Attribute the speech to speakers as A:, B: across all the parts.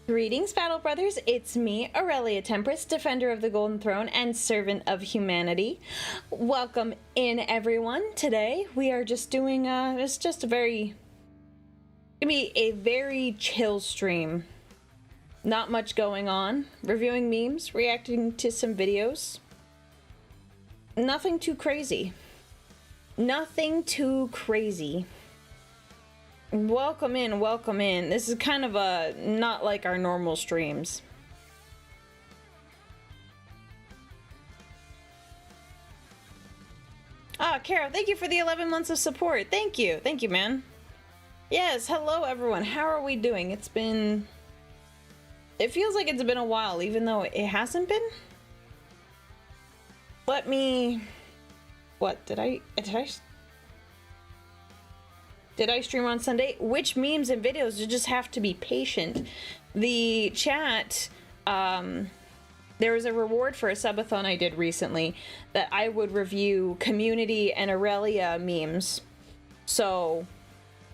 A: Greetings, Battle Brothers. It's me, Aurelia Tempris, Defender of the Golden Throne and Servant of Humanity. Welcome in, everyone. Today we are just doing it's just gonna be a very chill stream. Not much going on. Reviewing memes, reacting to some videos. Nothing too crazy. Nothing too crazy. Welcome in, welcome in. This is kind of not like our normal streams. Ah, Carol, thank you for the 11 months of support. Thank you, man. Yes, hello everyone. How are we doing? It feels like it's been a while, even though it hasn't been. What, did I stream on Sunday? Which memes and videos? You just have to be patient. The chat, there was a reward for a subathon I did recently that I would review community and Aurelia memes. So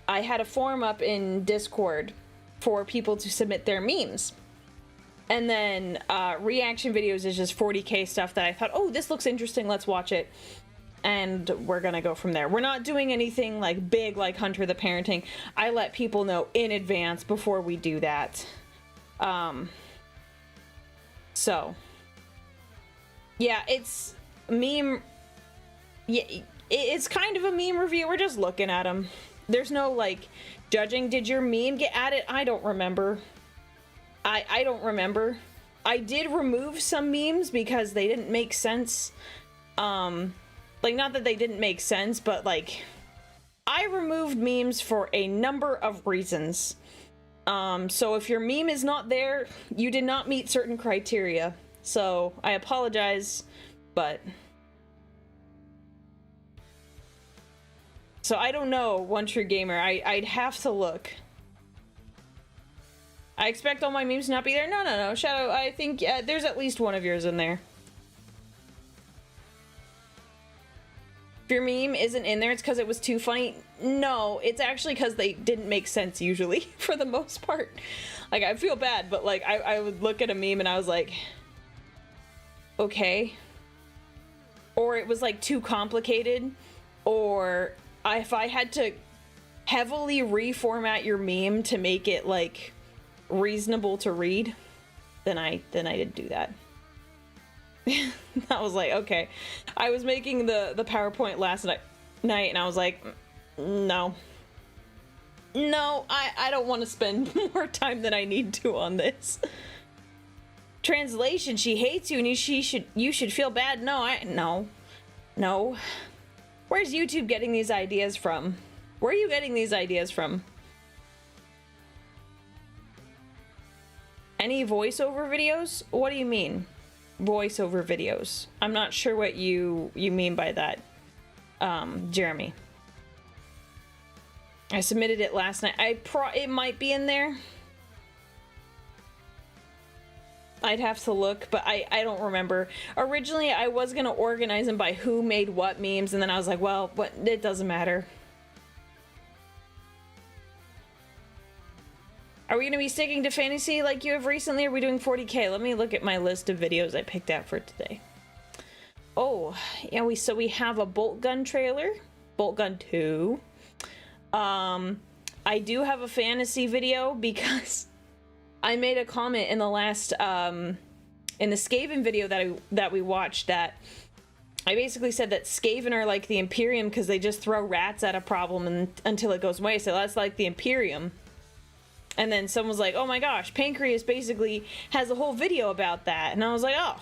A: I had a forum up in Discord for people to submit their memes. And then reaction videos is just 40k stuff that I thought, oh, this looks interesting, let's watch it. And we're gonna go from there. We're not doing anything like big like Hunter the Parenting. I let people know in advance before we do that. So yeah, it's meme. Yeah, it's kind of a meme review. We're just looking at them. There's no like judging. Did your meme get added? I don't remember. I don't remember. I did remove some memes because they didn't make sense. Like, not that they didn't make sense, but, like, I removed memes for a number of reasons. So if your meme is not there, you did not meet certain criteria. So, I apologize, but... So, I don't know, One True Gamer. I'd have to look. I expect all my memes to not be there? No. Shadow, I think there's at least one of yours in there. If your meme isn't in there, it's because it was too funny. No, it's actually because they didn't make sense usually, for the most part. Like, I feel bad, but like, I would look at a meme and I was like, okay. Or it was like too complicated, or if I had to heavily reformat your meme to make it like reasonable to read, then I didn't do that. I was like, okay. I was making the PowerPoint last night and I was like, no, I don't want to spend more time than I need to on this. Translation, she hates you and you should feel bad. No. Where's YouTube getting these ideas from? Where are you getting these ideas from? Any voiceover videos? What do you mean? Voiceover videos. I'm not sure what you mean by that, Jeremy. I submitted it last night. It might be in there. I'd have to look, but I don't remember. Originally, I was gonna organize them by who made what memes, and then I was like, well, it doesn't matter. Are we going to be sticking to fantasy like you have recently, or are we doing 40k? Let me look at my list of videos I picked out for today. Oh, yeah, we have a Bolt Gun trailer. Bolt Gun 2. I do have a fantasy video because I made a comment in the last, in the Skaven video that we watched, that I basically said that Skaven are like the Imperium because they just throw rats at a problem until it goes away. So that's like the Imperium. And then someone was like, oh my gosh, Pancreas basically has a whole video about that. And I was like, oh,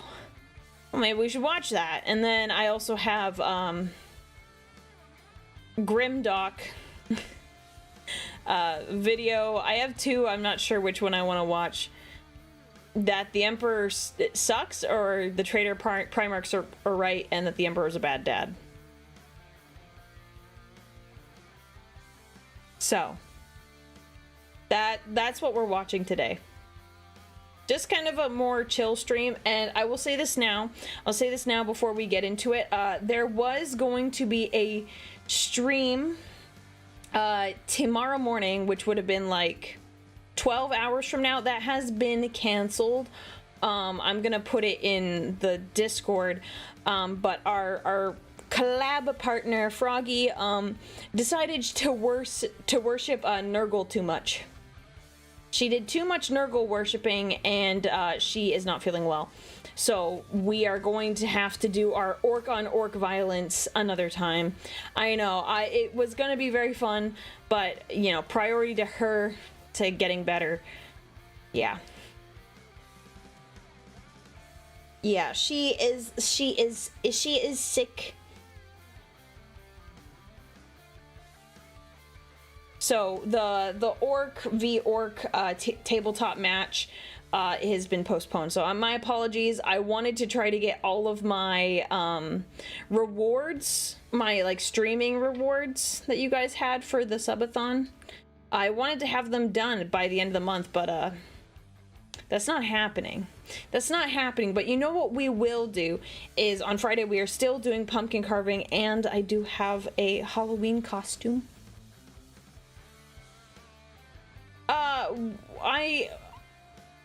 A: well, maybe we should watch that. And then I also have Grimdock video. I have two, I'm not sure which one I want to watch. That the Emperor sucks, or the traitor Primarchs are right, and that the Emperor's a bad dad. So... That's what we're watching today. Just kind of a more chill stream, and I will say this now. I'll say this now before we get into it. There was going to be a stream tomorrow morning, which would have been like 12 hours from now. That has been canceled. I'm gonna put it in the Discord, but our collab partner Froggy decided to worship Nurgle too much. She did too much Nurgle worshipping, and she is not feeling well. So we are going to have to do our orc on orc violence another time. I know, it was gonna be very fun, but you know, priority to her to getting better. Yeah. Yeah, she is sick. So the orc v orc tabletop match has been postponed. So my apologies. I wanted to try to get all of my rewards, my like streaming rewards that you guys had for the subathon. I wanted to have them done by the end of the month, but that's not happening. That's not happening. But you know what we will do is on Friday we are still doing pumpkin carving, and I do have a Halloween costume.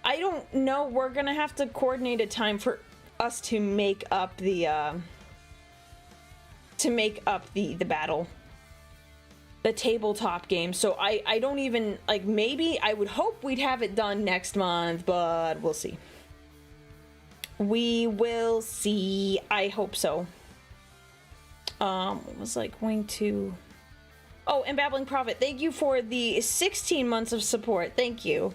A: I don't know. We're gonna have to coordinate a time for us to make up the battle, the tabletop game. So I don't even, like, maybe I would hope we'd have it done next month, but we'll see. We will see. I hope so. Was like going to. Oh, and Babbling Prophet, thank you for the 16 months of support. Thank you.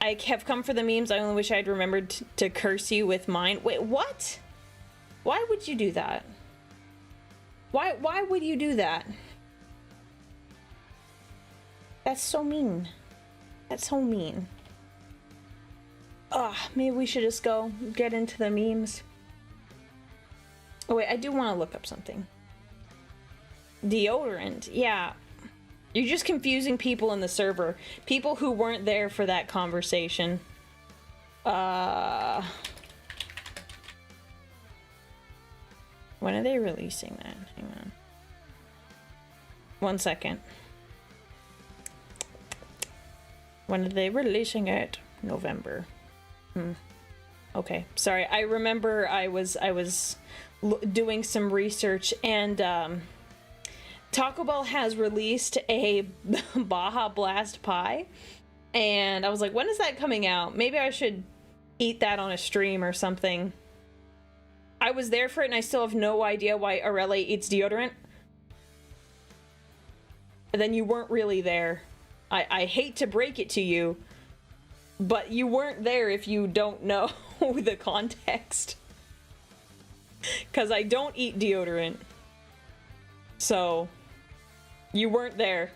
A: I have come for the memes. I only wish I'd remembered to curse you with mine. Wait, what? Why would you do that? Why would you do that? That's so mean. That's so mean. Ugh, maybe we should just go get into the memes. Oh wait, I do want to look up something. Deodorant, yeah. You're just confusing people in the server. People who weren't there for that conversation. When are they releasing that? Hang on. 1 second. When are they releasing it? November. Okay, sorry. I remember I was doing some research, and Taco Bell has released a Baja Blast pie, and I was like, when is that coming out? Maybe I should eat that on a stream or something. I was there for it, and I still have no idea why Aurelia eats deodorant. And then you weren't really there. I hate to break it to you, but you weren't there if you don't know the context. Because I don't eat deodorant. So, you weren't there.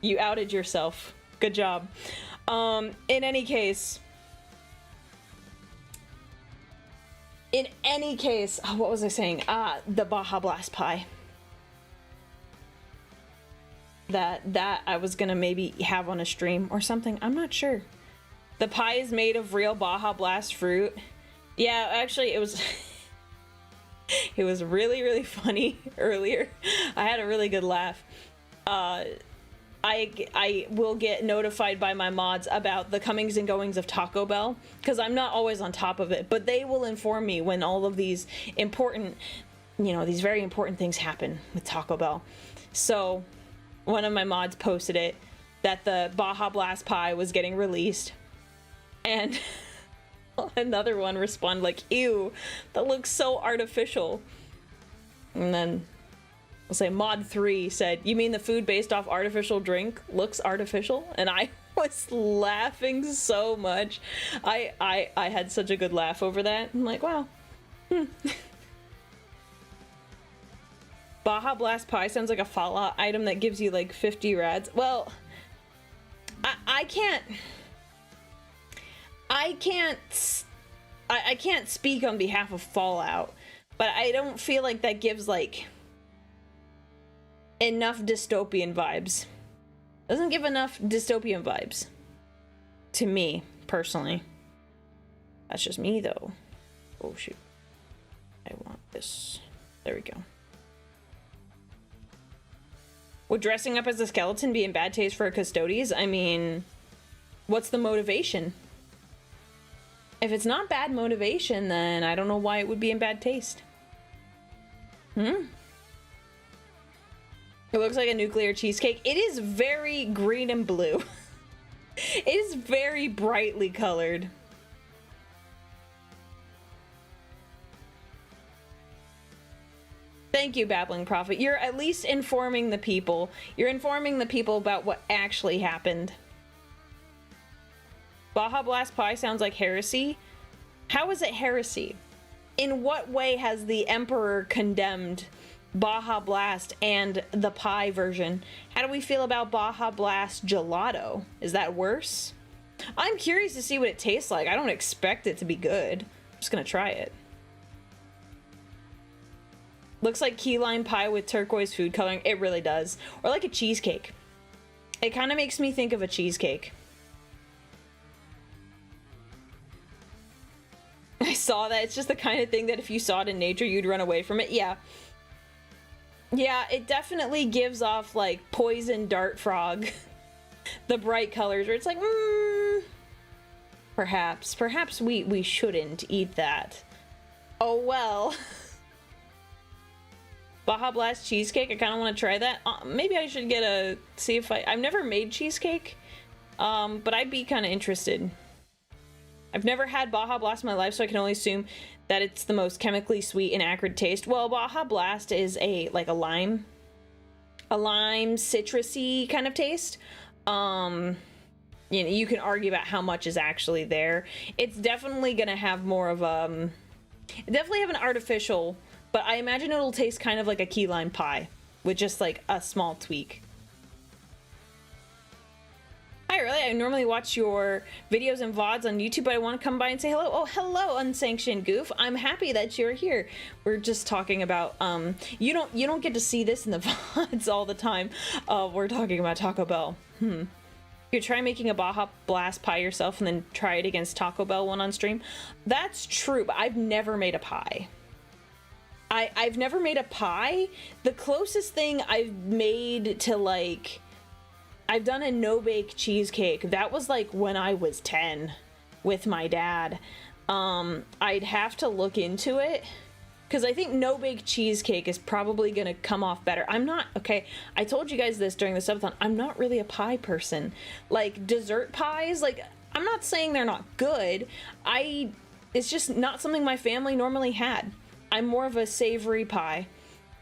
A: You outed yourself. Good job. In any case, oh, what was I saying? The Baja Blast pie. That I was gonna maybe have on a stream or something. I'm not sure. The pie is made of real Baja Blast fruit. Yeah, actually, it was... It was really, really funny earlier. I had a really good laugh. I will get notified by my mods about the comings and goings of Taco Bell, because I'm not always on top of it, but they will inform me when all of these important, you know, these very important things happen with Taco Bell. So one of my mods posted it, that the Baja Blast pie was getting released, and another one responded like, ew, that looks so artificial. And then I'll say mod 3 said, you mean the food based off artificial drink looks artificial? And I was laughing so much. I had such a good laugh over that. I'm like, wow. Baja Blast pie sounds like a Fallout item that gives you like 50 rads. Well, I can't speak on behalf of Fallout, but I don't feel like that gives like enough dystopian vibes. Doesn't give enough dystopian vibes to me personally. That's just me though. Oh shoot. I want this. There we go. Would dressing up as a skeleton be in bad taste for custodians? I mean, what's the motivation? If it's not bad motivation, then I don't know why it would be in bad taste. It looks like a nuclear cheesecake. It is very green and blue. It is very brightly colored. Thank you, Babbling Prophet. You're at least informing the people. You're informing the people about what actually happened. Baja Blast pie sounds like heresy. How is it heresy? In what way has the Emperor condemned Baja Blast and the pie version? How do we feel about Baja Blast gelato? Is that worse? I'm curious to see what it tastes like. I don't expect it to be good. I'm just gonna try it. Looks like key lime pie with turquoise food coloring. It really does. Or like a cheesecake. It kind of makes me think of a cheesecake. I saw that. It's just the kind of thing that if you saw it in nature, you'd run away from it. Yeah. Yeah, it definitely gives off like poison dart frog. The bright colors where it's like, perhaps we shouldn't eat that. Oh well. Baja Blast cheesecake, I kind of want to try that. Maybe I should get see if I've never made cheesecake, but I'd be kind of interested. I've never had Baja Blast in my life, so I can only assume that it's the most chemically sweet and acrid taste. Well, Baja Blast is like a lime citrusy kind of taste. You know, you can argue about how much is actually there. It's definitely gonna have more of definitely have an artificial. But I imagine it'll taste kind of like a key lime pie with just like a small tweak. Hi, Aurelia. I normally watch your videos and VODs on YouTube, but I want to come by and say hello. Oh, hello, Unsanctioned Goof. I'm happy that you're here. We're just talking about, you don't get to see this in the VODs all the time. We're talking about Taco Bell. You try making a Baja Blast pie yourself and then try it against Taco Bell one on stream. That's true, but I've never made a pie. I've never made a pie. The closest thing I've made to like, I've done a no-bake cheesecake. That was like when I was 10 with my dad. I'd have to look into it because I think no-bake cheesecake is probably gonna come off better. I'm not, okay, I told you guys this during the subathon, I'm not really a pie person. Like dessert pies, like I'm not saying they're not good. It's just not something my family normally had. I'm more of a savory pie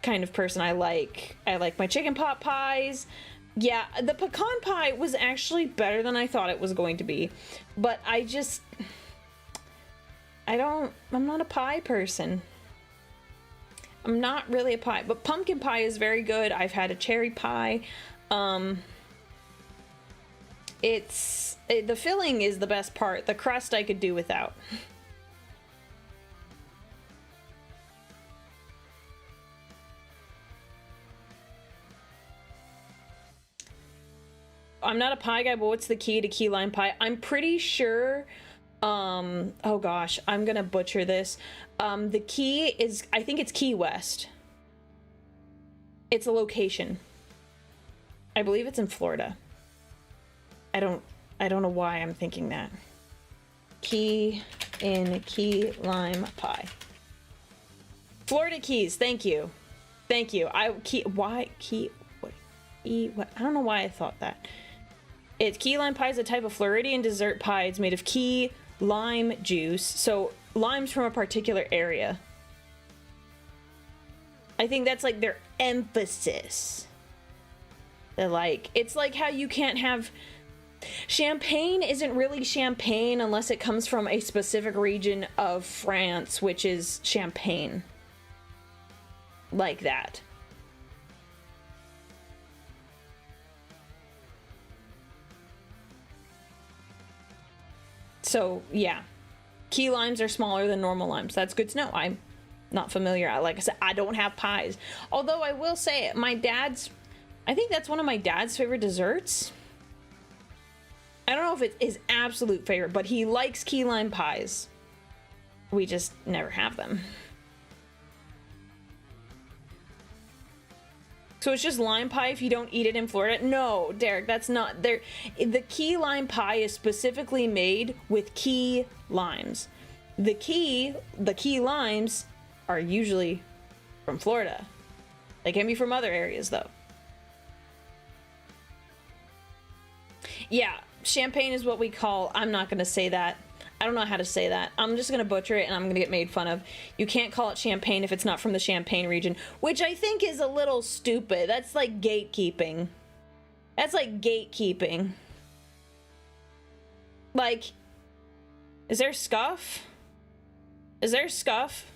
A: kind of person. I like my chicken pot pies. Yeah, the pecan pie was actually better than I thought it was going to be. But I'm not a pie person. I'm not really a pie, but pumpkin pie is very good. I've had a cherry pie. The filling is the best part. The crust I could do without. I'm not a pie guy, but what's the key to key lime pie? I'm pretty sure, oh gosh, I'm gonna butcher this. The key is, I think it's Key West. It's a location. I believe it's in Florida. I don't know why I'm thinking that. Key lime pie. Florida Keys, thank you. Thank you. I don't know why I thought that. It's key lime pie is a type of Floridian dessert pie. It's made of key lime juice. So limes from a particular area. I think that's like their emphasis. They're like, it's like how you can't have champagne isn't really champagne unless it comes from a specific region of France, which is Champagne. Like that. So, yeah. Key limes are smaller than normal limes. That's good to know. I'm not familiar. Like I said, I don't have pies. Although I will say, I think that's one of my dad's favorite desserts. I don't know if it's his absolute favorite, but he likes key lime pies. We just never have them. So it's just lime pie if you don't eat it in Florida? No, Derek, that's not there. The key lime pie is specifically made with key limes. The key limes are usually from Florida. They can be from other areas though. Yeah, champagne is what we call, I'm not gonna say that. I don't know how to say that. I'm just gonna butcher it and I'm gonna get made fun of. You can't call it champagne if it's not from the Champagne region, which I think is a little stupid. That's like gatekeeping. That's like gatekeeping. Like, is there scuff? Is there scuff?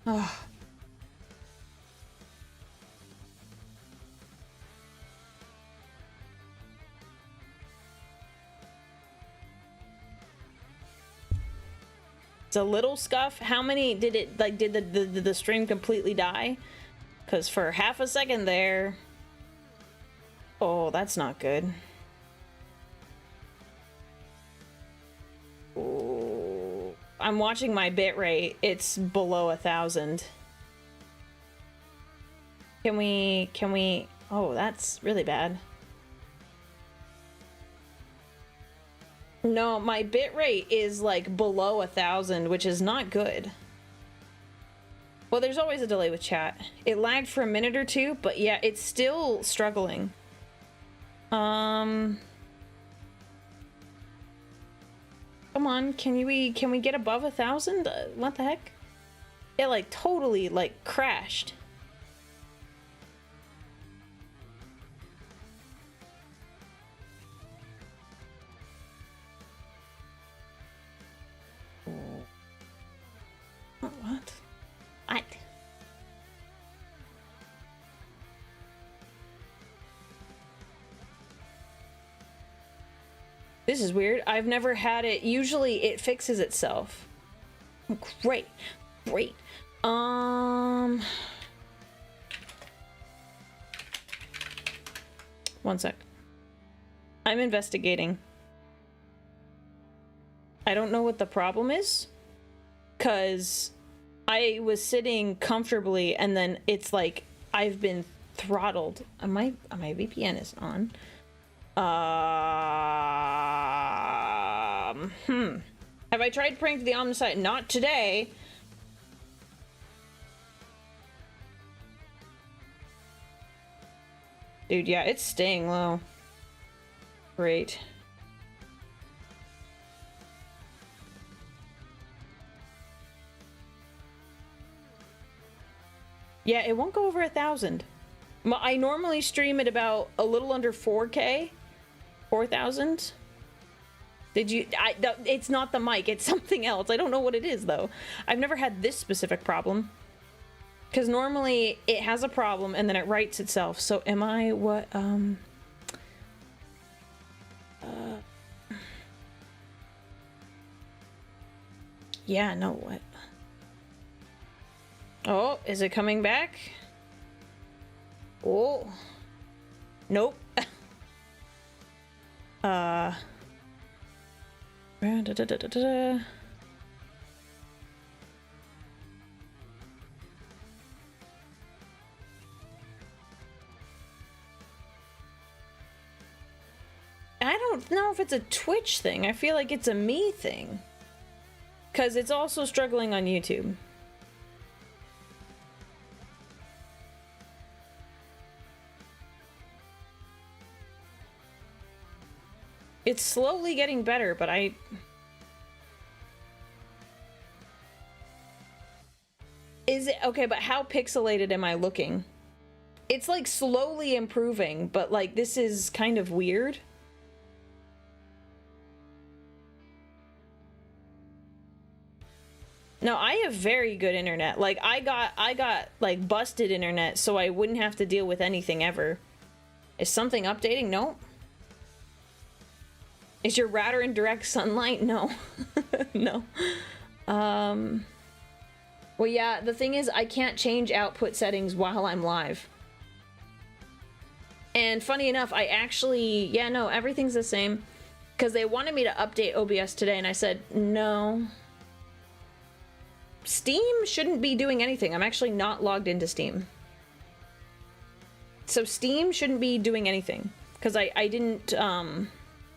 A: Oh. It's a little scuff. How many did it, like, did the stream completely die? Because for half a second there... Oh, that's not good. Oh, I'm watching my bitrate. It's below 1,000. Can we... Oh, that's really bad. No, my bitrate is like below 1,000, which is not good. Well, there's always a delay with chat. It lagged for a minute or two, but yeah, it's still struggling. Come on, can we get above 1,000? What the heck? It like totally like crashed. What? What? This is weird. I've never had it. Usually it fixes itself. Great. Great. One sec. I'm investigating. I don't know what the problem is. Because I was sitting comfortably and then it's like I've been throttled. My VPN is on. Have I tried praying to the Omniscient? Not today. Dude, yeah, it's staying low. Great. Yeah, it won't go over 1,000. I normally stream at about a little under 4K. 4,000. Did you... it's not the mic, it's something else. I don't know what it is, though. I've never had this specific problem. Because normally it has a problem and then it rights itself. So am I what... Yeah, no, what... Oh, is it coming back? Oh. Nope. Da, da, da, da, da. I don't know if it's a Twitch thing. I feel like it's a me thing. 'Cause it's also struggling on YouTube. It's slowly getting better, but Is it... Okay, but how pixelated am I looking? It's like slowly improving, but like this is kind of weird. No, I have very good internet. Like I got like busted internet, so I wouldn't have to deal with anything ever. Is something updating? Nope. Is your router in direct sunlight? No. No. Well, yeah, the thing is, I can't change output settings while I'm live. And funny enough, I actually... Yeah, no, everything's the same. because they wanted me to update OBS today, and I said, no. Steam shouldn't be doing anything. I'm actually not logged into Steam. So Steam shouldn't be doing anything, because I didn't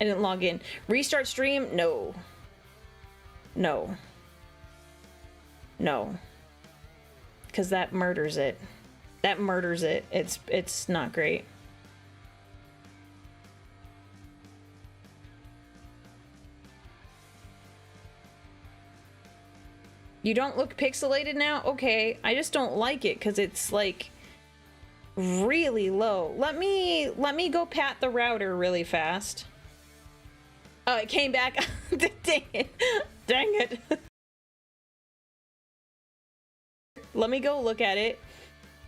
A: log in. Restart stream? No. No. No. Because that murders it. That murders it. It's not great. You don't look pixelated now? Okay, I just don't like it because it's like really low. Let me go pat the router really fast. Oh, it came back. Dang it. Dang it. Let me go look at it.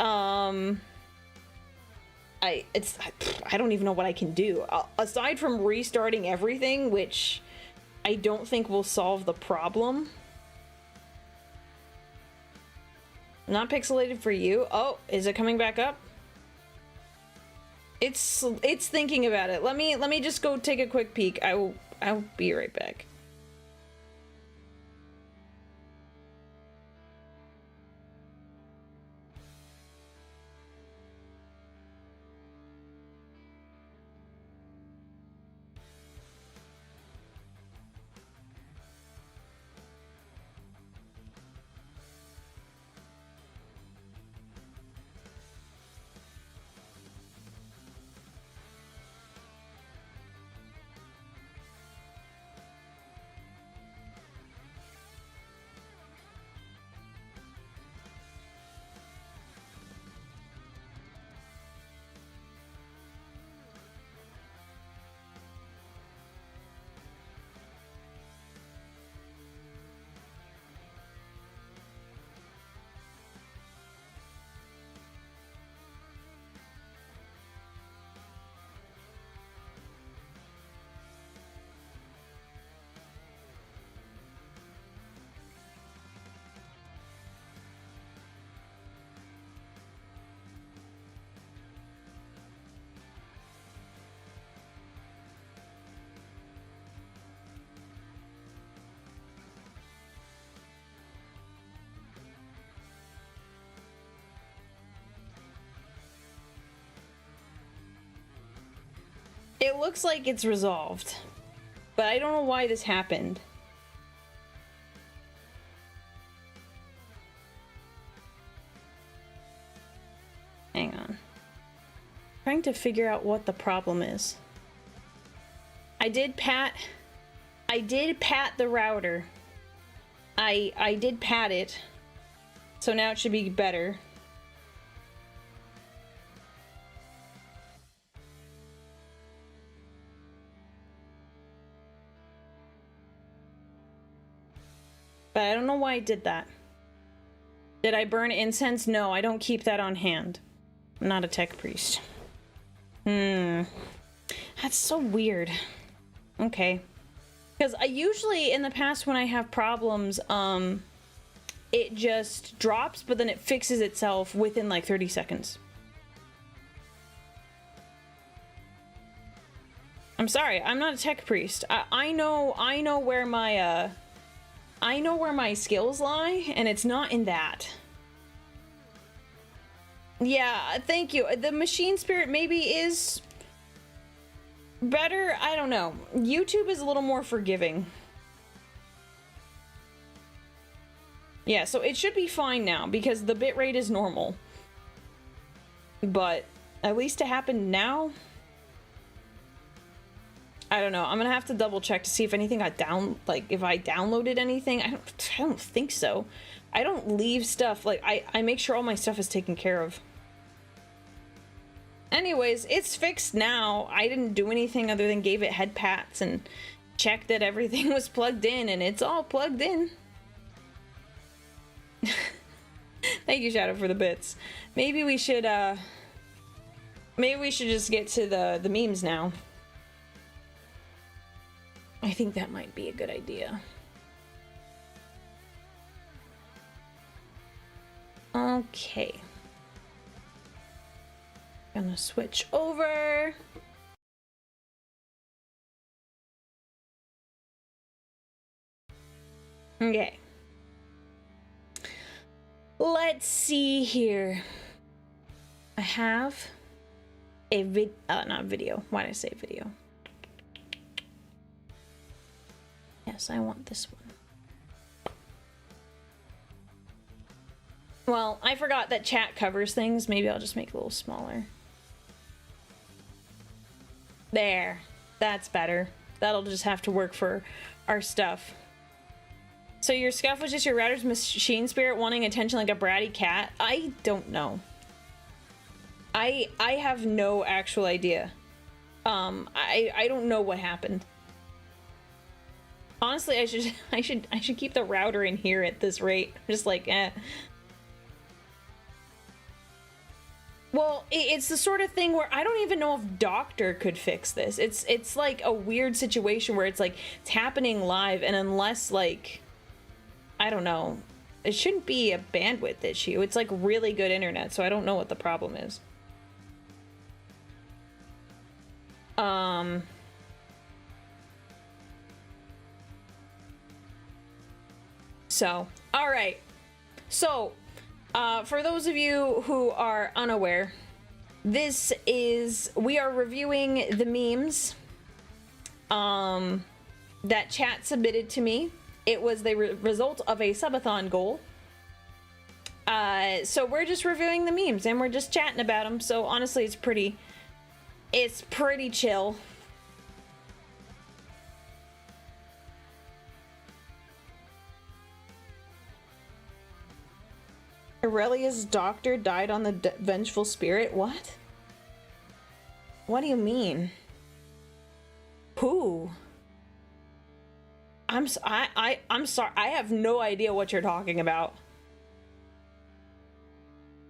A: I don't even know what I can do. Aside from restarting everything, which I don't think will solve the problem. Not pixelated for you. Oh, is it coming back up? It's thinking about it. Let me just go take a quick peek. I'll be right back. It looks like it's resolved, but I don't know why this happened. Hang on. Trying to figure out what the problem is. I did pat the router. I did pat it. So now it should be better. But I don't know why I did that. Did I burn incense? No, I don't keep that on hand. I'm not a tech priest. That's so weird. Okay. Because I usually, in the past when I have problems, it just drops, but then it fixes itself within like 30 seconds. I'm sorry, I'm not a tech priest. I know where my, I know where my skills lie, and it's not in that. Yeah, thank you. The machine spirit maybe is better. I don't know. YouTube is a little more forgiving. Yeah, so it should be fine now because the bitrate is normal. But at least it happened now. I don't know. I'm gonna have to double check to see if anything got if I downloaded anything. I don't think so. I don't leave stuff. Like, I make sure all my stuff is taken care of. Anyways, it's fixed now. I didn't do anything other than gave it head pats and checked that everything was plugged in, and it's all plugged in. Thank you, Shadow, for the bits. Maybe we should just get to the memes now. I think that might be a good idea. Okay. Gonna switch over. Okay. Let's see here. I have a not video. Why did I say video? Yes, I want this one. Well, I forgot that chat covers things. Maybe I'll just make it a little smaller. There. That's better. That'll just have to work for our stuff. So your scuff was just your router's machine spirit wanting attention like a bratty cat? I don't know. I have no actual idea. I don't know what happened. Honestly, I should keep the router in here at this rate. Just like, eh. Well, it's the sort of thing where I don't even know if Doctor could fix this. It's like a weird situation where it's like it's happening live, and unless like I don't know, it shouldn't be a bandwidth issue. It's like really good internet, so I don't know what the problem is. So, all right. So, for those of you who are unaware, we are reviewing the memes that chat submitted to me. It was the result of a subathon goal. So we're just reviewing the memes and we're just chatting about them. So honestly, it's pretty chill. Aurelia's doctor died on the vengeful spirit? What? What do you mean? Who? I'm sorry. I have no idea what you're talking about.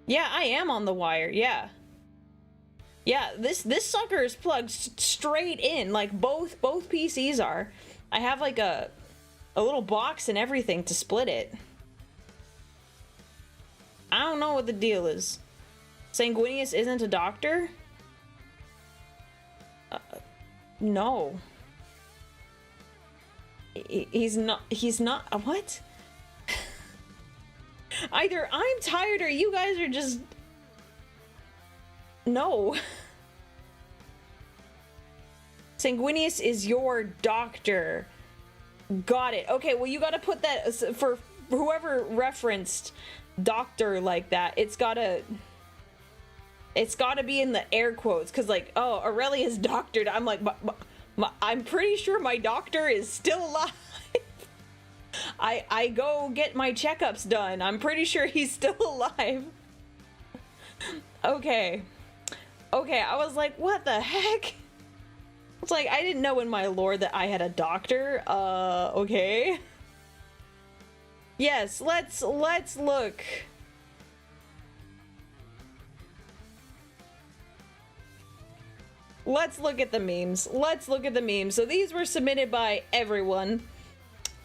A: Yeah, I am on the wire. Yeah. Yeah, this sucker is plugged straight in. Like both PCs are. I have like a little box and everything to split it. I don't know what the deal is. Sanguinius isn't a doctor? No. He's not, what? Either I'm tired or you guys are just... No. Sanguinius is your doctor. Got it. Okay, well you gotta put that, for whoever referenced doctor like that, it's gotta be in the air quotes, because like, oh, Aurelia's doctored. I'm like, I'm pretty sure my doctor is still alive. I go get my checkups done. I'm pretty sure he's still alive. Okay, I was like, what the heck? It's like, I didn't know in my lore that I had a doctor. Okay. Yes, let's look. Let's look at the memes. Let's look at the memes. So these were submitted by everyone.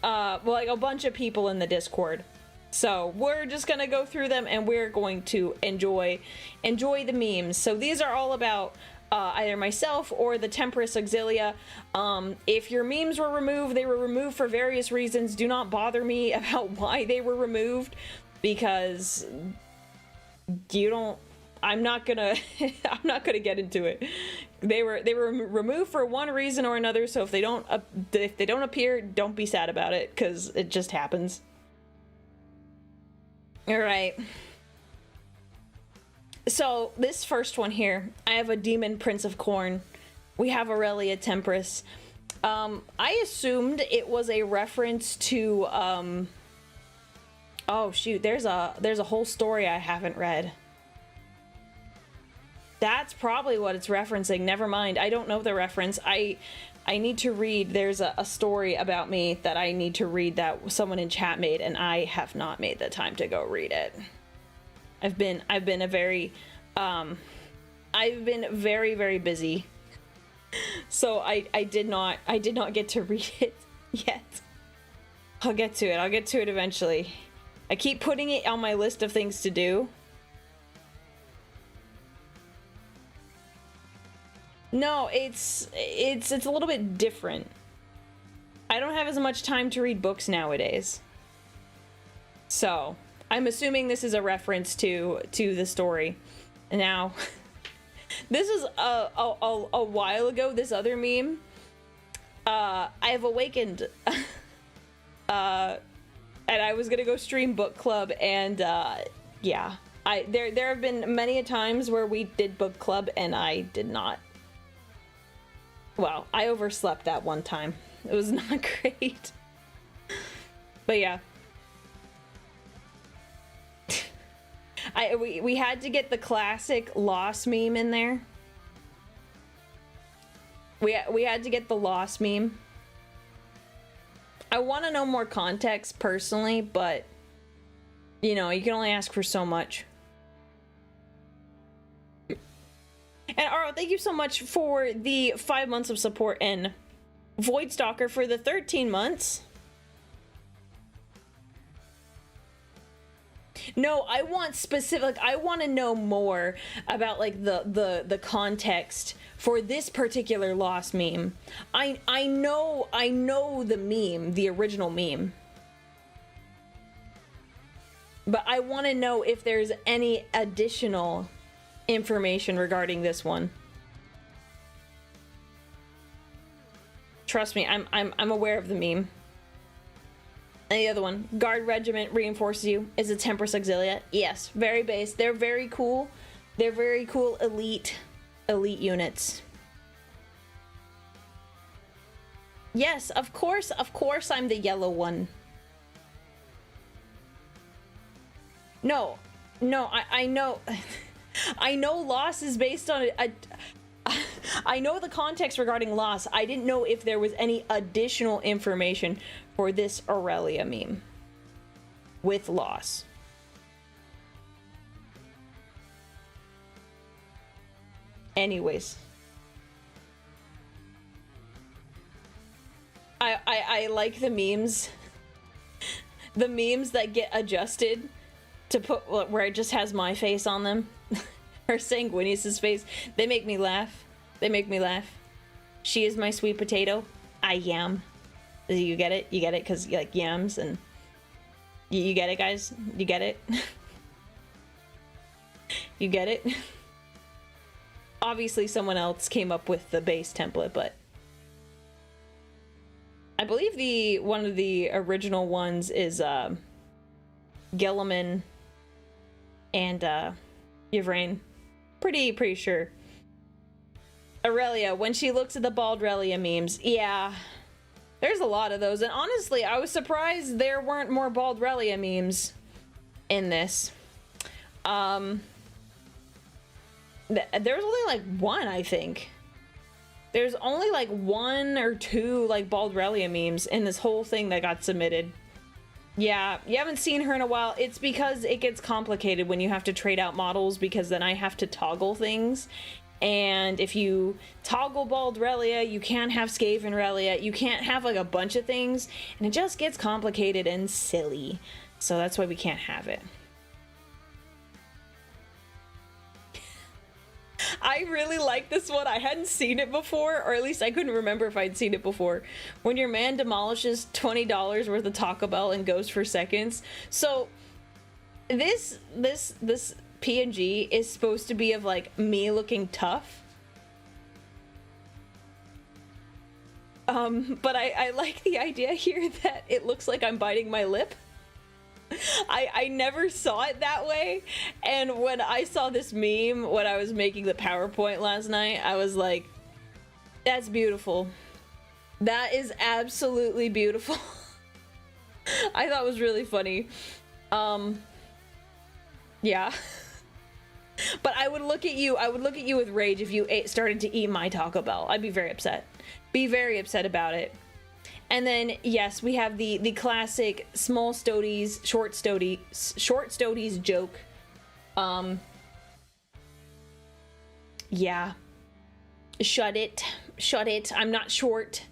A: Like a bunch of people in the Discord. So we're just gonna go through them and we're going to enjoy the memes. So these are all about either myself or the Tempris Auxilia. If your memes were removed, they were removed for various reasons. Do not bother me about why they were removed, because I'm not gonna get into it. They were removed for one reason or another. So if they don't appear, don't be sad about it, because it just happens. All right. So this first one here, I have a demon prince of corn. We have Aurelia Tempris. I assumed it was a reference to oh shoot, there's a whole story I haven't read. That's probably what it's referencing. Never mind. I don't know the reference. I need to read. There's a story about me that I need to read that someone in chat made, and I have not made the time to go read it. I've been very very busy. So I did not get to read it yet. I'll get to it eventually. I keep putting it on my list of things to do. No, it's a little bit different. I don't have as much time to read books nowadays. So I'm assuming this is a reference to the story. Now, this is a while ago. This other meme. I've awakened, and I was gonna go stream book club, and yeah, there have been many a times where we did book club, and I did not. Well, I overslept that one time. It was not great, but yeah. We had to get the classic loss meme in there. We had to get the loss meme. I want to know more context personally, but you know, you can only ask for so much. And Aro, thank you so much for the 5 months of support, and Voidstalker for the 13 months. No, I want specific, I want to know more about like the context for this particular lost meme. I know the meme, the original meme. But I want to know if there's any additional information regarding this one. Trust me, I'm aware of the meme. And the other one, Guard Regiment reinforces you. Is a Tempris Auxilia? Yes, very base. They're very cool. They're very cool elite units. Yes, of course I'm the yellow one. No, I know. I know loss is based on I know the context regarding loss. I didn't know if there was any additional information for this Aurelia meme with loss. Anyways, I like the memes. The memes that get adjusted to put where it just has my face on them. Or Sanguinius's face. They make me laugh. They make me laugh. She is my sweet potato. I yam. You get it? You get it? Because you like yams and... You get it, guys? You get it? You get it? Obviously someone else came up with the base template, but... I believe one of the original ones is Gilliman and Yvrain. Pretty sure. Aurelia, when she looks at the Baldrelia memes, yeah, there's a lot of those, and honestly, I was surprised there weren't more Baldrelia memes in this. There's only like one, I think. There's only like 1 or 2 like Baldrelia memes in this whole thing that got submitted. Yeah, you haven't seen her in a while. It's because it gets complicated when you have to trade out models, because then I have to toggle things. And if you toggle Baldrelia, you can't have Skavenrelia. You can't have like a bunch of things. And it just gets complicated and silly. So that's why we can't have it. I really like this one. I hadn't seen it before, or at least I couldn't remember if I'd seen it before. When your man demolishes $20 worth of Taco Bell and goes for seconds. So this PNG is supposed to be of like me looking tough. But I like the idea here that it looks like I'm biting my lip. I never saw it that way, and when I saw this meme when I was making the PowerPoint last night, I was like, that's beautiful. That is absolutely beautiful. I thought it was really funny. Yeah. But I would look at you with rage if you started to eat my Taco Bell. I'd be very upset. Be very upset about it. And then, yes, we have the classic small Stodes, short Stodes joke. Yeah. Shut it. I'm not short.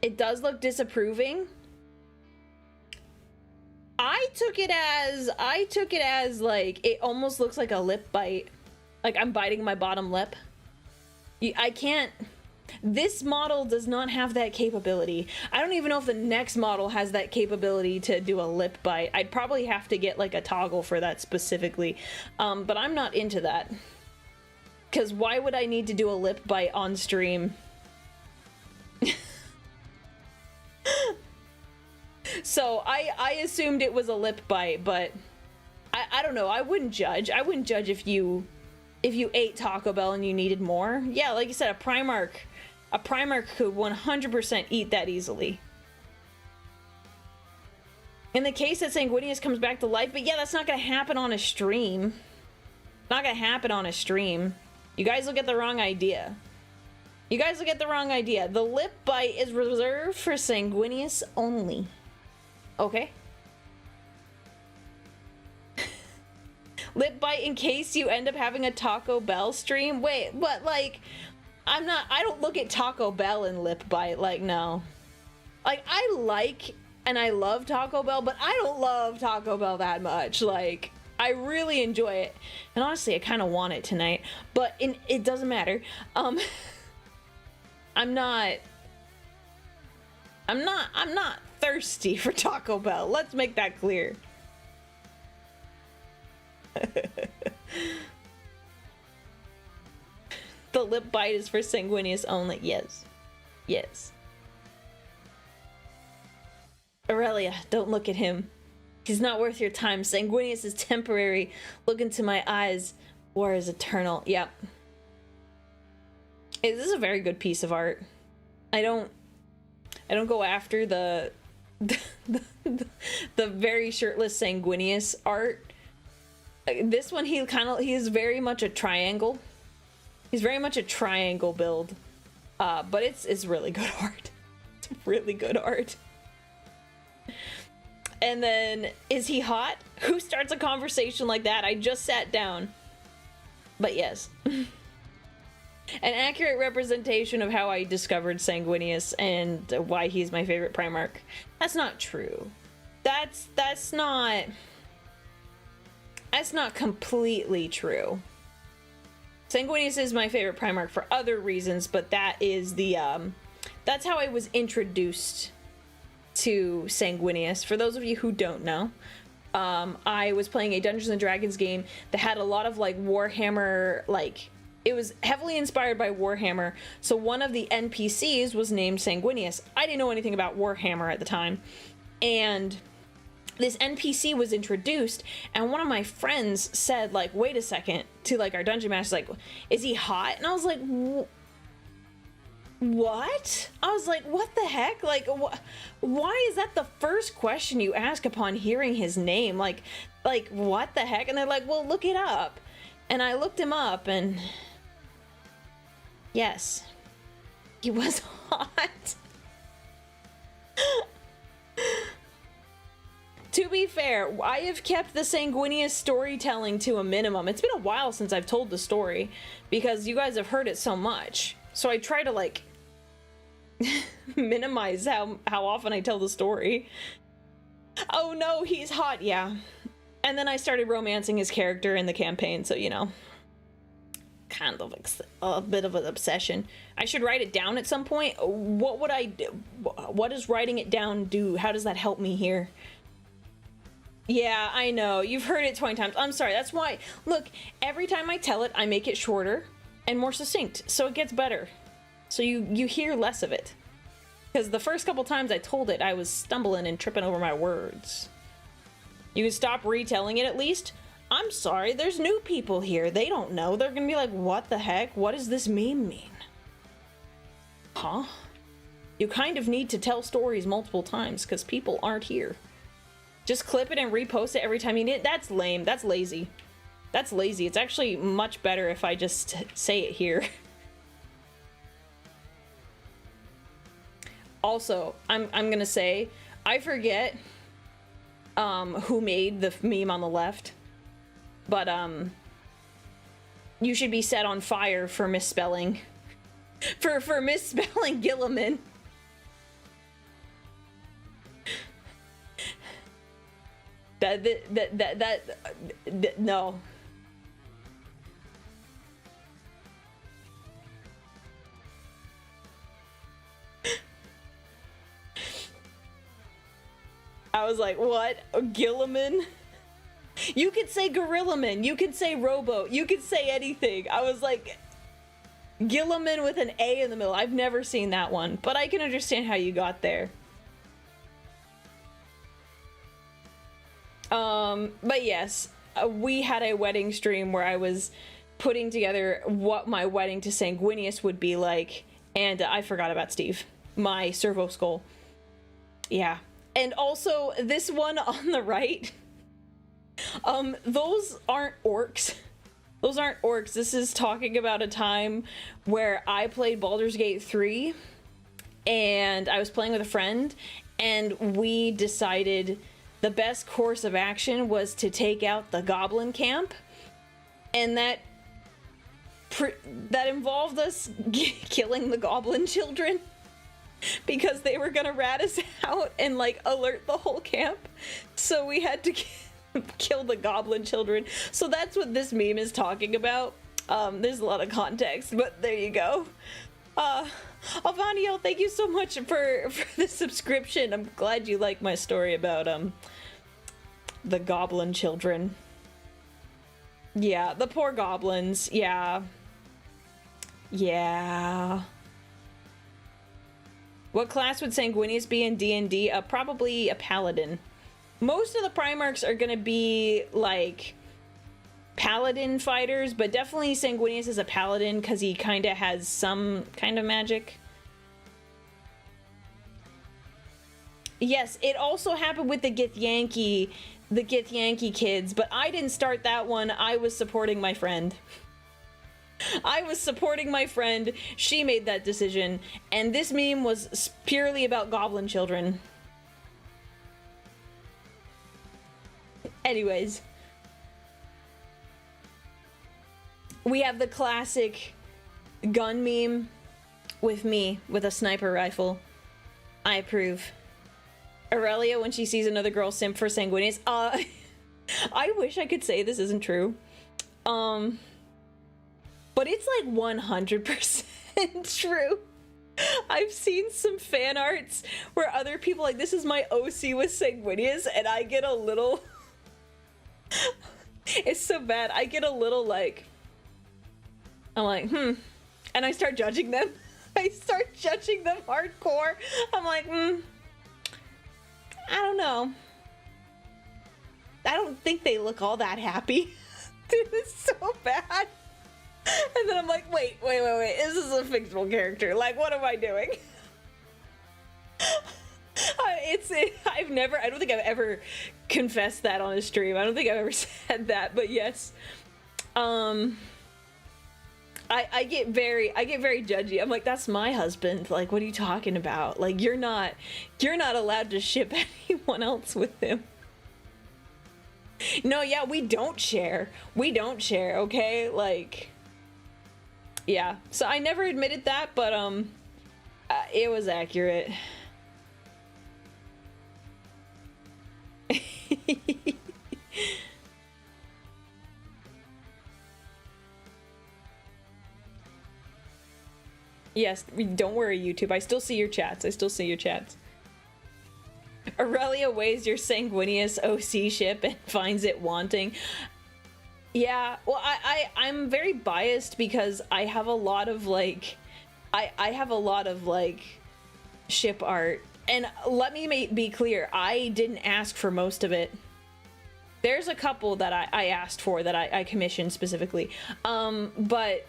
A: It does look disapproving. I took it as like, it almost looks like a lip bite. Like I'm biting my bottom lip. I can't This model does not have that capability. I don't even know if the next model has that capability to do a lip bite. I'd probably have to get like a toggle for that specifically. But I'm not into that. Because why would I need to do a lip bite on stream? So I assumed it was a lip bite, but I don't know. I wouldn't judge. I wouldn't judge if you ate Taco Bell and you needed more. Yeah, like you said, a Primarch could 100% eat that easily. In the case that Sanguinius comes back to life, but yeah, that's not gonna happen on a stream. Not gonna happen on a stream. You guys will get the wrong idea. You guys will get the wrong idea. The lip bite is reserved for Sanguinius only. Okay? Lip bite in case you end up having a Taco Bell stream? Wait, what? Like, I don't look at Taco Bell and lip bite. Like, no. Like, I like and I love Taco Bell, but I don't love Taco Bell that much. Like, I really enjoy it. And honestly, I kind of want it tonight. But it doesn't matter. I'm not thirsty for Taco Bell. Let's make that clear. The lip bite is for Sanguinius only. Yes. Yes. Aurelia, don't look at him. He's not worth your time. Sanguinius is temporary. Look into my eyes. War is eternal. Yep. Hey, this is a very good piece of art. I don't go after the very shirtless Sanguinius art. This one, he is very much a triangle. He's very much a triangle build. But it's really good art. It's really good art. And then, is he hot? Who starts a conversation like that? I just sat down. But yes. An accurate representation of how I discovered Sanguinius and why he's my favorite Primarch. That's not true. That's not completely true. Sanguinius is my favorite Primarch for other reasons, but that is the that's how I was introduced to Sanguinius. For those of you who don't know, I was playing a Dungeons and Dragons game that had a lot of like Warhammer, like it was heavily inspired by Warhammer. So one of the NPCs was named Sanguinius. I didn't know anything about Warhammer at the time, and this NPC was introduced, and one of my friends said, like, wait a second, to like our dungeon master, like, is he hot? And I was like, what? I was like, what the heck? Like, why is that the first question you ask upon hearing his name? Like, what the heck? And they're like, well, look it up. And I looked him up, and yes, he was hot. To be fair, I have kept the Sanguinius storytelling to a minimum. It's been a while since I've told the story because you guys have heard it so much. So I try to like minimize how often I tell the story. Oh no, he's hot, yeah. And then I started romancing his character in the campaign, so you know, kind of a bit of an obsession. I should write it down at some point. What would I do? What does writing it down do? How does that help me here? Yeah, I know. You've heard it 20 times. I'm sorry. That's why, look, every time I tell it, I make it shorter and more succinct, so it gets better. So you hear less of it. Because the first couple times I told it, I was stumbling and tripping over my words. You can stop retelling it at least. I'm sorry, there's new people here. They don't know. They're gonna be like, what the heck? What does this meme mean? Huh? You kind of need to tell stories multiple times because people aren't here. Just clip it and repost it every time you need it. That's lame. That's lazy. That's lazy. It's actually much better if I just say it here. Also, I'm gonna say, I forget who made the meme on the left, but you should be set on fire for misspelling for misspelling Gilliman. No. I was like, what? Gilliman? You could say Gorillaman, you could say Robo, you could say anything. I was like, Gilliman with an A in the middle. I've never seen that one, but I can understand how you got there. But yes, we had a wedding stream where I was putting together what my wedding to Sanguinius would be like, and I forgot about Steve, my servo skull. Yeah. And also, this one on the right, those aren't orcs. Those aren't orcs. This is talking about a time where I played Baldur's Gate 3, and I was playing with a friend, and we decided the best course of action was to take out the goblin camp, and that involved us killing the goblin children because they were gonna rat us out and like alert the whole camp. So we had to kill the goblin children. So that's what this meme is talking about. There's a lot of context, but there you go. Alvanio, thank you so much for the subscription. I'm glad you like my story about the goblin children. Yeah, the poor goblins. Yeah. Yeah. What class would Sanguinius be in D&D? Probably a paladin. Most of the Primarchs are gonna be like paladin fighters, but definitely Sanguinius is a paladin because he kind of has some kind of magic. Yes, it also happened with the Githyanki kids, but I didn't start that one. I was supporting my friend. I was supporting my friend. She made that decision, and this meme was purely about goblin children. Anyways, we have the classic gun meme with me with a sniper rifle. I approve. Aurelia, when she sees another girl simp for Sanguinius. I wish I could say this isn't true. But it's like 100% true. I've seen some fan arts where other people like, this is my OC with Sanguinius, and I get a little... It's so bad. I get a little like... I'm like, and I start judging them. I start judging them hardcore. I'm like, I don't know. I don't think they look all that happy. Dude, it's so bad. And then I'm like, wait. This is a fictional character. Like, what am I doing? I don't think I've ever confessed that on a stream. I don't think I've ever said that, but yes. I get very judgy. I'm like, that's my husband. Like, what are you talking about? Like, you're not allowed to ship anyone else with him. No, yeah, we don't share. We don't share, okay? Like, yeah. So I never admitted that, but it was accurate. Yes, don't worry, YouTube. I still see your chats. Aurelia weighs your Sanguinius OC ship and finds it wanting. Yeah, well, I'm very biased because I have a lot of, like... I have a lot of, like, ship art. And let me be clear, I didn't ask for most of it. There's a couple that I asked for that I commissioned specifically. But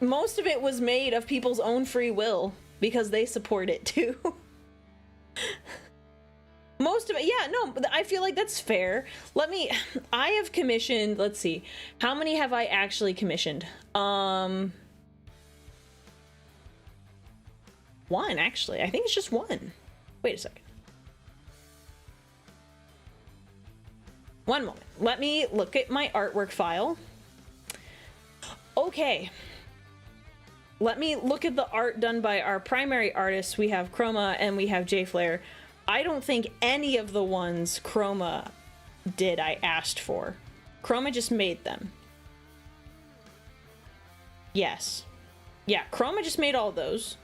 A: most of it was made of people's own free will because they support it too. Most of it, yeah, no, I feel like that's fair. I have commissioned, let's see, how many have I actually commissioned? One, actually. I think it's just one. Wait a second. One moment. Let me look at my artwork file. Okay. Let me look at the art done by our primary artists. We have Chroma and we have J-Flare. I don't think any of the ones Chroma did I asked for. Chroma just made them. Yes. Yeah, Chroma just made all those.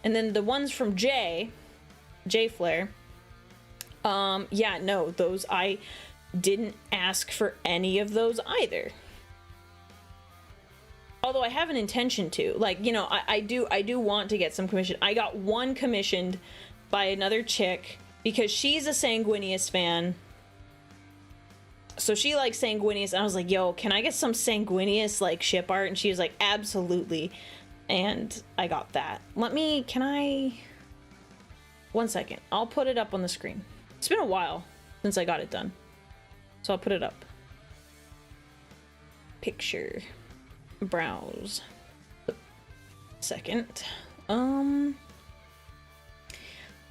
A: And then the ones from J-Flare, Yeah, no, those, I didn't ask for any of those either. Although I have an intention to, like, you know, I do want to get some commission. I got one commissioned by another chick because she's a Sanguinius fan. So she likes Sanguinius, and I was like, yo, can I get some Sanguinius, like, ship art? And she was like, absolutely. And I got that. One second. I'll put it up on the screen. It's been a while since I got it done. So I'll put it up. Picture. Browse. Second.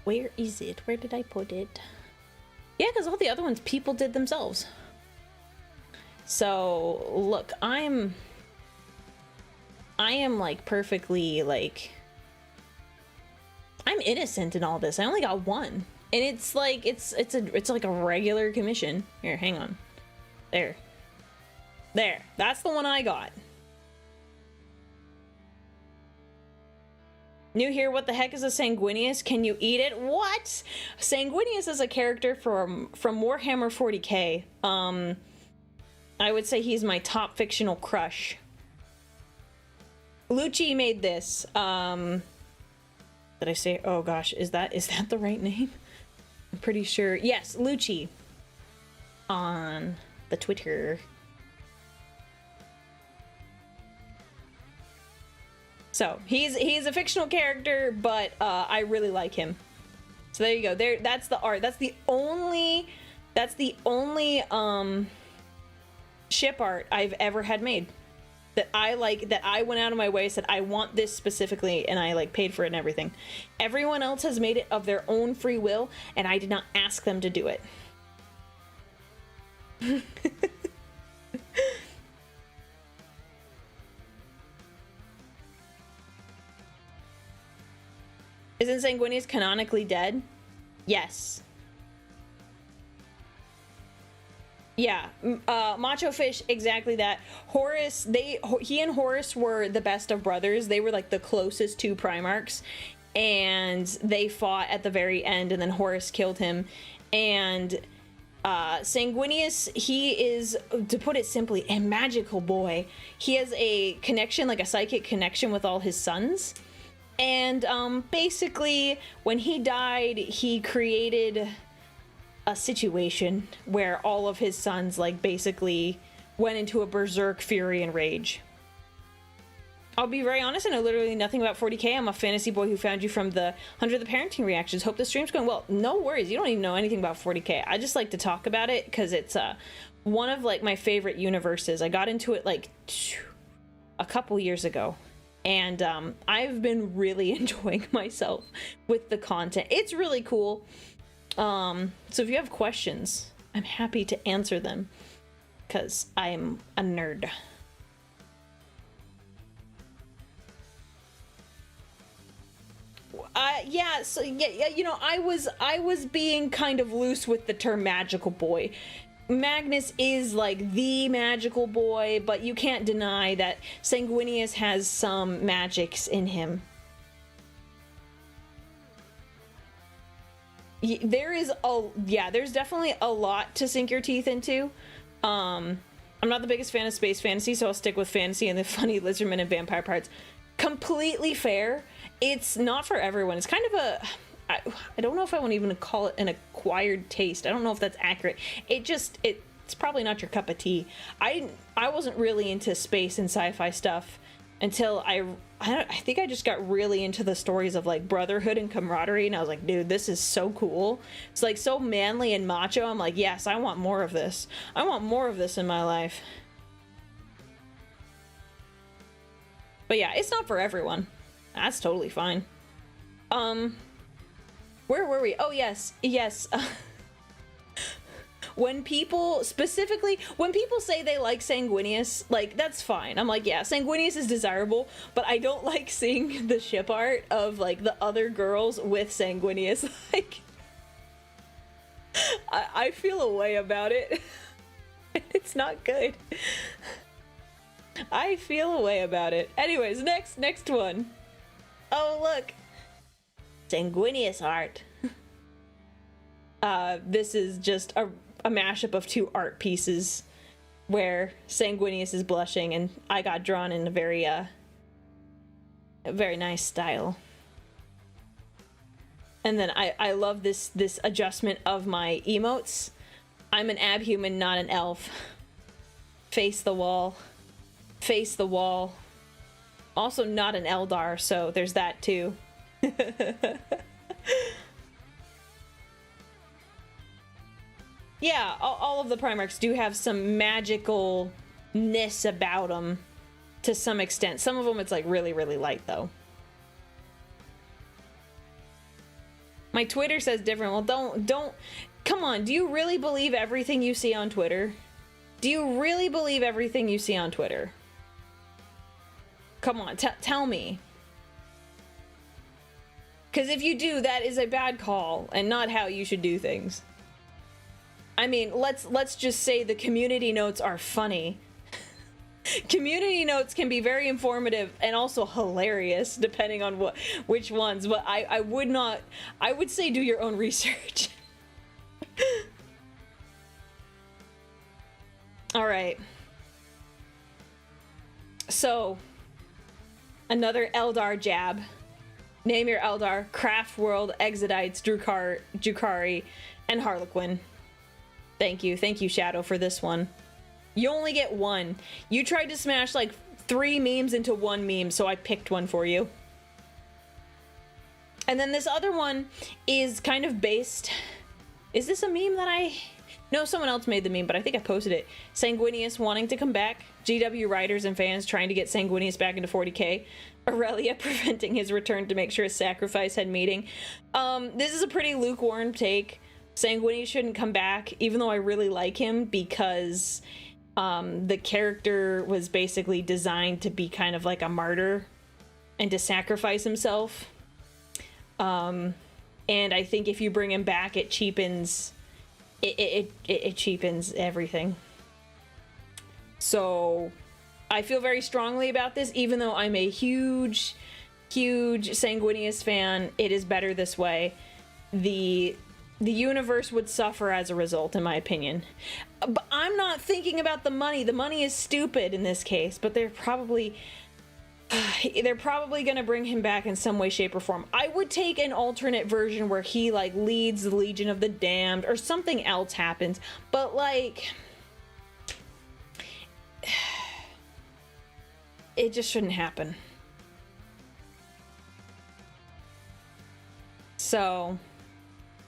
A: Where is it? Where did I put it? Yeah, because all the other ones people did themselves. So, look, I am like perfectly, like, I'm innocent in all this. I only got one. And it's like, it's like a regular commission. Here, hang on. There. That's the one I got. New here, what the heck is a Sanguinius? Can you eat it? What? Sanguinius is a character from Warhammer 40k. I would say he's my top fictional crush. Lucci made this. Did I say, oh gosh, is that the right name? I'm pretty sure. Yes, Lucci. On the Twitter. So, he's a fictional character, but I really like him. So there you go. There, that's the art. That's the only ship art I've ever had made. That I like, that I went out of my way, said I want this specifically, and I like paid for it and everything. Everyone else has made it of their own free will, and I did not ask them to do it. Isn't Sanguinius canonically dead? Yes. Yeah, Macho Fish, exactly that. Horus, he and Horus were the best of brothers. They were like the closest to Primarchs, and they fought at the very end, and then Horus killed him. And Sanguinius, he is, to put it simply, a magical boy. He has a connection, like a psychic connection with all his sons. And basically, when he died, he created a situation where all of his sons, like, basically went into a berserk fury and rage. I'll be very honest, I know literally nothing about 40k. I'm a fantasy boy who found you from the 100 of the parenting reactions. Hope the stream's going well. No worries, you don't even know anything about 40k. I just like to talk about it because it's one of, like, my favorite universes. I got into it, like, a couple years ago. And I've been really enjoying myself with the content. It's really cool. So if you have questions, I'm happy to answer them because I'm a nerd. Yeah, so yeah, you know, I was being kind of loose with the term magical boy. Magnus is like the magical boy, but you can't deny that Sanguinius has some magics in him. There's definitely a lot to sink your teeth into. I'm not the biggest fan of space fantasy, so I'll stick with fantasy and the funny lizardmen and vampire parts. Completely fair. It's not for everyone. It's kind of a, I don't know if I want to even call it an acquired taste. I don't know if that's accurate. It's probably not your cup of tea. I wasn't really into space and sci-fi stuff until I think I just got really into the stories of like brotherhood and camaraderie, and I was like, dude, this is so cool. It's like so manly and macho. I'm like, yes, I want more of this. I want more of this in my life. But yeah, it's not for everyone. That's totally fine. Where were we? Oh, yes. When people say they like Sanguinius, like, that's fine. I'm like, yeah, Sanguinius is desirable, but I don't like seeing the ship art of, like, the other girls with Sanguinius. Like, I feel a way about it. It's not good. I feel a way about it. Anyways, next one. Oh, look. Sanguinius art. This is just a mashup of two art pieces where Sanguinius is blushing and I got drawn in a very nice style. And then I love this adjustment of my emotes. I'm an abhuman, not an elf. Face the wall. Face the wall. Also not an Eldar, so there's that too. Yeah, all of the Primarchs do have some magicalness about them to some extent. Some of them it's like really, really light though. My Twitter says different. Well, don't, come on. Do you really believe everything you see on Twitter? Do you really believe everything you see on Twitter? Come on, tell me. Because if you do, that is a bad call and not how you should do things. I mean, let's just say the community notes are funny. Community notes can be very informative and also hilarious depending on which ones, but I would say do your own research. All right. So, another Eldar jab. Name your Eldar: Craft World, Exodites, Drukhari, and Harlequin. Thank you, Shadow, for this one. You only get one. You tried to smash like 3 memes into one meme, so I picked one for you. And then this other one is kind of based... Is this a meme that I... No, someone else made the meme, but I think I posted it. Sanguinius wanting to come back. GW writers and fans trying to get Sanguinius back into 40k. Aurelia preventing his return to make sure his sacrifice had meaning. This is a pretty lukewarm take. Sanguinius shouldn't come back, even though I really like him, because the character was basically designed to be kind of like a martyr and to sacrifice himself. And I think if you bring him back, it cheapens it cheapens everything. So I feel very strongly about this, even though I'm a huge Sanguinius fan. It is better this way. The universe would suffer as a result, in my opinion. But I'm not thinking about the money. The money is stupid in this case, but they're probably gonna bring him back in some way, shape, or form. I would take an alternate version where he like leads the Legion of the Damned or something else happens, but like it just shouldn't happen. So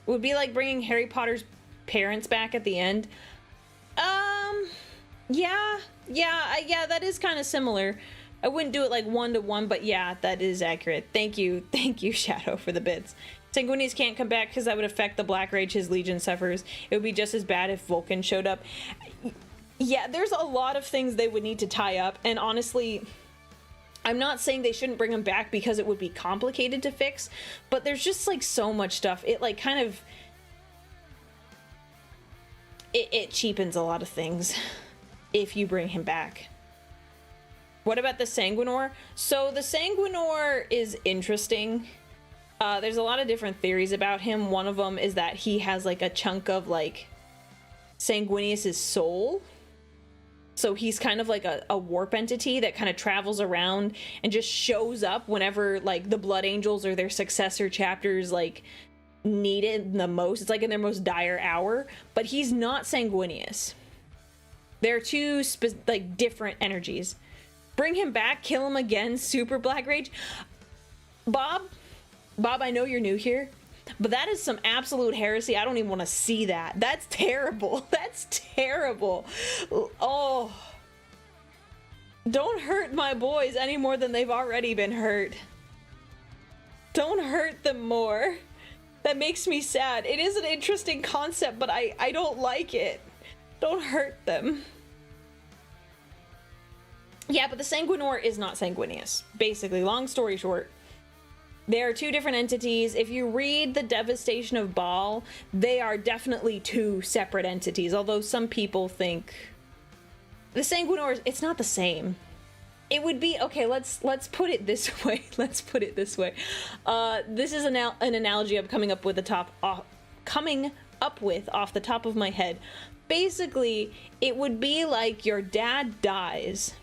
A: it would be like bringing Harry Potter's parents back at the end. Yeah, that is kind of similar. I wouldn't do it like 1-to-1, but yeah, that is accurate. Thank you, Shadow, for the bits. Sanguinius can't come back because that would affect the Black Rage his Legion suffers. It would be just as bad if Vulcan showed up. Yeah, there's a lot of things they would need to tie up, and honestly, I'm not saying they shouldn't bring him back because it would be complicated to fix, but there's just like so much stuff. It like kind of... It cheapens a lot of things if you bring him back. What about the Sanguinor? So the Sanguinor is interesting. There's a lot of different theories about him. One of them is that he has like a chunk of like Sanguinius's soul. So he's kind of like a warp entity that kind of travels around and just shows up whenever like the Blood Angels or their successor chapters like need it the most. It's like in their most dire hour, but he's not Sanguinius. They're two like different energies. Bring him back, kill him again, super Black Rage. Bob, I know you're new here, but that is some absolute heresy. I don't even want to see that. That's terrible. That's terrible. Oh. Don't hurt my boys any more than they've already been hurt. Don't hurt them more. That makes me sad. It is an interesting concept, but I don't like it. Don't hurt them. Yeah, but the Sanguinor is not Sanguinius. Basically, long story short, they are two different entities. If you read The Devastation of Baal, they are definitely two separate entities, although some people think the Sanguinor, it's not the same. It would be, okay, let's put it this way. Let's put it this way. This is an analogy I'm coming up with off the top of my head. Basically, it would be like your dad dies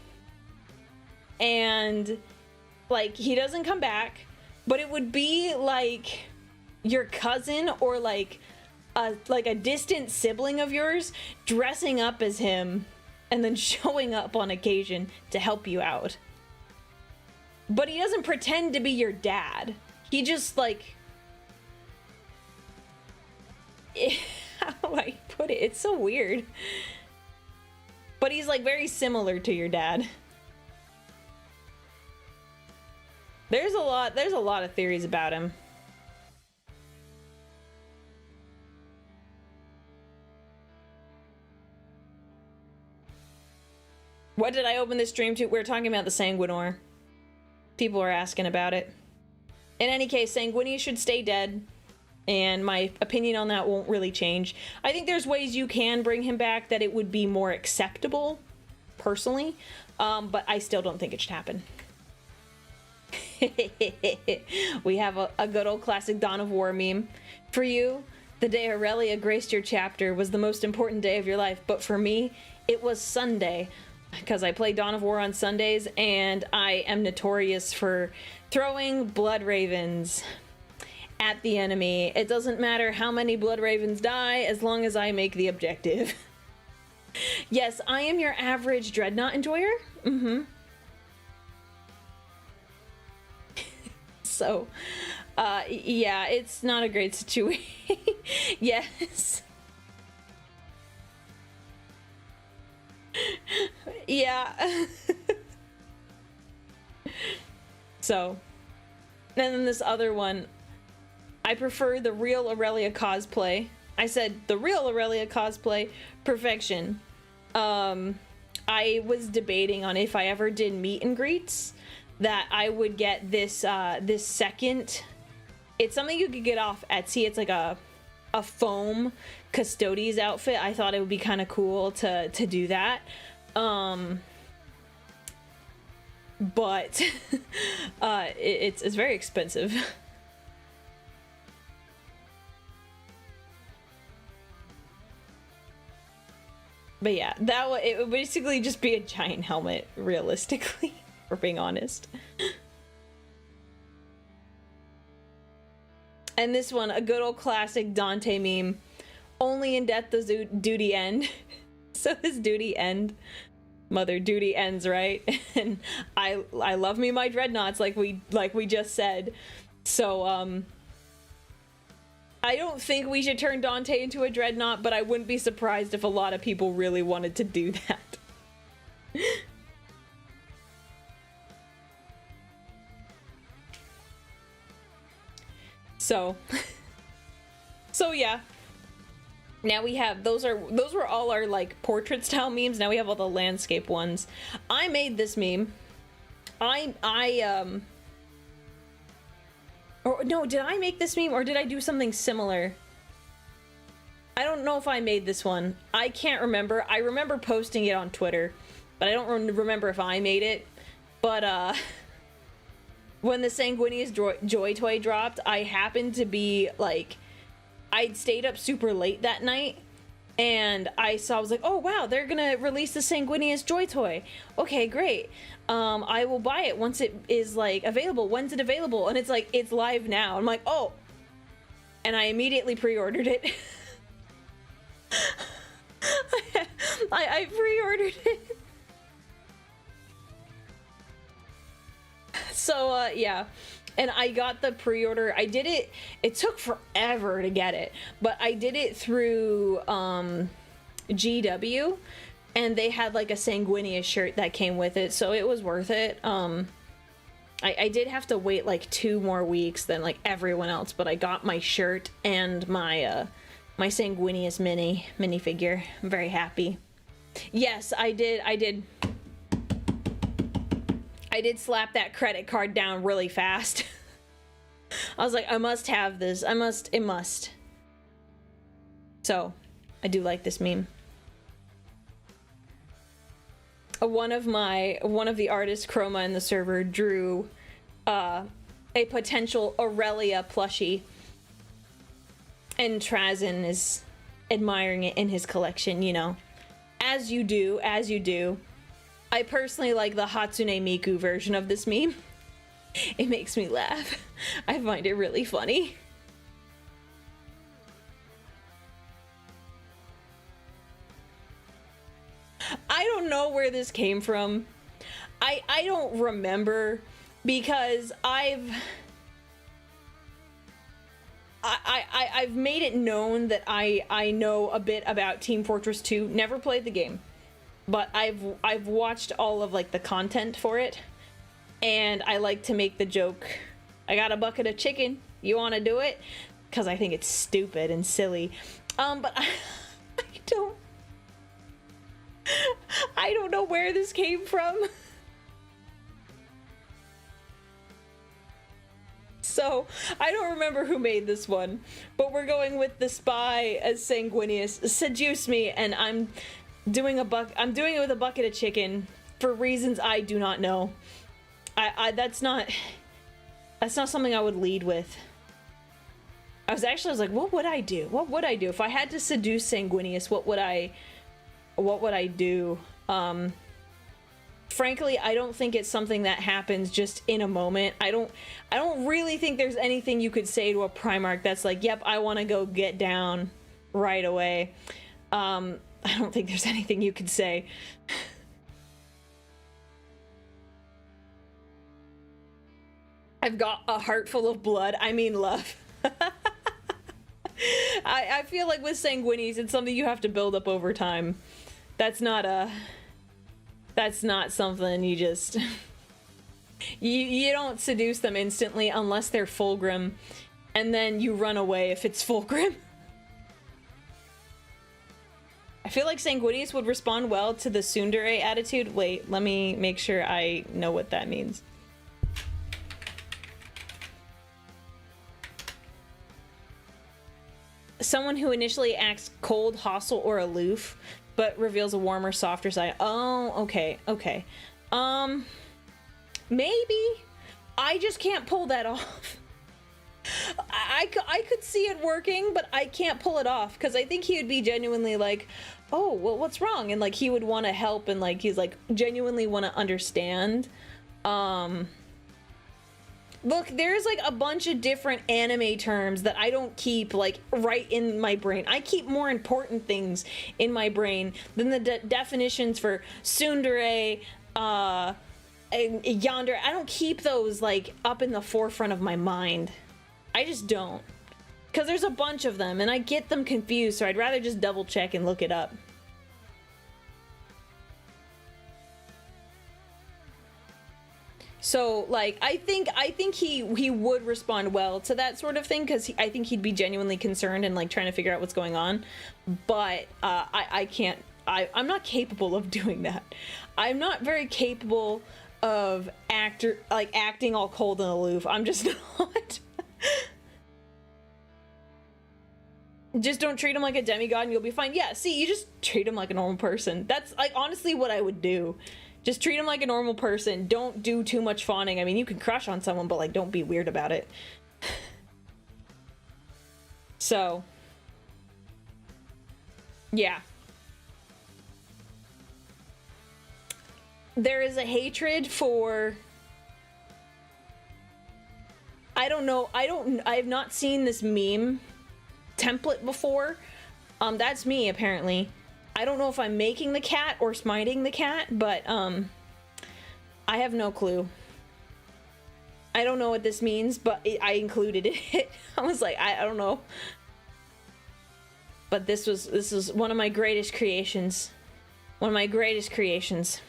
A: and like he doesn't come back, but it would be like your cousin or like a distant sibling of yours dressing up as him and then showing up on occasion to help you out. But he doesn't pretend to be your dad. He just like... How do I put it? It's so weird. But he's like very similar to your dad. There's a lot of theories about him. What did I open this stream to? We're talking about the Sanguinor. People are asking about it. In any case, Sanguinius should stay dead. And my opinion on that won't really change. I think there's ways you can bring him back that it would be more acceptable, personally. But I still don't think it should happen. We have a good old classic Dawn of War meme. For you, the day Aurelia graced your chapter was the most important day of your life. But for me, it was Sunday. Because I play Dawn of War on Sundays, and I am notorious for throwing blood ravens at the enemy. It doesn't matter how many blood ravens die, as long as I make the objective. Yes, I am your average dreadnought enjoyer. So, yeah, it's not a great situation. Yes. Yeah. So, and then this other one, I prefer the real Aurelia cosplay. I said the real Aurelia cosplay, perfection. I was debating on if I ever did meet and greets that I would get this this second. It's something you could get off Etsy. It's like a foam Custodes outfit. I thought it would be kind of cool to do that. But it's very expensive. But yeah, it would basically just be a giant helmet, realistically, for being honest. And this one, a good old classic Dante meme. Only in death does duty end. So does duty end. Mother, duty ends, right? And I love me my dreadnoughts, like we just said. So I don't think we should turn Dante into a dreadnought, but I wouldn't be surprised if a lot of people really wanted to do that. So yeah. Now we have, those were all our like portrait style memes. Now we have all the landscape ones. I made this meme. Or no, did I make this meme or did I do something similar? I don't know if I made this one. I can't remember. I remember posting it on Twitter, but I don't remember if I made it. But when the Sanguinius Joy Toy dropped, I happened to be like, I'd stayed up super late that night, and I was like, oh wow, they're gonna release the Sanguinius Joy Toy. Okay, great. I will buy it once it is like available. When's it available? And it's like, it's live now. I'm like, oh. And I immediately pre-ordered it. I pre-ordered it. So, yeah. And I got the pre-order. I did it. It took forever to get it, but I did it through GW, and they had like a Sanguinius shirt that came with it, so it was worth it. I did have to wait like 2 more weeks than like everyone else, but I got my shirt and my my Sanguinius minifigure. I'm very happy. Yes, I did slap that credit card down really fast. I was like, I must have this. It must. So, I do like this meme. One of the artists, Chroma, in the server drew a potential Aurelia plushie. And Trazen is admiring it in his collection, you know. As you do, as you do. I personally like the Hatsune Miku version of this meme. It makes me laugh. I find it really funny. I don't know where this came from. I don't remember, because I've made it known that I know a bit about Team Fortress 2. Never played the game, but I've watched all of like the content for it, and I like to make the joke, I got a bucket of chicken, you want to do it? Because I think it's stupid and silly. But I don't know where this came from. So, I don't remember who made this one, but we're going with the spy as Sanguinius. Seduce me, and I'm doing it with a bucket of chicken for reasons I do not know. That's not something I would lead with. I was like, what would I do? What would I do if I had to seduce Sanguinius? What would I do? Frankly, I don't think it's something that happens just in a moment. I don't really think there's anything you could say to a Primarch that's like, yep, I want to go get down right away. I don't think there's anything you could say. I've got a heart full of blood. I mean love. I feel like with Sanguinius, it's something you have to build up over time. That's not something you just... you don't seduce them instantly unless they're Fulgrim, and then you run away if it's Fulgrim. I feel like Sanguinius would respond well to the tsundere attitude. Wait, let me make sure I know what that means. Someone who initially acts cold, hostile, or aloof, but reveals a warmer, softer side. Oh, okay, okay. Maybe. I just can't pull that off. I could see it working, but I can't pull it off, because I think he would be genuinely like, oh, well, what's wrong? And, like, he would want to help, and, like, he's, like, genuinely want to understand. Look, there's, like, a bunch of different anime terms that I don't keep, like, right in my brain. I keep more important things in my brain than the definitions for tsundere, and yandere. I don't keep those, like, up in the forefront of my mind. I just don't. Because there's a bunch of them, and I get them confused, so I'd rather just double check and look it up. So, like, I think he would respond well to that sort of thing, because I think he'd be genuinely concerned and, like, trying to figure out what's going on. But I can't, I'm not capable of doing that. I'm not very capable of acting all cold and aloof. I'm just not. Just don't treat him like a demigod and you'll be fine. Yeah, see, you just treat him like a normal person. That's, like, honestly what I would do. Just treat him like a normal person. Don't do too much fawning. I mean, you can crush on someone, but, like, don't be weird about it. So, yeah. There is a hatred for... I don't know. I have not seen this meme template before. That's me, apparently. I don't know if I'm making the cat or smiting the cat, but I have no clue. I don't know what this means, but I included it. I was like, I don't know. But this was one of my greatest creations. One of my greatest creations.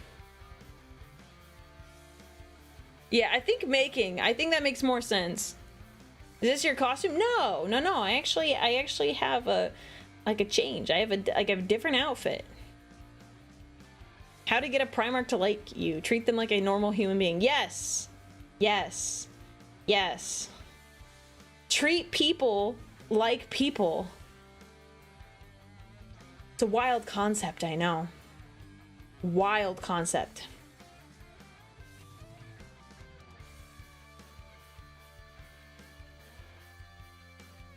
A: Yeah, I think that makes more sense. Is this your costume? No. I actually have a change. I have a different outfit. How to get a Primarch to like you. Treat them like a normal human being. Yes. Yes. Yes. Treat people like people. It's a wild concept, I know. Wild concept.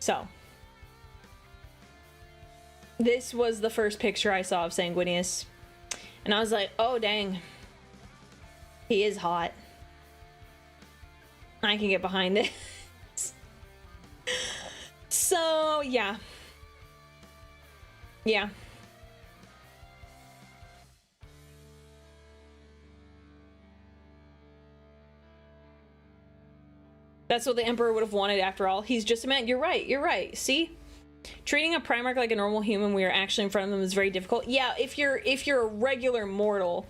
A: So. This was the first picture I saw of Sanguinius. And I was like, oh dang. He is hot. I can get behind this. So, yeah. Yeah. That's what the Emperor would have wanted after all. He's just a man. You're right. You're right. See? Treating a Primarch like a normal human when you're actually in front of them is very difficult. Yeah, if you're a regular mortal,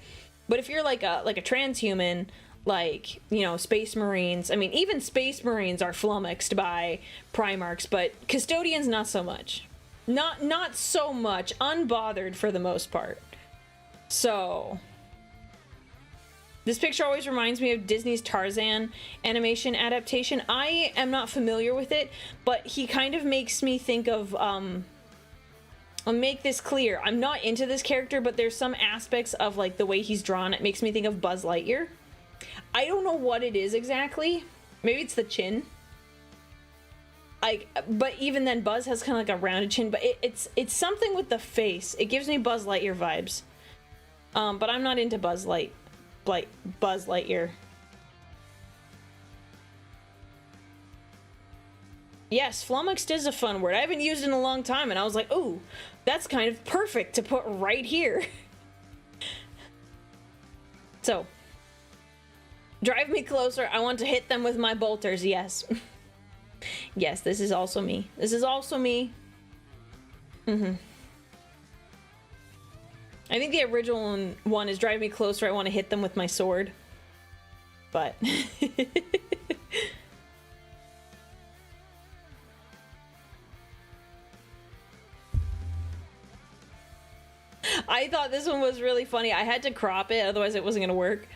A: but if you're like a transhuman, like, you know, Space Marines. I mean, even Space Marines are flummoxed by Primarchs, but Custodians not so much. Not so much. Unbothered for the most part. So, this picture always reminds me of Disney's Tarzan animation adaptation. I am not familiar with it, but he kind of makes me think of, I'll make this clear. I'm not into this character, but there's some aspects of, like, the way he's drawn. It makes me think of Buzz Lightyear. I don't know what it is exactly. Maybe it's the chin. But even then, Buzz has kind of like a rounded chin, but it's something with the face. It gives me Buzz Lightyear vibes. But I'm not into Buzz Lightyear. Yes, flummoxed is a fun word. I haven't used it in a long time, and I was like, ooh, that's kind of perfect to put right here. So, drive me closer. I want to hit them with my bolters, yes. Yes, this is also me. This is also me. I think the original one is drive me closer. I want to hit them with my sword. But... I thought this one was really funny. I had to crop it, otherwise it wasn't going to work.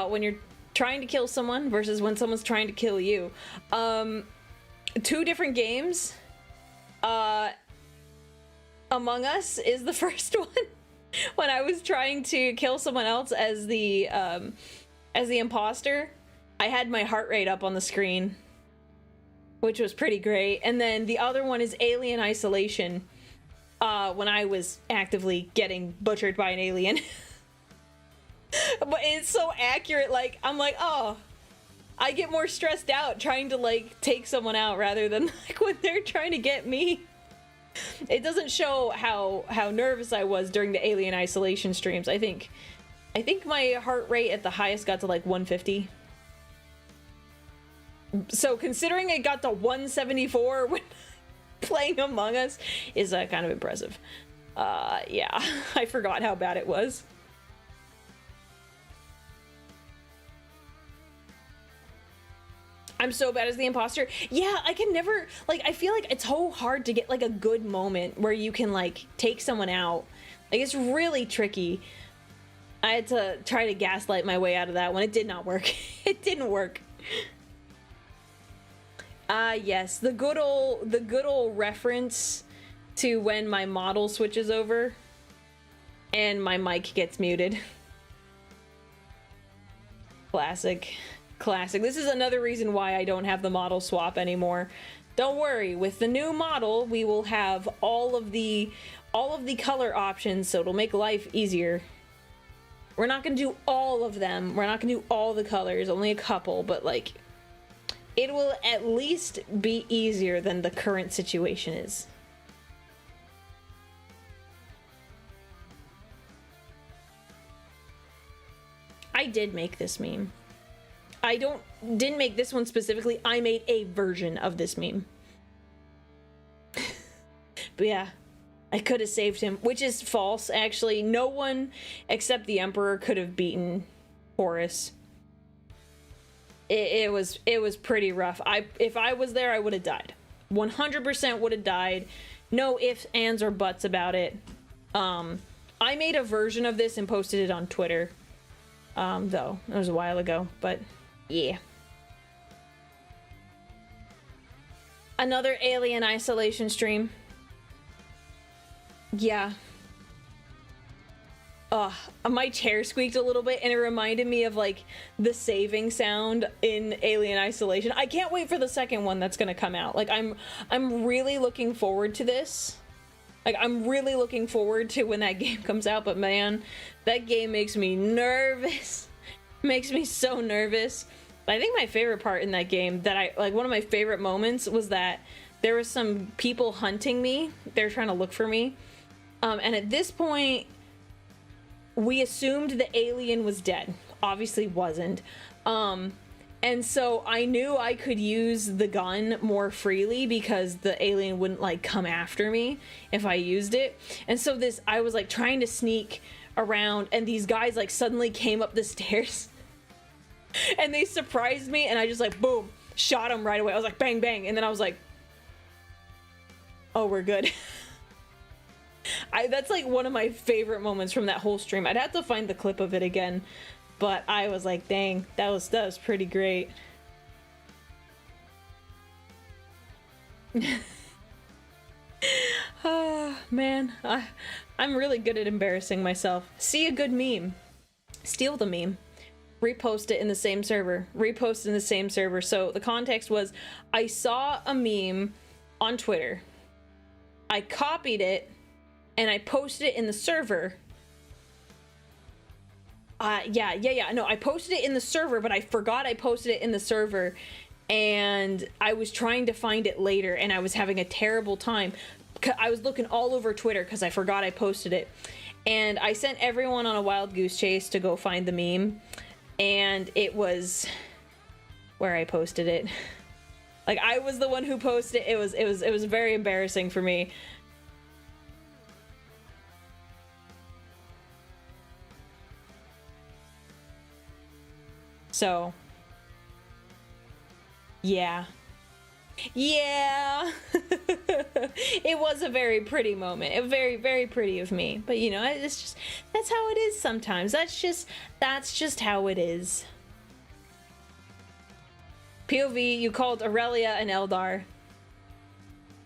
A: When you're trying to kill someone versus when someone's trying to kill you. Two different games. Among Us is the first one. When I was trying to kill someone else as the imposter, I had my heart rate up on the screen, which was pretty great. And then the other one is Alien Isolation, when I was actively getting butchered by an alien. But it's so accurate, like, I'm like, oh, I get more stressed out trying to, like, take someone out rather than, like, when they're trying to get me. It doesn't show how nervous I was during the Alien Isolation streams. I think my heart rate at the highest got to, like, 150. So considering it got to 174 when playing Among Us is kind of impressive. Yeah, I forgot how bad it was. I'm so bad as the imposter. Yeah, I can never, like, I feel like it's so hard to get, like, a good moment where you can, like, take someone out. Like, it's really tricky. I had to try to gaslight my way out of that one. It did not work. It didn't work. Yes, the good old reference to when my model switches over and my mic gets muted. Classic. Classic. This is another reason why I don't have the model swap anymore. Don't worry, with the new model, we will have all of the color options, so it'll make life easier. We're not gonna do all of them. We're not gonna do all the colors, only a couple, but, like, it will at least be easier than the current situation is. I did make this meme. I didn't make this one specifically. I made a version of this meme. But yeah, I could have saved him, which is false, actually. No one except the Emperor could have beaten Horus. It was pretty rough. If I was there, I would have died. 100% would have died. No ifs, ands, or buts about it. I made a version of this and posted it on Twitter. Though, it was a while ago, but yeah. Another Alien Isolation stream. Yeah. My chair squeaked a little bit and it reminded me of, like, the saving sound in Alien Isolation. I can't wait for the second one that's gonna come out. Like, I'm really looking forward to this. Like, I'm really looking forward to when that game comes out, but man, that game makes me nervous. Makes me so nervous. But I think my favorite part in that game, one of my favorite moments was that there was some people hunting me. They were trying to look for me. And at this point, we assumed the alien was dead. Obviously wasn't. And so I knew I could use the gun more freely because the alien wouldn't like come after me if I used it. And so I was like trying to sneak around, and these guys like suddenly came up the stairs and they surprised me, and I just like boom, shot them right away. I was like bang bang, and then I was like, oh, we're good. That's like one of my favorite moments from that whole stream. I'd have to find the clip of it again. But I was like, dang, that was pretty great. Oh, man, I'm really good at embarrassing myself. See a good meme, steal the meme, repost it in the same server, repost in the same server. So the context was, I saw a meme on Twitter, I copied it, and I posted it in the server. No, I posted it in the server, but I forgot I posted it in the server, and I was trying to find it later, and I was having a terrible time. I was looking all over Twitter because I forgot I posted it, and I sent everyone on a wild goose chase to go find the meme, and it was where I posted it. Like, I was the one who posted it. It was very embarrassing for me. So, yeah. Yeah. It was a very pretty moment. A very, very pretty of me. But, you know, it's just, that's how it is sometimes. That's just how it is. POV, you called Aurelia an Eldar.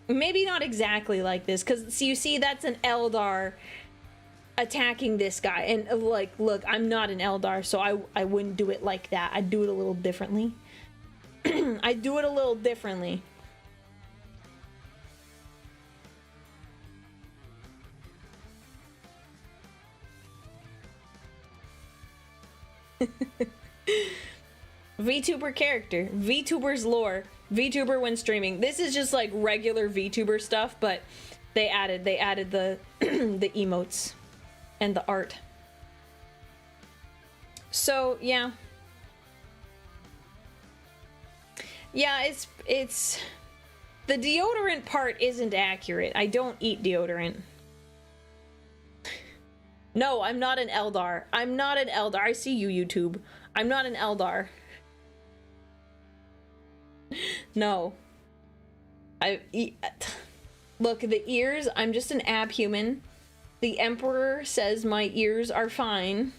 A: Maybe not exactly like this, because, you see, that's an Eldar attacking this guy, and like, look, I'm not an Eldar, so I wouldn't do it like that. I'd do it a little differently. I'd do it a little differently. VTuber character, VTuber's lore, VTuber when streaming. This is just like regular VTuber stuff, but they added the the emotes and the art. So yeah, it's the deodorant part isn't accurate. I don't eat deodorant. No, I'm not an Eldar. I'm not an Eldar. I see you, YouTube. I'm not an Eldar. No. Look, the ears, I'm just an abhuman. The Emperor says my ears are fine.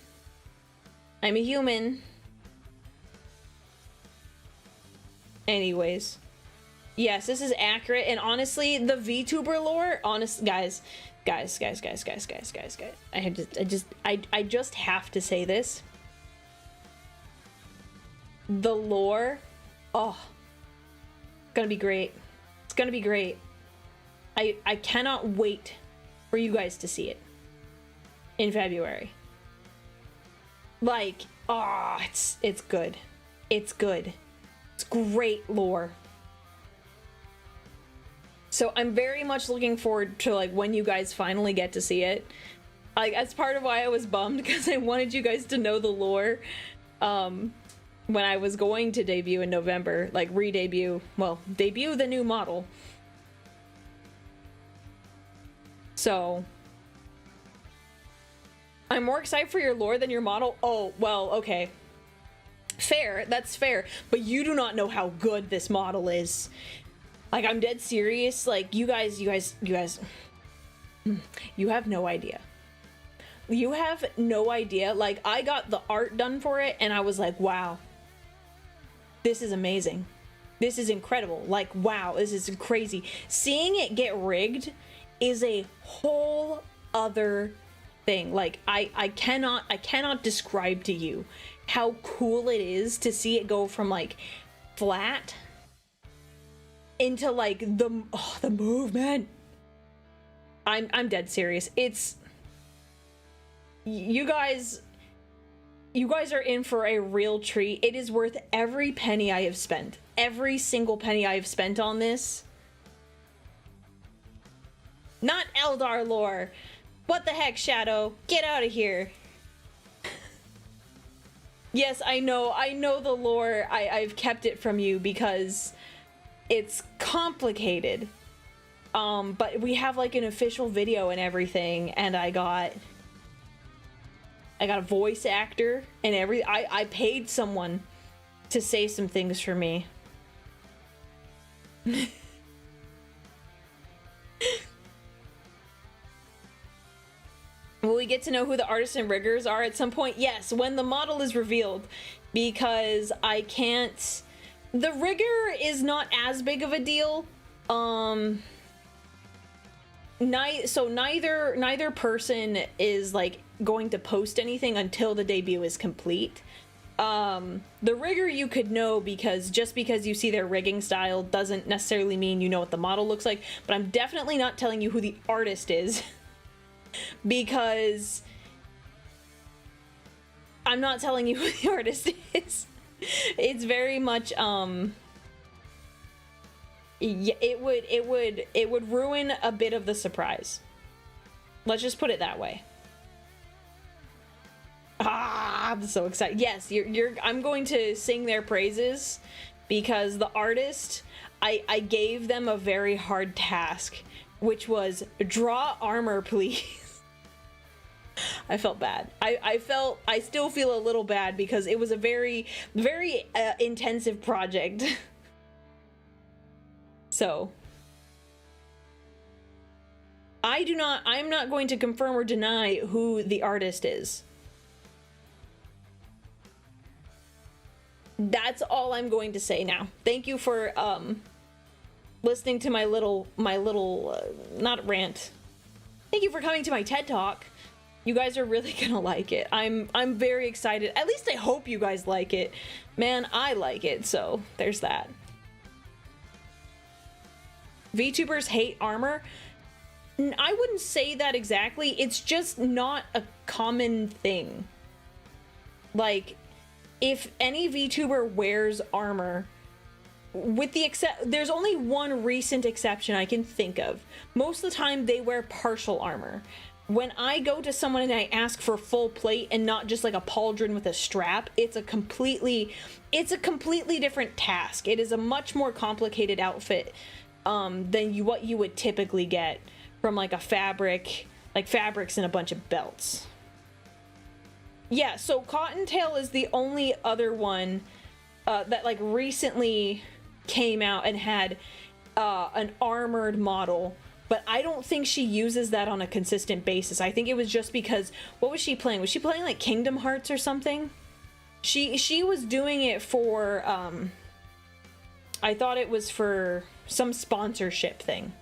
A: I'm a human. Anyways. Yes, this is accurate, and honestly, the VTuber lore, guys, I just have to say this. The lore, oh, gonna be great. It's gonna be great. I cannot wait for you guys to see it in February. Like, oh, it's good. It's good. It's great lore. So I'm very much looking forward to like when you guys finally get to see it. Like, that's part of why I was bummed, because I wanted you guys to know the lore when I was going to debut in November, like re-debut, well, debut the new model. So I'm more excited for your lore than your model. Oh, well, okay. Fair, that's fair. But you do not know how good this model is. Like, I'm dead serious. Like, you guys, you have no idea. You have no idea. Like, I got the art done for it, and I was like, wow. This is amazing. This is incredible. Like, wow, this is crazy. Seeing it get rigged is a whole other thing. Like, I cannot describe to you how cool it is to see it go from, like, flat into like the movement. I'm dead serious. It's you guys are in for a real treat. It is worth every penny I have spent. Every single penny I have spent on this. Not Eldar lore. What the heck, Shadow? Get out of here. Yes, I know the lore. I've kept it from you because it's complicated. But we have like an official video and everything, and I got a voice actor and I paid someone to say some things for me. Will we get to know who the artists and riggers are at some point? Yes, when the model is revealed, because I can't... The rigger is not as big of a deal. So neither person is like going to post anything until the debut is complete. The rigger you could know because just because you see their rigging style doesn't necessarily mean you know what the model looks like, but I'm definitely not telling you who the artist is. Because I'm not telling you who the artist is. It's very much yeah, it would ruin a bit of the surprise. Let's just put it that way. Ah, I'm so excited. Yes, I'm going to sing their praises because the artist, I gave them a very hard task, which was draw armor, please. I felt bad. I still feel a little bad because it was a very, very intensive project. So, I'm not going to confirm or deny who the artist is. That's all I'm going to say now. Thank you for, listening to my little, not rant. Thank you for coming to my TED Talk. You guys are really gonna like it. I'm very excited. At least I hope you guys like it. Man, I like it, so there's that. VTubers hate armor? I wouldn't say that exactly. It's just not a common thing. Like, if any VTuber wears armor, with the there's only one recent exception I can think of. Most of the time they wear partial armor. When I go to someone and I ask for full plate and not just like a pauldron with a strap, it's a completely different task. It is a much more complicated outfit than what you would typically get from like a fabric, like fabrics and a bunch of belts. Yeah, so Cottontail is the only other one that like recently came out and had an armored model. But I don't think she uses that on a consistent basis. I think it was just because, what was she playing? Was she playing like Kingdom Hearts or something? She was doing it for, I thought it was for some sponsorship thing.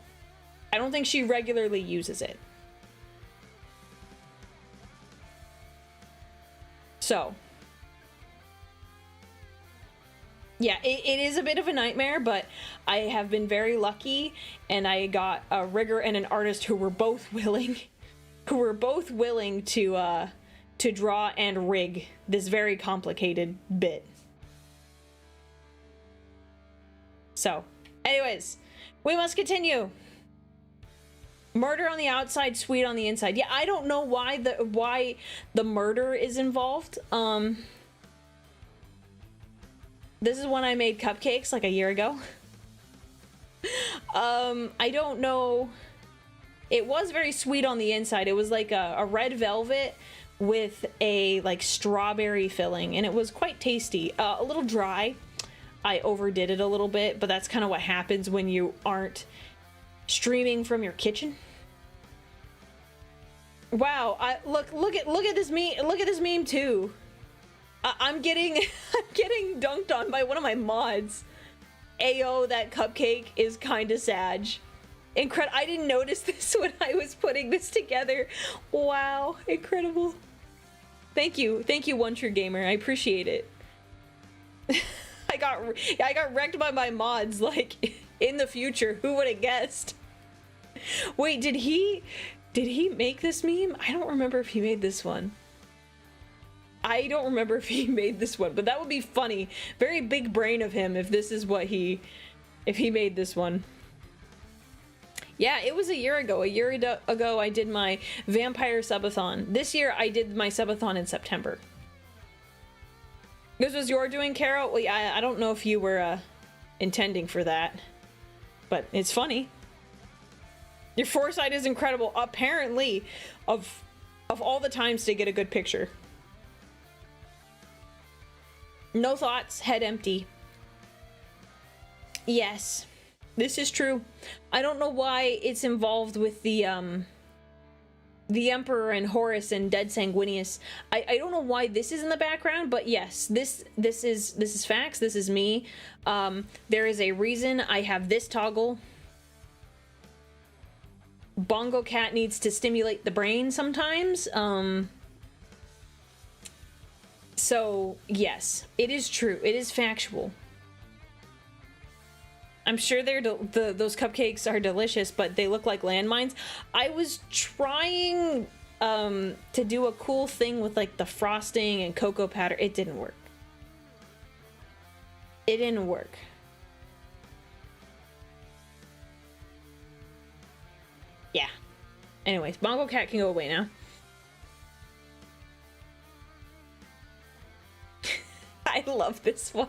A: I don't think she regularly uses it. So. Yeah, it is a bit of a nightmare, but I have been very lucky, and I got a rigger and an artist who were both willing, to draw and rig this very complicated bit. So, anyways, we must continue. Murder on the outside, sweet on the inside. Yeah, I don't know why the murder is involved. This is when I made cupcakes like a year ago. I don't know. It was very sweet on the inside. It was like a red velvet with a like strawberry filling, and it was quite tasty. A little dry. I overdid it a little bit, but that's kind of what happens when you aren't streaming from your kitchen. Wow, look at this meme. Look at this meme too. I'm getting dunked on by one of my mods. Ayo, that cupcake is kinda sag. I didn't notice this when I was putting this together. Wow, incredible. Thank you, One True Gamer. I appreciate it. I got wrecked by my mods, like, in the future. Who would have guessed? Wait, did he make this meme? I don't remember if he made this one. I don't remember if he made this one, but that would be funny. Very big brain of him if this is what if he made this one. Yeah, it was a year ago. A year ago I did my vampire subathon. This year I did my subathon in September. This was your doing, Carol? Well, I don't know if you were intending for that, but it's funny. Your foresight is incredible. Apparently, of all the times to get a good picture. No thoughts, head empty. Yes, this is true. I don't know why it's involved with the Emperor and Horus and Dead Sanguinius. I don't know why this is in the background, but yes, this is facts. This is me. There is a reason I have this toggle. Bongo Cat needs to stimulate the brain sometimes. So yes, it is true. It is factual. I'm sure those cupcakes are delicious, but they look like landmines. I was trying to do a cool thing with like the frosting and cocoa powder. It didn't work. It didn't work. Yeah. Anyways, Bongo Cat can go away now. I love this one.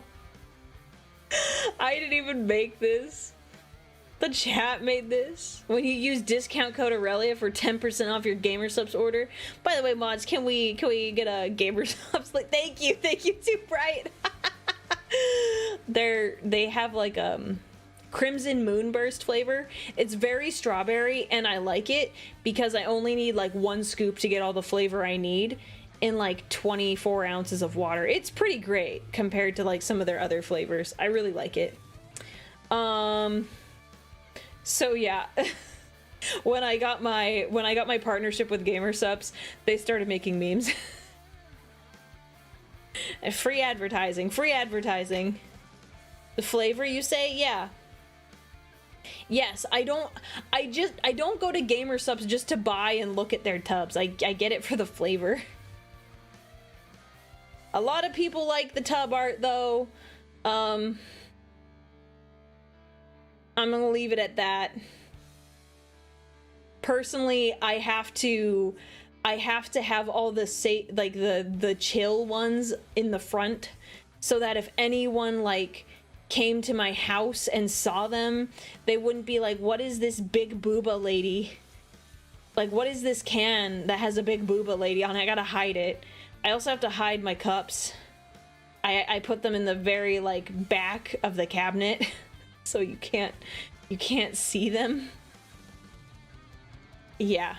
A: I didn't even make this. The chat made this. When you use discount code Aurelia for 10% off your gamer subs order. By the way, mods, can we get a gamer subs? Like, thank you too bright. They have like Crimson Moonburst flavor. It's very strawberry and I like it because I only need like 1 scoop to get all the flavor I need in like 24 ounces of water. It's pretty great compared to like some of their other flavors. I really like it. So yeah. when I got my partnership with GamerSups, they started making memes. Free advertising. The flavor, you say? Yeah. Yes, I don't go to GamerSups just to buy and look at their tubs. I get it for the flavor. A lot of people like the tub art though. I'm gonna leave it at that. Personally, I have to have all the the chill ones in the front so that if anyone like came to my house and saw them, they wouldn't be like, what is this big booba lady? Like, what is this can that has a big booba lady on it? I gotta hide it. I also have to hide my cups. I put them in the very like back of the cabinet so you can't see them. Yeah.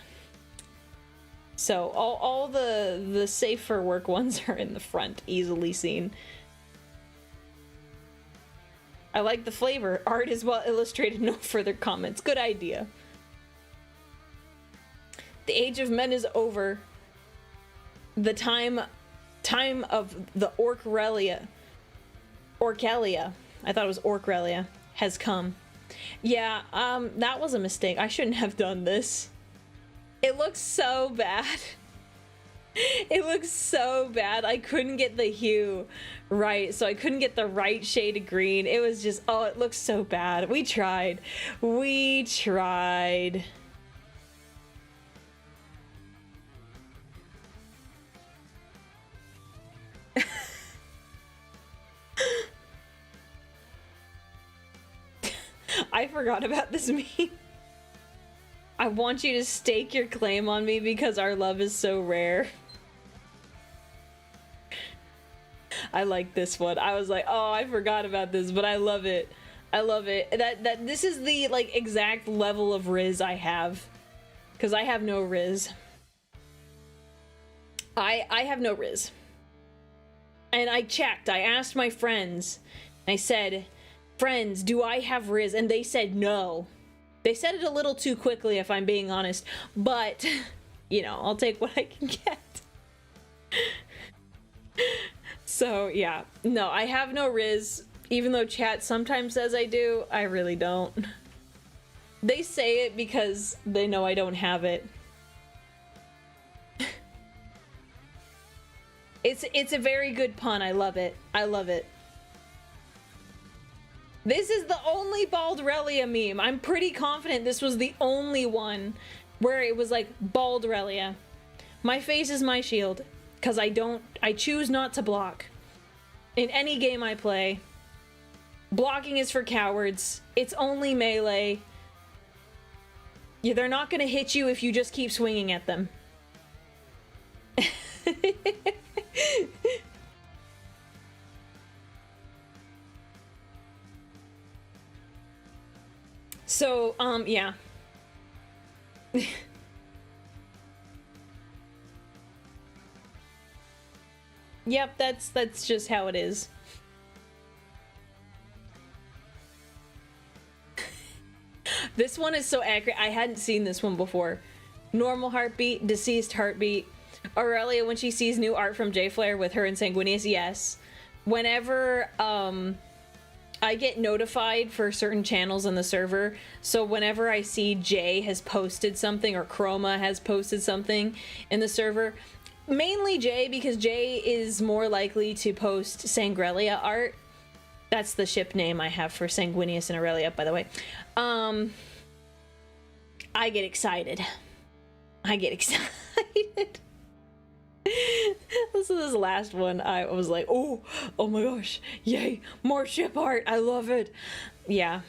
A: So all the safe for work ones are in the front, easily seen. I like the flavor. Art is well illustrated. No further comments. Good idea. The age of men is over. The time of the Orkelia, I thought it was Orkelia, has come. Yeah, that was a mistake. I shouldn't have done this. It looks so bad. It looks so bad. I couldn't get the hue right, so I couldn't get the right shade of green. It was just, oh, it looks so bad. We tried. I forgot about this meme. I want you to stake your claim on me because our love is so rare. I like this one. I was like, oh, I forgot about this, but I love it. I love it. That this is the like exact level of Riz I have, because I have no Riz. I have no Riz. And I checked. I asked my friends. I said, friends, do I have Riz? And they said no. They said it a little too quickly, if I'm being honest. But, you know, I'll take what I can get. So, yeah. No, I have no Riz. Even though chat sometimes says I do, I really don't. They say it because they know I don't have it. It's a very good pun. I love it. I love it. This is the only Bald Aurelia meme. I'm pretty confident this was the only one where it was like Bald Aurelia. My face is my shield, because I choose not to block. In any game I play, blocking is for cowards. It's only melee. Yeah, they're not gonna hit you if you just keep swinging at them. So, yeah. Yep, that's just how it is. This one is so accurate. I hadn't seen this one before. Normal heartbeat, deceased heartbeat. Aurelia when she sees new art from J-Flare with her and Sanguinius, yes. Whenever, I get notified for certain channels on the server, so whenever I see Jay has posted something or Chroma has posted something in the server, mainly Jay, because Jay is more likely to post Sangrelia art. That's the ship name I have for Sanguinius and Aurelia, by the way. I get excited. I get excited. This is this last one. I was like, oh my gosh, yay, more ship art. I love it. Yeah.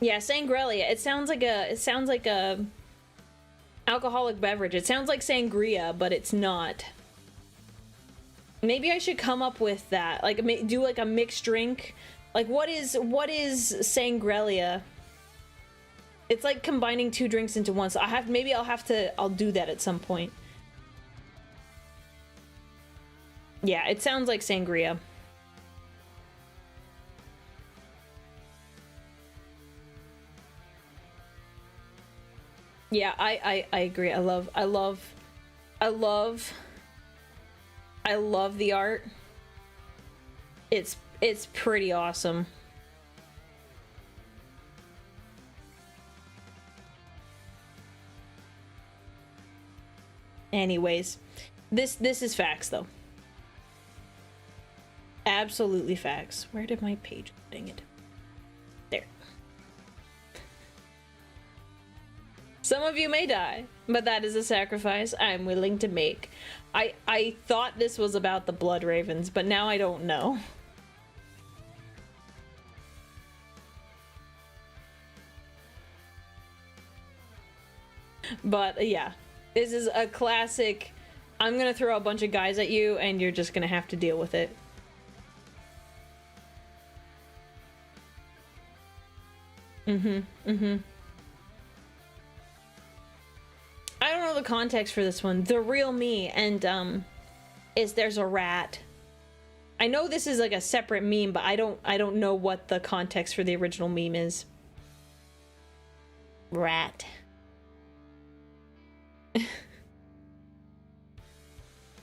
A: Yeah, Sangrelia. It sounds like a alcoholic beverage. It sounds like sangria, but it's not. Maybe I should come up with that. Like do like a mixed drink. Like what is Sangrelia? It's like combining two drinks into one. So I'll do that at some point. Yeah, it sounds like sangria. Yeah, I agree. I love the art. It's pretty awesome. Anyways, this is facts though. Absolutely facts. Where did my page go? Dang it. There. Some of you may die, but that is a sacrifice I'm willing to make. I thought this was about the Blood Ravens, but now I don't know. But yeah, this is a classic. I'm gonna throw a bunch of guys at you and you're just gonna have to deal with it. I don't know the context for this one. The real me and is there's a rat. I know this is like a separate meme, but I don't know what the context for the original meme is. Rat.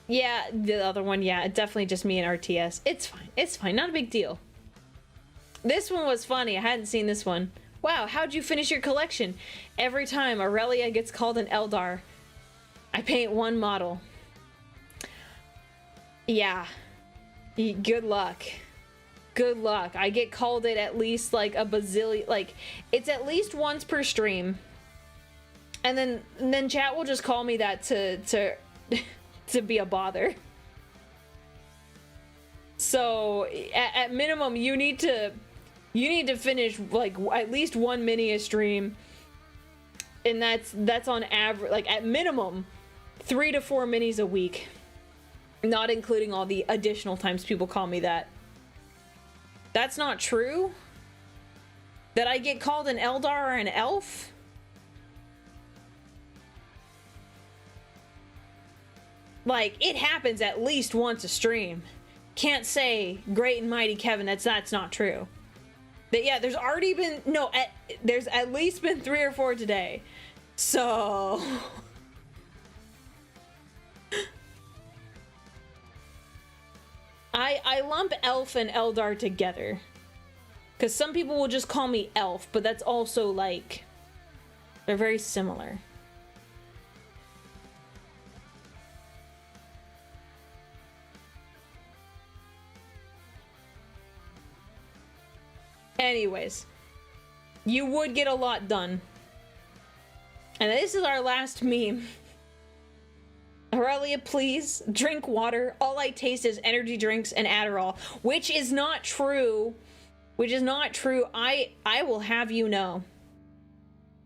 A: Yeah, the other one, yeah, definitely just me and RTS. It's fine. It's fine. Not a big deal. This one was funny. I hadn't seen this one. Wow, how'd you finish your collection? Every time Aurelia gets called an Eldar, I paint one model. Yeah. Good luck. Good luck. I get called it at least like a bazillion, like it's at least once per stream. And then chat will just call me that to be a bother. So at minimum you need to finish like at least one mini a stream, and that's on average, like at minimum 3 to 4 minis a week, not including all the additional times people call me that. That's not true. That I get called an Eldar or an elf? Like, it happens at least once a stream. Can't say Great and Mighty Kevin, that's not true. But yeah, there's already been, no, there's at least been 3 or 4 today. So... I lump Elf and Eldar together. Because some people will just call me Elf, but that's also like, they're very similar. Anyways, you would get a lot done. And this is our last meme. Aurelia, please drink water. All I taste is energy drinks and Adderall, which is not true. Which is not true. I will have you know.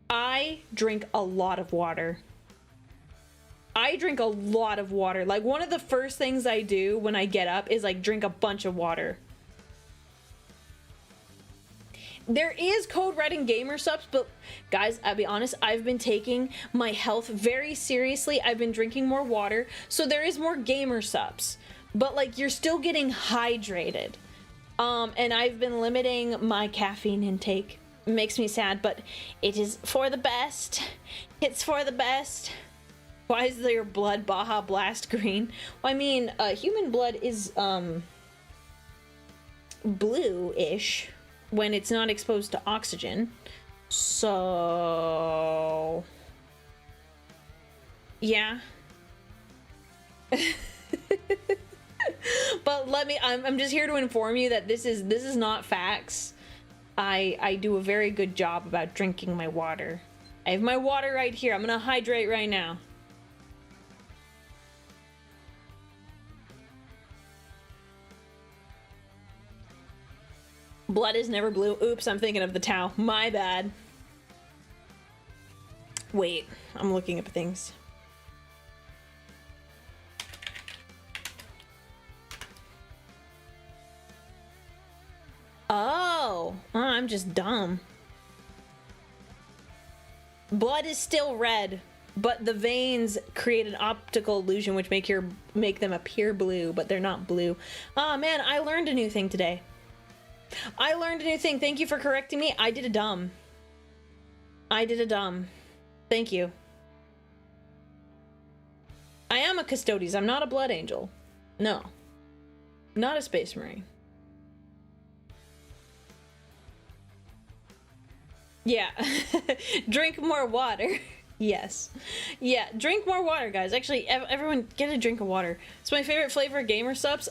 A: I drink a lot of water. I drink a lot of water. Like, one of the first things I do when I get up is like drink a bunch of water. There is code red in gamer subs, but guys, I'll be honest, I've been taking my health very seriously. I've been drinking more water, so there is more gamer subs, but like, you're still getting hydrated. And I've been limiting my caffeine intake. It makes me sad, but it is for the best. It's for the best. Why is your blood Baja Blast green? Well, I mean, human blood is blue-ish when it's not exposed to oxygen. So yeah. But I'm just here to inform you that this is not facts. I do a very good job about drinking my water. I have my water right here. I'm gonna hydrate right now. Blood is never blue. Oops, I'm thinking of the Tau. My bad. Wait, I'm looking up things. Oh, I'm just dumb. Blood is still red, but the veins create an optical illusion which make them appear blue, but they're not blue. Oh man, I learned a new thing today. I learned a new thing. Thank you for correcting me. I did a dumb. Thank you. I am a Custodes. I'm not a blood angel. No. Not a space marine. Yeah. Drink more water. Yes. Yeah, drink more water, guys. Actually, everyone get a drink of water. It's my favorite flavor of gamer subs.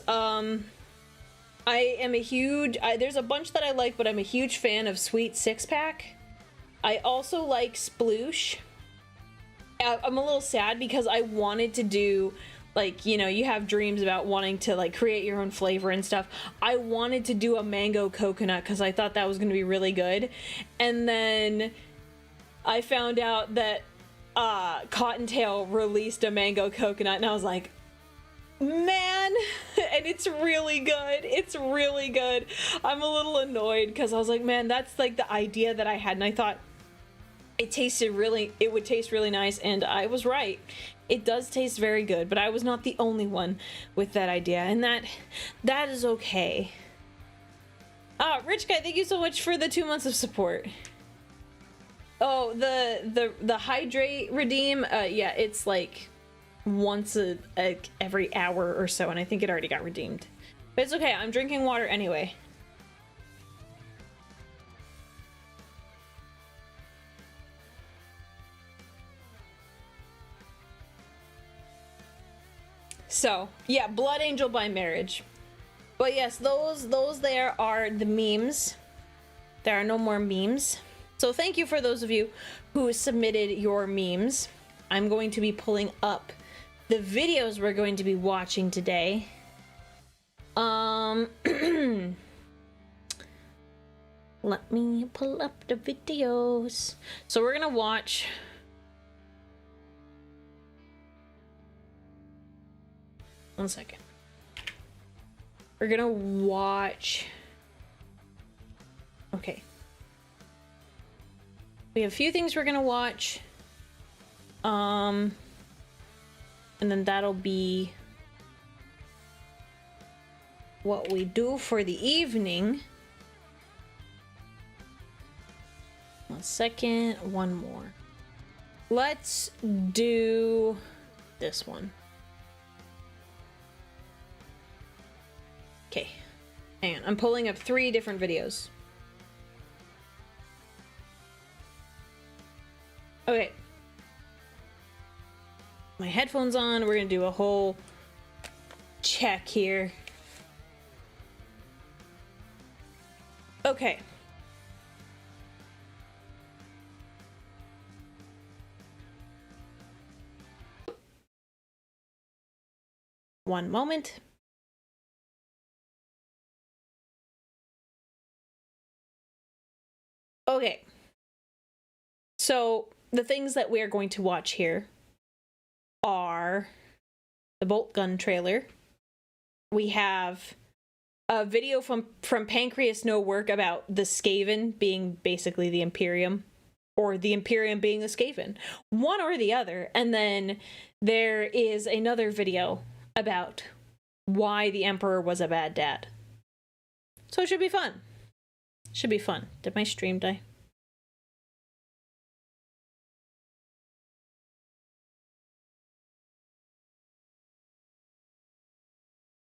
A: I am a huge... there's a bunch that I like, but I'm a huge fan of Sweet Six Pack. I also like Sploosh. I'm a little sad because I wanted to do, like, you know, you have dreams about wanting to, like, create your own flavor and stuff. I wanted to do a mango coconut because I thought that was going to be really good. And then I found out that Cottontail released a mango coconut, and I was like, man, and it's really good. It's really good. I'm a little annoyed because I was like, man, that's like the idea that I had, and I thought it would taste really nice, and I was right. It does taste very good, but I was not the only one with that idea, and that is okay. Rich Guy, thank you so much for the 2 months of support. Oh, the hydrate redeem, yeah, it's like once every hour or so, and I think it already got redeemed. But it's okay, I'm drinking water anyway. So, yeah, Blood Angel by marriage. But yes, those there are the memes. There are no more memes. So thank you for those of you who submitted your memes. I'm going to be pulling up the videos we're going to be watching today. Let me pull up the videos. So we're gonna watch... One second. We're gonna watch... Okay. We have a few things we're gonna watch. And then that'll be what we do for the evening. One second, one more. Let's do this one. Okay, hang on. I'm pulling up 3 different videos. Okay. My headphones on. We're gonna do a whole check here. Okay. One moment. Okay. So the things that we are going to watch here are the bolt gun trailer. We have a video from Pancreas No Work about the Skaven being basically the Imperium, or the Imperium being the Skaven. One or the other. And then there is another video about why the Emperor was a bad dad. So it should be fun. Should be fun. Did my stream die?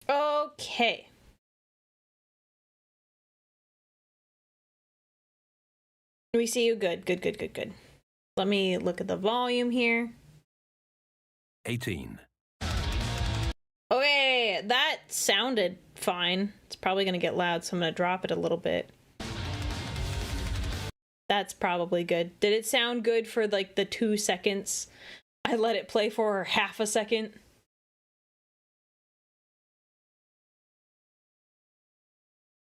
A: Okay. We see you. Good, good, good, good, good. Let me look at the volume here.
B: 18.
A: Okay, that sounded fine. It's probably gonna get loud, so I'm gonna drop it a little bit. That's probably good. Did it sound good for like the 2 seconds I let it play for, half a second?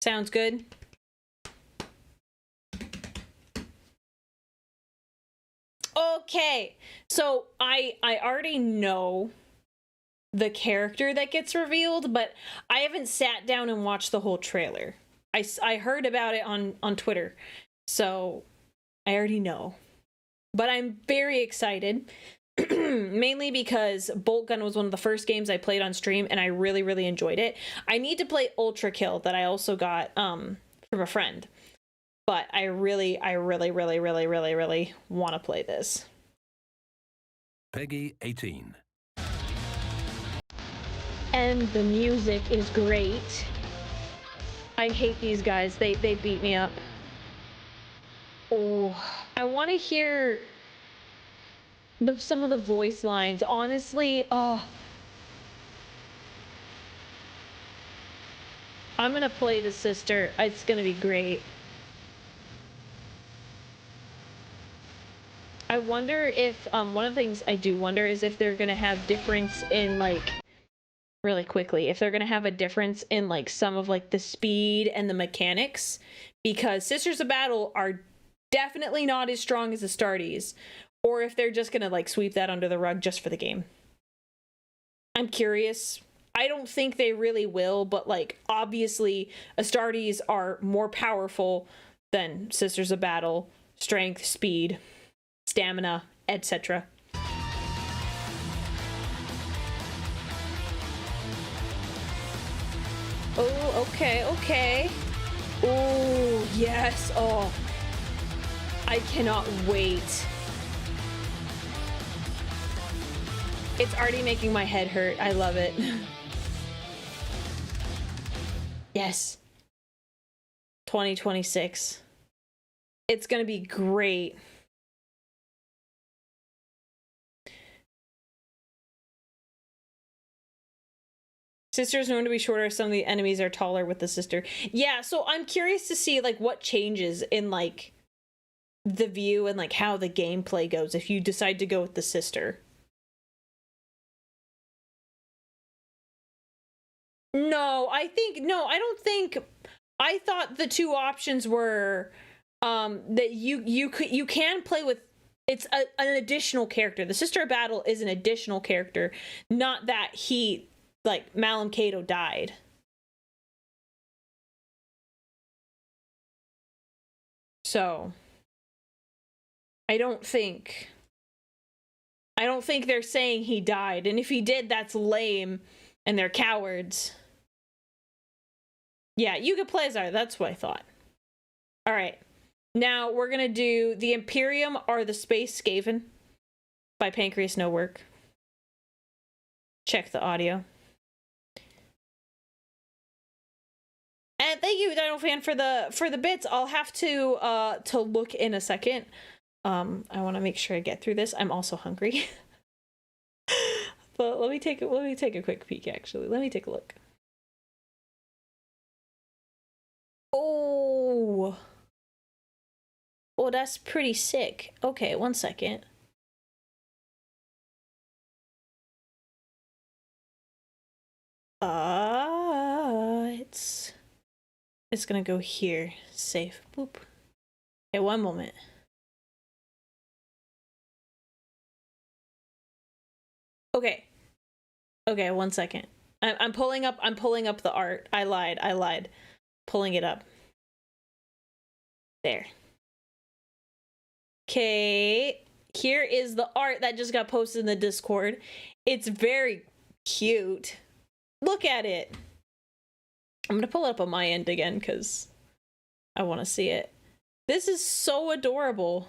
A: Sounds good. Okay, so I already know the character that gets revealed, but I haven't sat down and watched the whole trailer. I heard about it on Twitter, so I already know. But I'm very excited, mainly because Bolt Gun was one of the first games I played on stream, and I really, really enjoyed it. I need to play Ultra Kill that I also got from a friend. But I really want to play this.
B: Peggy 18.
A: And the music is great. I hate these guys. They beat me up. Oh, I want to hear some of the voice lines. Honestly, oh. I'm gonna play the sister. It's gonna be great. I wonder if, one of the things I do wonder is if they're gonna have difference in, like, really quickly, if they're gonna have a difference in, like, some of, like, the speed and the mechanics, because Sisters of Battle are definitely not as strong as Astartes, or if they're just gonna, like, sweep that under the rug just for the game. I'm curious. I don't think they really will, but, like, obviously, Astartes are more powerful than Sisters of Battle. Strength, speed, stamina, etc. Oh, okay, okay. Oh, yes. Oh, I cannot wait. It's already making my head hurt. I love it. Yes. 2026. It's gonna be great. Sister's known to be shorter. Some of the enemies are taller with the sister. Yeah, so I'm curious to see, like, what changes in, like, the view and, like, how the gameplay goes if you decide to go with the sister. No, I don't think. I thought the two options were that you can play with. It's an additional character. The Sister of Battle is an additional character, not that he, like, Malum Cato died. So I don't think they're saying he died, and if he did, that's lame, and they're cowards. Yeah, you could play as Auri. That's what I thought. All right. Now we're going to do the Imperium or the Space Skaven by Pancreas No Work. Check the audio. And thank you, Dino Fan, for the bits. I'll have to look in a second. I want to make sure I get through this. I'm also hungry. But let me take a quick peek actually. Let me take a look. Oh. Oh, that's pretty sick. Okay, one second. It's gonna go here. Safe. Boop. Okay, one moment. Okay. Okay, one second. I'm pulling up the art. I lied. Pulling it up. There. Okay. Here is the art that just got posted in the Discord. It's very cute. Look at it. I'm gonna pull it up on my end again because I want to see it. This is so adorable.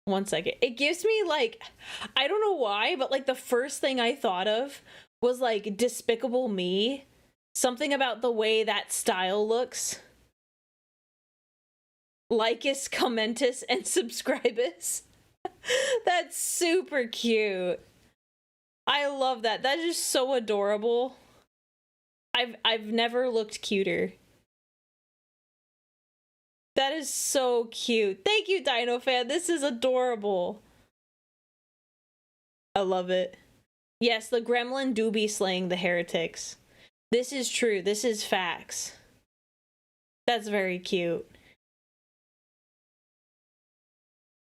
A: One second. It gives me like, I don't know why, but like the first thing I thought of was like Despicable Me. Something about the way that style looks. Like us, comment us, and subscribe us. That's super cute. I love that. That is so adorable. I've never looked cuter. That is so cute. Thank you, Dino Fan. This is adorable. I love it. Yes, the gremlin do be slaying the heretics. This is true. This is facts. That's very cute.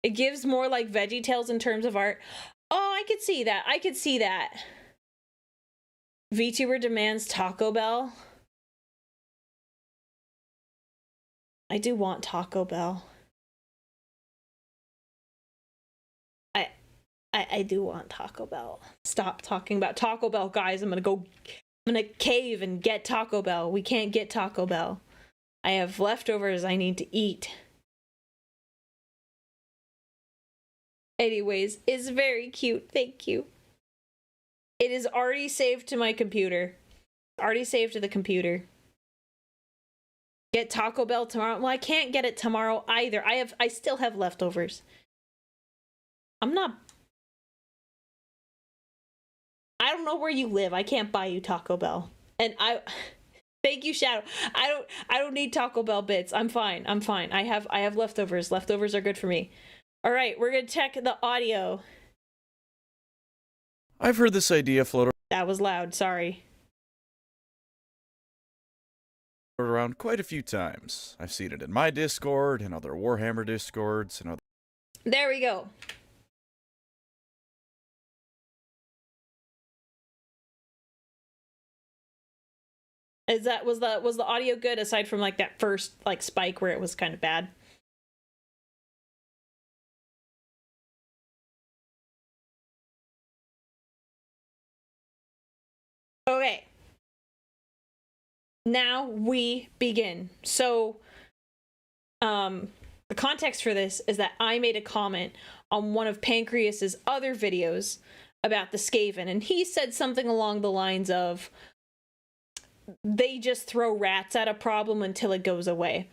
A: It gives more like VeggieTales in terms of art. Oh, I could see that. I could see that. VTuber demands Taco Bell. I do want Taco Bell. I do want Taco Bell. Stop talking about Taco Bell, guys. I'm gonna cave and get Taco Bell. We can't get Taco Bell. I have leftovers I need to eat. Anyways, it's very cute. Thank you. It is already saved to my computer. Already saved to the computer. Get Taco Bell tomorrow. Well, I can't get it tomorrow either. I still have leftovers. I don't know where you live. I can't buy you Taco Bell. And thank you, Shadow. I don't need Taco Bell bits. I'm fine. I'm fine. I have leftovers. Leftovers are good for me. All right, we're gonna check the audio.
B: I've heard this idea float
A: That was loud. Sorry.
B: around quite a few times. I've seen it in my Discord and other Warhammer Discords and other.
A: There we go. Was the audio good aside from like that first like spike where it was kind of bad? Okay. Now we begin. So the context for this is that I made a comment on one of Pancreas's other videos about the Skaven, and he said something along the lines of, they just throw rats at a problem until it goes away.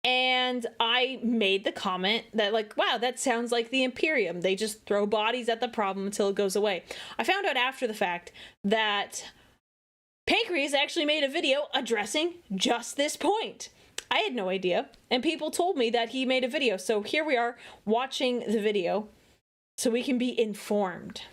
A: And I made the comment that like, wow, that sounds like the Imperium. They just throw bodies at the problem until it goes away. I found out after the fact that Pancreas actually made a video addressing just this point. I had no idea, and people told me that he made a video, so here we are watching the video so we can be informed.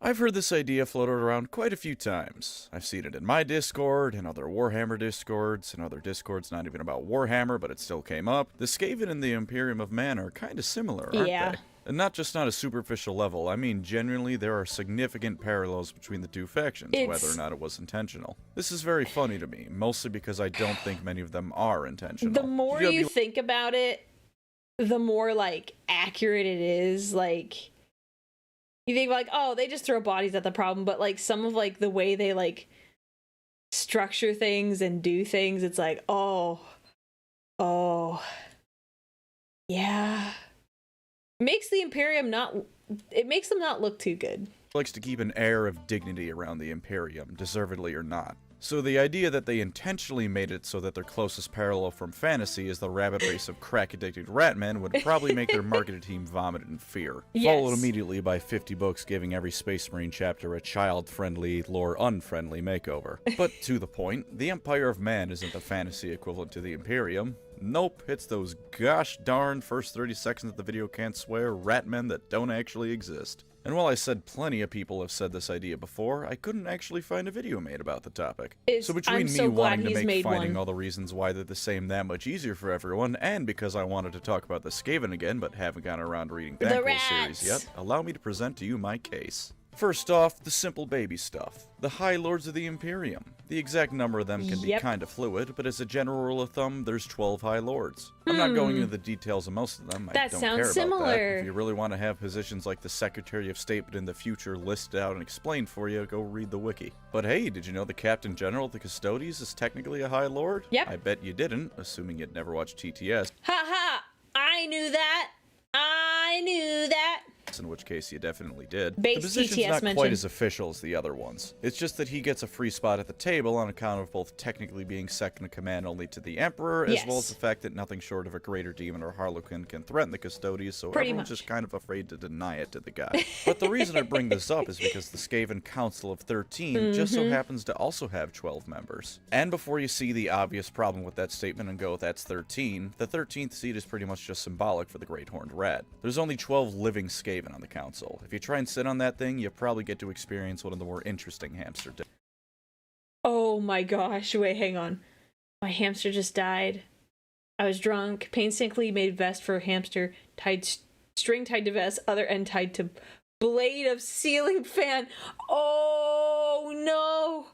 B: I've heard this idea floated around quite a few times. I've seen it in my Discord and other Warhammer Discords and other Discords not even about Warhammer, but it still came up. The Skaven and the Imperium of Man are kind of similar, aren't they? And not just on a superficial level, I mean genuinely there are significant parallels between the two factions, whether or not it was intentional. This is very funny to me, mostly because I don't think many of them are intentional.
A: The more you think about it, the more like accurate it is. Like, you think like, oh, they just throw bodies at the problem, but like some of like the way they like structure things and do things, it's like, oh, yeah. Makes the Imperium it makes them not look too good.
B: Likes to keep an air of dignity around the Imperium, deservedly or not. So the idea that they intentionally made it so that their closest parallel from fantasy is the rabbit race of crack-addicted ratmen would probably make their marketing team vomit in fear.
A: Yes.
B: Followed immediately by 50 books giving every Space Marine chapter a child-friendly, lore-unfriendly makeover. But to the point, the Empire of Man isn't the fantasy equivalent to the Imperium. Nope, it's those gosh darn first 30 seconds that the video can't swear ratmen that don't actually exist. And while I said plenty of people have said this idea before, I couldn't actually find a video made about the topic. So between me wanting to make finding all the reasons why they're the same that much easier for everyone, and because I wanted to talk about the Skaven again but haven't gotten around to reading the Banquo series yet, allow me to present to you my case. First off, the simple baby stuff. The High Lords of the Imperium. The exact number of them can be kind of fluid, but as a general rule of thumb, there's 12 High Lords. I'm not going into the details of most of them. I don't care about that. If you really want to have positions like the Secretary of State but in the future listed out and explained for you, go read the wiki. But hey, did you know the Captain General of the Custodes is technically a High Lord?
A: Yep.
B: I bet you didn't, assuming you'd never watched TTS.
A: Ha ha! I knew that! I knew that!
B: In which case you definitely did.
A: Base
B: the position's
A: TTS
B: not quite as official as the other ones. It's just that he gets a free spot at the table on account of both technically being second in command only to the Emperor, as well as the fact that nothing short of a greater demon or Harlequin can threaten the Custodes, so everyone's just kind of afraid to deny it to the guy. But the reason I bring this up is because the Skaven Council of 13 just so happens to also have 12 members. And before you see the obvious problem with that statement and go, that's 13, the 13th seat is pretty much just symbolic for the Great Horned Rat. There's only 12 living Skaven on the council. If you try and sit on that thing, you probably get to experience one of the more interesting hamster deaths.
A: Oh my gosh, wait, hang on. My hamster just died. I was drunk, painstakingly made vest for hamster, string tied to vest, other end tied to blade of ceiling fan. Oh no!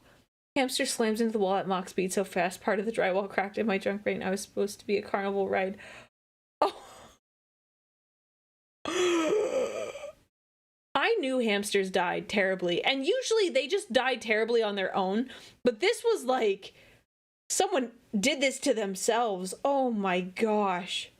A: Hamster slams into the wall at mock speed so fast, part of the drywall cracked in my drunk brain. I was supposed to be a carnival ride. Oh. I knew hamsters died terribly, and usually they just die terribly on their own, but this was like someone did this to themselves. Oh my gosh.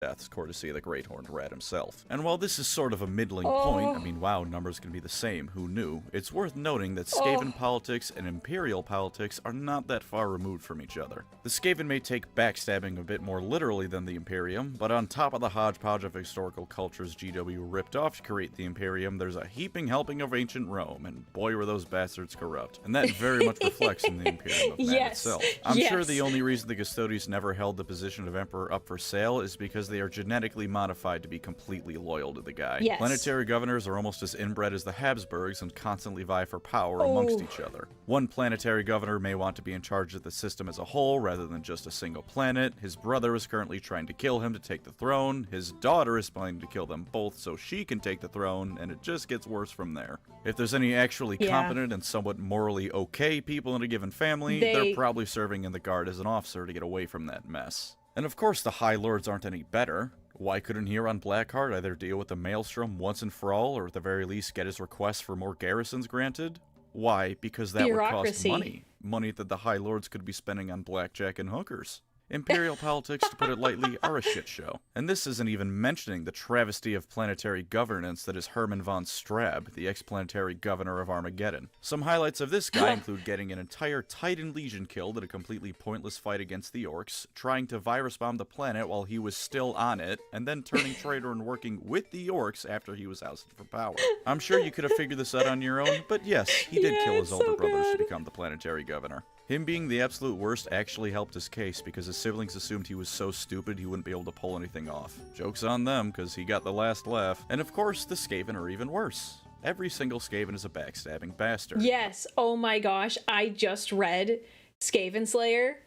B: Deaths, courtesy of the Great Horned Rat himself. And while this is sort of a middling point, I mean, wow, numbers can be the same, who knew? It's worth noting that Skaven politics and Imperial politics are not that far removed from each other. The Skaven may take backstabbing a bit more literally than the Imperium, but on top of the hodgepodge of historical cultures GW ripped off to create the Imperium, there's a heaping helping of ancient Rome, and boy were those bastards corrupt. And that very much reflects in the Imperium of Man itself. I'm sure the only reason the Custodes never held the position of Emperor up for sale is because they are genetically modified to be completely loyal to the guy. Planetary governors are almost as inbred as the Habsburgs and constantly vie for power amongst each other. One planetary governor may want to be in charge of the system as a whole rather than just a single planet. His brother is currently trying to kill him to take the throne. His daughter is planning to kill them both so she can take the throne, and it just gets worse from there. If there's any actually competent and somewhat morally okay people in a given family, they're probably serving in the guard as an officer to get away from that mess. And of course the High Lords aren't any better. Why couldn't Huron Blackheart either deal with the Maelstrom once and for all, or at the very least get his request for more garrisons granted? Why? Because that would cost money. Money that the High Lords could be spending on blackjack and hookers. Imperial politics, to put it lightly, are a shit show. And this isn't even mentioning the travesty of planetary governance that is Hermann von Strab, the ex-planetary governor of Armageddon. Some highlights of this guy include getting an entire Titan Legion killed in a completely pointless fight against the Orcs, trying to virus bomb the planet while he was still on it, and then turning traitor and working with the Orcs after he was ousted from power. I'm sure you could have figured this out on your own, but yes, he did kill his older brothers to become the planetary governor. Him being the absolute worst actually helped his case because his siblings assumed he was so stupid he wouldn't be able to pull anything off. Joke's on them, because he got the last laugh. And of course, the Skaven are even worse. Every single Skaven is a backstabbing bastard.
A: Yes, oh my gosh, I just read Skaven Slayer,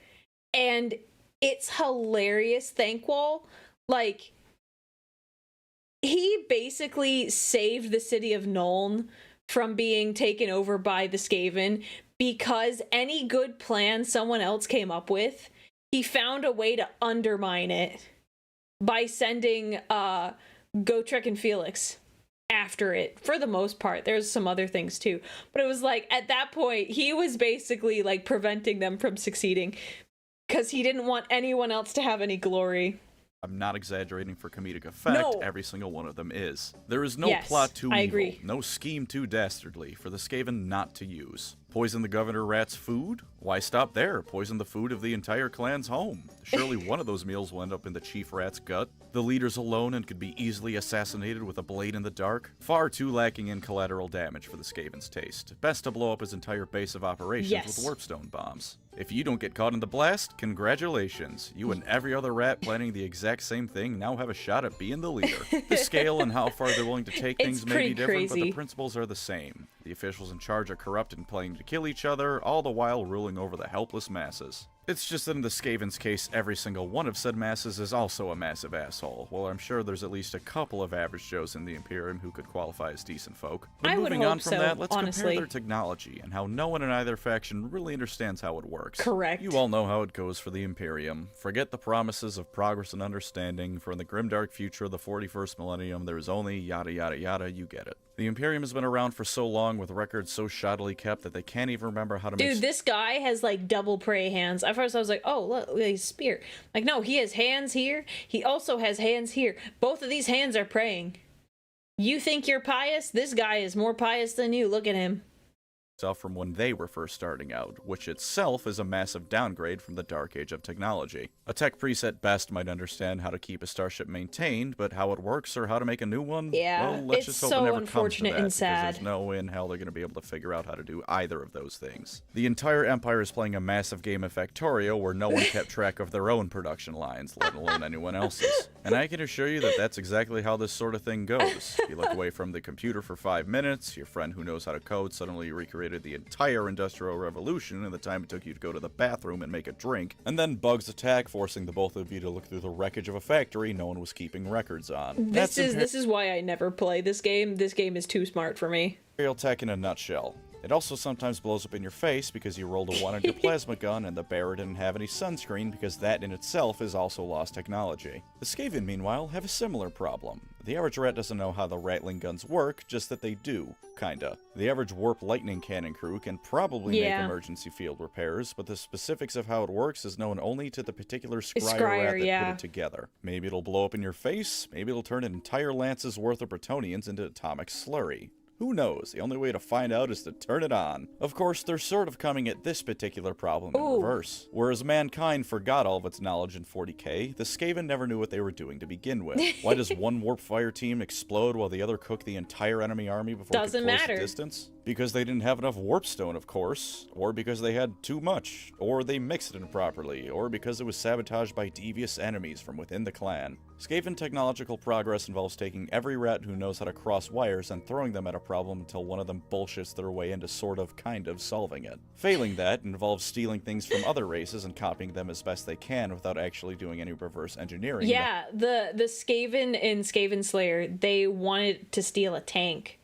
A: and it's hilarious, Thankwall. Like, he basically saved the city of Nuln from being taken over by the Skaven because any good plan someone else came up with, he found a way to undermine it by sending Gotrek and Felix after it. For the most part, there's some other things too, but it was like at that point he was basically like preventing them from succeeding because he didn't want anyone else to have any glory.
B: I'm not exaggerating for comedic effect, every single one of them is. There is no plot too evil, no scheme too dastardly for the Skaven not to use. Poison the governor rat's food? Why stop there? Poison the food of the entire clan's home. Surely one of those meals will end up in the chief rat's gut. The leader's alone and could be easily assassinated with a blade in the dark. Far too lacking in collateral damage for the Skaven's taste. Best to blow up his entire base of operations with warpstone bombs. If you don't get caught in the blast, congratulations. You and every other rat planning the exact same thing now have a shot at being the leader. The scale and how far they're willing to take things may be different, but the principles are the same. The officials in charge are corrupt and planning to kill each other, all the while ruling over the helpless masses. It's just that in the Skaven's case, every single one of said masses is also a massive asshole. Well, I'm sure there's at least a couple of average Joes in the Imperium who could qualify as decent folk. But moving on from that, let's compare their technology and how no one in either faction really understands how it works.
A: Correct.
B: You all know how it goes for the Imperium. Forget the promises of progress and understanding, for in the grimdark future of the 41st millennium, there is only yada yada yada, you get it. The Imperium has been around for so long with records so shoddily kept that they can't even remember how to make...
A: Dude, this guy has like double prey hands. At first I was like, oh, look, he's spear. Like, no, he has hands here. He also has hands here. Both of these hands are praying. You think you're pious? This guy is more pious than you. Look at him.
B: From when they were first starting out, which itself is a massive downgrade from the dark age of technology. A tech priest at best might understand how to keep a starship maintained, but how it works or how to make a new one?
A: Yeah,
B: well, let's just hope
A: so
B: it never
A: unfortunate
B: comes to that,
A: and sad.
B: Because there's no way in hell they're going to be able to figure out how to do either of those things. The entire Empire is playing a massive game of Factorio where no one kept track of their own production lines, let alone anyone else's. And I can assure you that that's exactly how this sort of thing goes. You look away from the computer for 5 minutes, your friend who knows how to code suddenly recreated the entire Industrial Revolution in the time it took you to go to the bathroom and make a drink, and then bugs attack, forcing the both of you to look through the wreckage of a factory no one was keeping records on.
A: This is why I never play this game. This game is too smart for me.
B: Imperial tech in a nutshell. It also sometimes blows up in your face because you rolled a 1 on your plasma gun and the bearer didn't have any sunscreen, because that in itself is also lost technology. The Skaven, meanwhile, have a similar problem. The average rat doesn't know how the Rattling guns work, just that they do, kinda. The average warp lightning cannon crew can probably make emergency field repairs, but the specifics of how it works is known only to the particular scryer rat that put it together. Maybe it'll blow up in your face, maybe it'll turn an entire lance's worth of Bretonians into atomic slurry. Who knows? The only way to find out is to turn it on. Of course, they're sort of coming at this particular problem in reverse. Whereas mankind forgot all of its knowledge in 40k, the Skaven never knew what they were doing to begin with. Why does one warp fire team explode while the other cook the entire enemy army before it could close the distance? Because they didn't have enough warpstone, of course, or because they had too much, or they mixed it improperly, or because it was sabotaged by devious enemies from within the clan. Skaven technological progress involves taking every rat who knows how to cross wires and throwing them at a problem until one of them bullshits their way into kind of solving it. Failing that involves stealing things from other races and copying them as best they can without actually doing any reverse engineering.
A: Yeah, the Skaven in Skaven Slayer, they wanted to steal a tank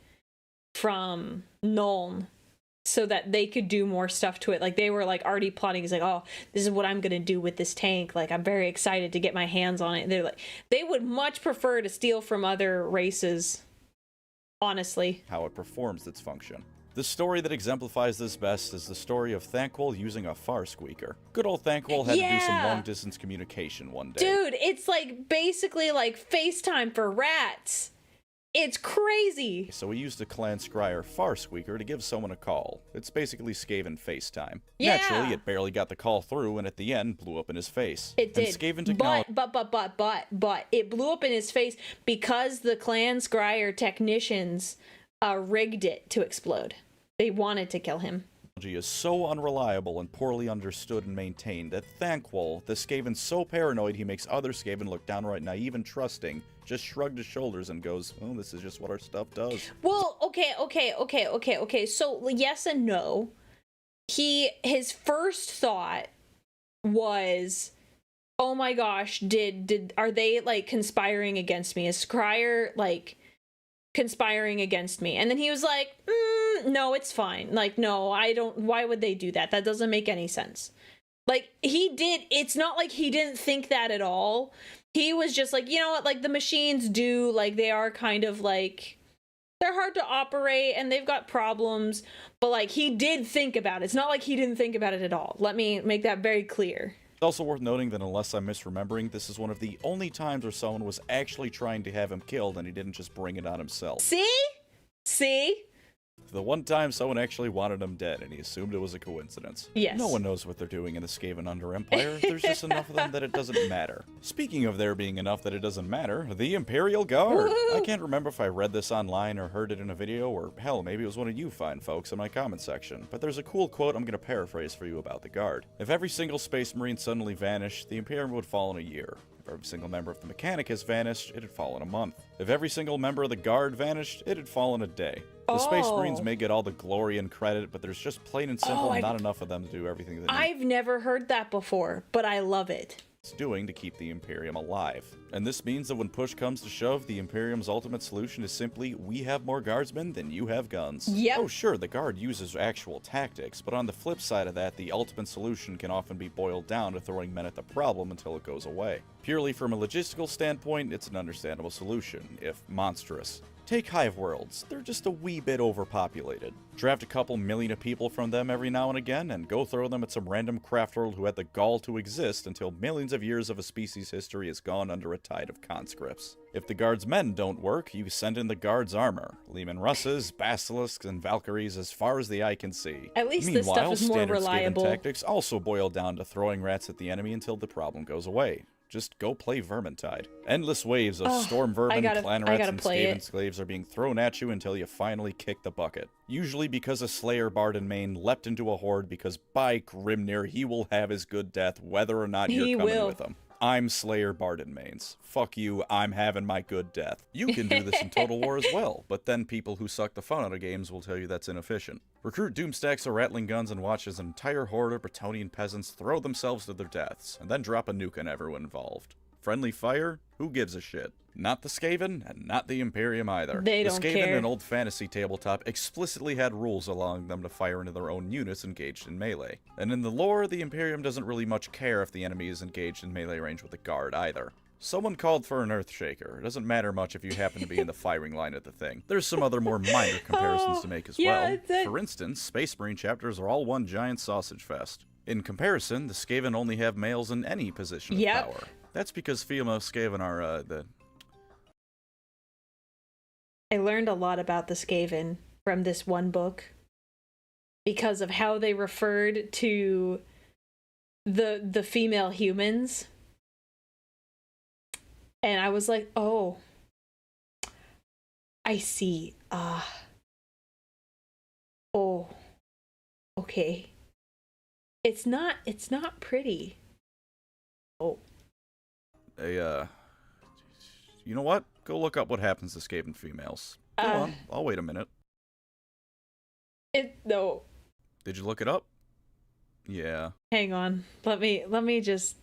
A: from Nuln so that they could do more stuff to it. Like, they were like already plotting. It's like, oh, this is what I'm gonna do with this tank. Like, I'm very excited to get my hands on it. They're like, they would much prefer to steal from other races, honestly.
B: How it performs its function. The story that exemplifies this best is the story of Thanquol using a far squeaker. Good old Thanquol had to do some long-distance communication one day.
A: Dude, it's like basically like FaceTime for rats. It's crazy.
B: So we used a clan scryer far squeaker to give someone a call. It's basically Skaven FaceTime.
A: Yeah.
B: Naturally, it barely got the call through, and at the end, blew up in his face.
A: It did.
B: And Skaven technology.
A: But it blew up in his face because the clan scryer technicians rigged it to explode. They wanted to kill him.
B: Is so unreliable and poorly understood and maintained that Thanquol, the Skaven's so paranoid he makes other Skaven look downright naive and trusting, just shrugged his shoulders and goes, oh, this is just what our stuff does.
A: Well, okay. So, yes and no. His first thought was, oh my gosh, are they, like, conspiring against me? Is Scryer, like, conspiring against me? And then he was like, no, it's fine. Like, no, I don't, why would they do that? That doesn't make any sense. Like, it's not like he didn't think that at all. He was just like, you know what, like, the machines do, like, they are kind of, like, they're hard to operate, and they've got problems, but, like, he did think about it. It's not like he didn't think about it at all. Let me make that very clear.
B: It's also worth noting that unless I'm misremembering, this is one of the only times where someone was actually trying to have him killed, and he didn't just bring it on himself.
A: See?
B: The one time someone actually wanted him dead, and he assumed it was a coincidence.
A: Yes.
B: No one knows what they're doing in the Skaven Under Empire. There's just enough of them that it doesn't matter. Speaking of there being enough that it doesn't matter, the Imperial Guard! I can't remember if I read this online or heard it in a video, or hell, maybe it was one of you fine folks in my comment section, but there's a cool quote I'm gonna paraphrase for you about the Guard. If every single Space Marine suddenly vanished, the Imperium would fall in a year. If every single member of the Mechanicus vanished, it'd fall in a month. If every single member of the Guard vanished, it'd fall in a day. The Space Marines may get all the glory and credit, but there's just plain and simple not enough of them to do everything that
A: I've never heard that before, but I love it.
B: it's doing to keep the Imperium alive. And this means that when push comes to shove, the Imperium's ultimate solution is simply, we have more guardsmen than you have guns.
A: Yep.
B: Oh sure, the Guard uses actual tactics, but on the flip side of that, the ultimate solution can often be boiled down to throwing men at the problem until it goes away. Purely from a logistical standpoint, it's an understandable solution, if monstrous. Take Hive Worlds, they're just a wee bit overpopulated. Draft a couple million of people from them every now and again, and go throw them at some random craft world who had the gall to exist until millions of years of a species' history has gone under a tide of conscripts. If the Guard's men don't work, you send in the Guard's armor. Leman Russes, Basilisks, and Valkyries as far as the eye can see.
A: At least this stuff is more
B: standard
A: reliable.
B: Skaven tactics also boil down to throwing rats at the enemy until the problem goes away. Just go play Vermintide. Endless waves of storm vermin, clan rats, and Skaven slaves are being thrown at you until you finally kick the bucket. Usually because a Slayer Bard in Maine leapt into a horde because by Grimnir, he will have his good death whether or not you're coming with him. I'm Slayer Barden Mains. Fuck you, I'm having my good death. You can do this in Total War as well, but then people who suck the fun out of games will tell you that's inefficient. Recruit doomstacks of rattling guns and watch as an entire horde of Bretonnian peasants throw themselves to their deaths, and then drop a nuke on everyone involved. Friendly fire? Who gives a shit? Not the Skaven, and not the Imperium either.
A: They don't
B: care. The Skaven in Old Fantasy tabletop explicitly had rules allowing them to fire into their own units engaged in melee. And in the lore, the Imperium doesn't really much care if the enemy is engaged in melee range with the Guard either. Someone called for an Earthshaker. It doesn't matter much if you happen to be in the firing line of the thing. There's some other more minor comparisons to make as well. For instance, Space Marine chapters are all one giant sausage fest. In comparison, the Skaven only have males in any position of power. That's because female Skaven are,
A: I learned a lot about the Skaven from this one book because of how they referred to the female humans. And I was like, oh, I see. Oh, okay. It's not pretty. Oh.
B: You know what? Go look up what happens to Skaven females. Go on, I'll wait a minute.
A: No.
B: Did you look it up? Yeah.
A: Hang on. Let me just,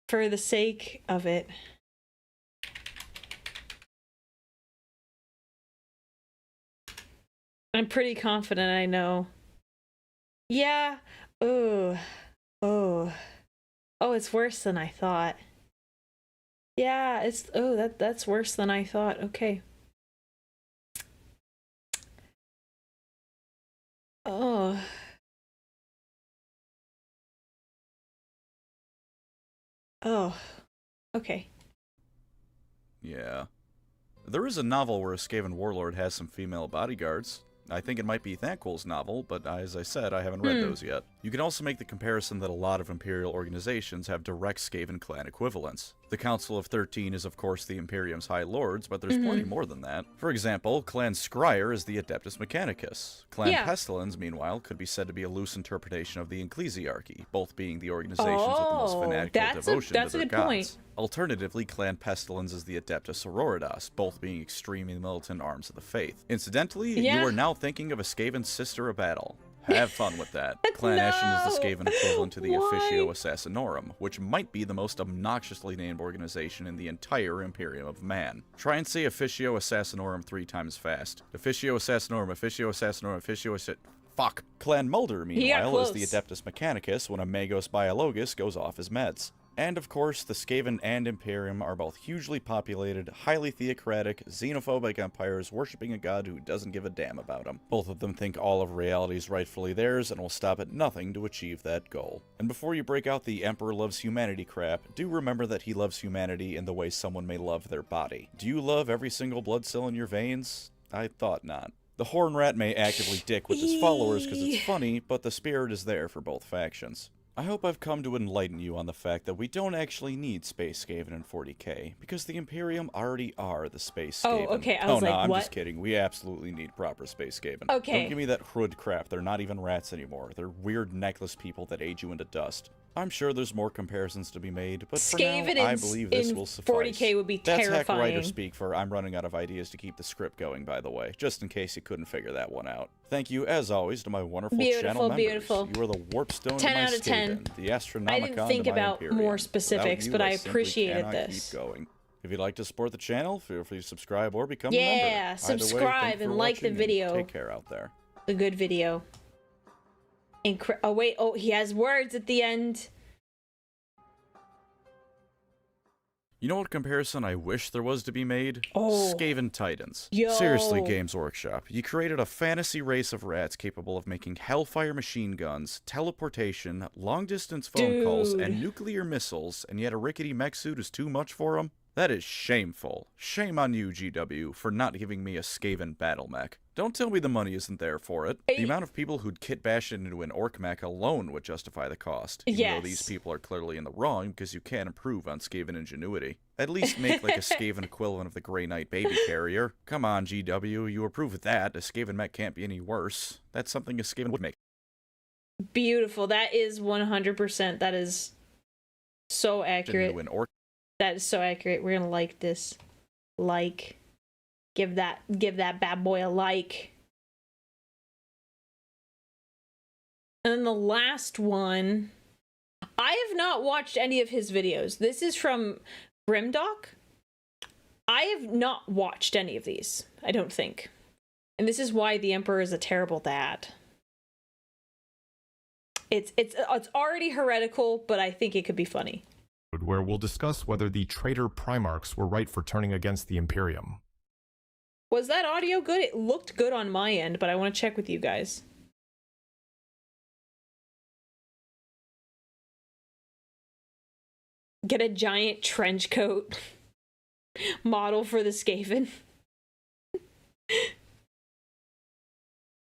A: for the sake of it. I'm pretty confident I know. Yeah. Oh, it's worse than I thought. Yeah, it's that's worse than I thought. Okay. Oh. Oh. Okay.
B: Yeah. There is a novel where a Skaven warlord has some female bodyguards. I think it might be Thanquol's novel, but as I said, I haven't read those yet. You can also make the comparison that a lot of Imperial organizations have direct Skaven clan equivalents. The Council of 13 is of course the Imperium's High Lords, but there's plenty more than that. For example, Clan Scryer is the Adeptus Mechanicus. Clan Pestilens, meanwhile, could be said to be a loose interpretation of the Ecclesiarchy, both being the organizations with the most fanatical devotion to their gods. Alternatively, Clan Pestilens is the Adeptus Auroritas, both being extremely militant arms of the faith. Incidentally, you are now thinking of a Skaven sister of battle. Have fun with that. Clan Eshin is the Skaven equivalent to the Officio Assassinorum, which might be the most obnoxiously named organization in the entire Imperium of Man. Try and say Officio Assassinorum 3 times fast. Officio Assassinorum, Officio Assassinorum, Officio Fuck. Clan Mulder, meanwhile, is the Adeptus Mechanicus when a Magos Biologus goes off his meds. And of course, the Skaven and Imperium are both hugely populated, highly theocratic, xenophobic empires worshipping a god who doesn't give a damn about them. Both of them think all of reality is rightfully theirs and will stop at nothing to achieve that goal. And before you break out the Emperor loves humanity crap, do remember that he loves humanity in the way someone may love their body. Do you love every single blood cell in your veins? I thought not. The Horn Rat may actively dick with his followers because it's funny, but the spirit is there for both factions. I hope I've come to enlighten you on the fact that we don't actually need Space Skaven in 40k, because the Imperium already are the Space Skaven.
A: Oh, okay, I was
B: no,
A: like,
B: I'm
A: what?
B: just kidding. We absolutely need proper Space Skaven.
A: Okay.
B: Don't give me that hood crap. They're not even rats anymore. They're weird necklace people that age you into dust. I'm sure there's more comparisons to be made, but for now, I believe this will suffice.
A: 40k would be
B: That's
A: terrifying.
B: hack writer speak for I'm running out of ideas to keep the script going, by the way, just in case you couldn't figure that one out. Thank you, as always, to my wonderful channel members.
A: Beautiful.
B: You are the warpstone
A: 10
B: to my
A: out of 10.
B: Skaven, the Astronomicon
A: I didn't think
B: to my
A: about
B: Imperium.
A: more specifics,
B: Without
A: but
B: you,
A: I
B: simply
A: appreciated
B: cannot
A: this.
B: Keep going. If you'd like to support the channel, feel free to subscribe or become a member.
A: Yeah,
B: Either way,
A: subscribe
B: thanks for
A: and like the
B: watching,
A: video.
B: Take care out there.
A: A good video. Oh wait, oh, he has words at the end.
B: You know what comparison I wish there was to be made?
A: Oh.
B: Skaven Titans.
A: Yo.
B: Seriously, Games Workshop. You created a fantasy race of rats capable of making hellfire machine guns, teleportation, long-distance phone calls, and nuclear missiles, and yet a rickety mech suit is too much for them? That is shameful. Shame on you, GW, for not giving me a Skaven battle mech. Don't tell me the money isn't there for it. The amount of people who'd kit bash it into an orc mech alone would justify the cost. Even though these people are clearly in the wrong because you can't improve on Skaven ingenuity. At least make like a Skaven equivalent of the Grey Knight baby carrier. Come on, GW, you approve of that. A Skaven mech can't be any worse. That's something a Skaven would make.
A: Beautiful. That is 100%. That is so accurate.
B: Into an orc.
A: That is so accurate. We're gonna like this. Like. Give that bad boy a like. And then the last one. I have not watched any of his videos. This is from Grimdoc. I have not watched any of these, I don't think. And this is why the Emperor is a terrible dad. It's already heretical, but I think it could be funny.
C: Where we'll discuss whether the traitor Primarchs were right for turning against the Imperium.
A: Was that audio good? It looked good on my end, but I want to check with you guys. Get a giant trench coat model for the Skaven.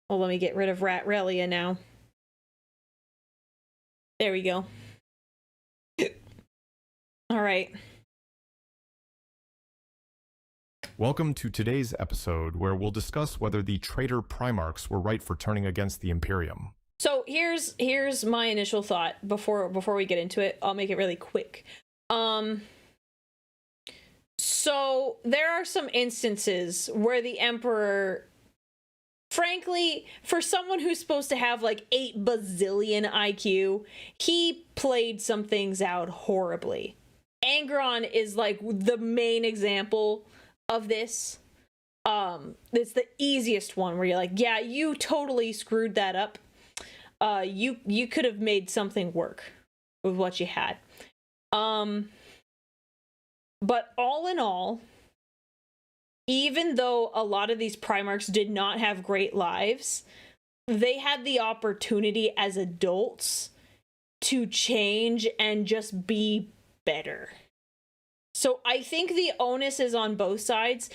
A: Well, let me get rid of Aurelia now. There we go. All right.
C: Welcome to today's episode, where we'll discuss whether the traitor Primarchs were right for turning against the Imperium.
A: So here's my initial thought before we get into it. I'll make it really quick. So there are some instances where the Emperor, frankly, for someone who's supposed to have like 8 bazillion IQ, he played some things out horribly. Angron is like the main example of this. It's the easiest one where you're like, yeah, you totally screwed that up. You could have made something work with what you had. But all in all, even though a lot of these Primarchs did not have great lives, they had the opportunity as adults to change and just be better. So I think the onus is on both sides.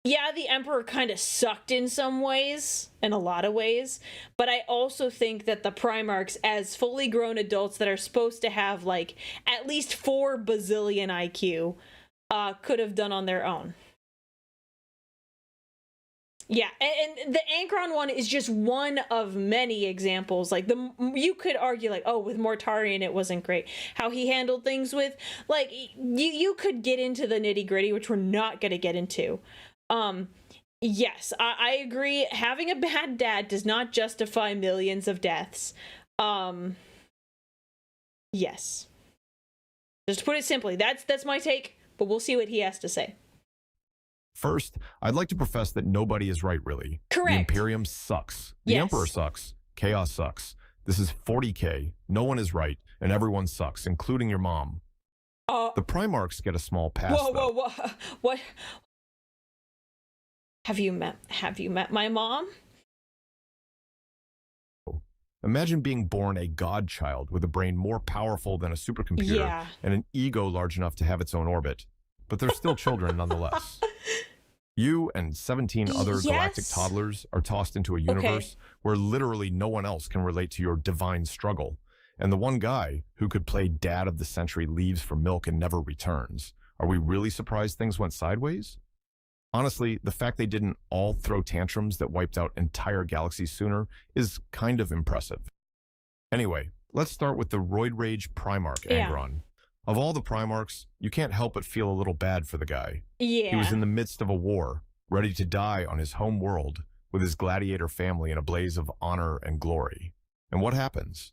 A: Yeah, the Emperor kind of sucked in some ways, in a lot of ways, but I also think that the Primarchs, as fully grown adults that are supposed to have like at least 4 bazillion IQ, could have done on their own. Yeah, and the Ankron one is just one of many examples. Like, you could argue, like, oh, with Mortarion it wasn't great. How he handled things with, like, you could get into the nitty-gritty, which we're not going to get into. Yes, I agree. Having a bad dad does not justify millions of deaths. Yes. Just to put it simply, that's my take, but we'll see what he has to say.
C: First, I'd like to profess that nobody is right, really.
A: Correct.
C: The Imperium sucks. The Emperor sucks. Chaos sucks. This is 40k. No one is right, and everyone sucks, including your mom. The Primarchs get a small pass,
A: whoa. What? Have you met my mom?
C: Imagine being born a godchild with a brain more powerful than a supercomputer and an ego large enough to have its own orbit. But they're still children nonetheless. You and 17 other galactic
A: Yes.
C: toddlers are tossed into a universe where literally no one else can relate to your divine struggle. And the one guy who could play dad of the century leaves for milk and never returns. Are we really surprised things went sideways? Honestly, the fact they didn't all throw tantrums that wiped out entire galaxies sooner is kind of impressive. Anyway, let's start with the Roid Rage Primarch Angron. Of all the Primarchs, you can't help but feel a little bad for the guy.
A: Yeah.
C: He was in the midst of a war, ready to die on his home world, with his gladiator family in a blaze of honor and glory. And what happens?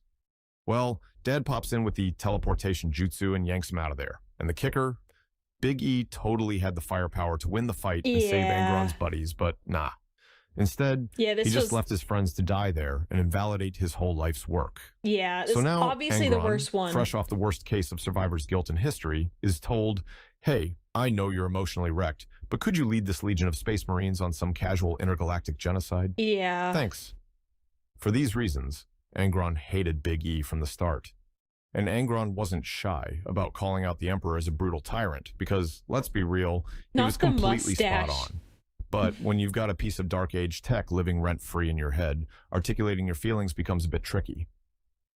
C: Well, Dad pops in with the teleportation jutsu and yanks him out of there. And the kicker? Big E totally had the firepower to win the fight and save Angron's buddies, but nah. Instead, he just left his friends to die there and invalidate his whole life's work.
A: Yeah,
C: so now
A: obviously
C: Angron,
A: the worst one.
C: Fresh off the worst case of survivor's guilt in history, is told, hey, I know you're emotionally wrecked, but could you lead this legion of space marines on some casual intergalactic genocide?
A: Yeah.
C: Thanks. For these reasons, Angron hated Big E from the start. And Angron wasn't shy about calling out the Emperor as a brutal tyrant, because, let's be real, he was completely spot on. But when you've got a piece of Dark Age tech living rent-free in your head, articulating your feelings becomes a bit tricky.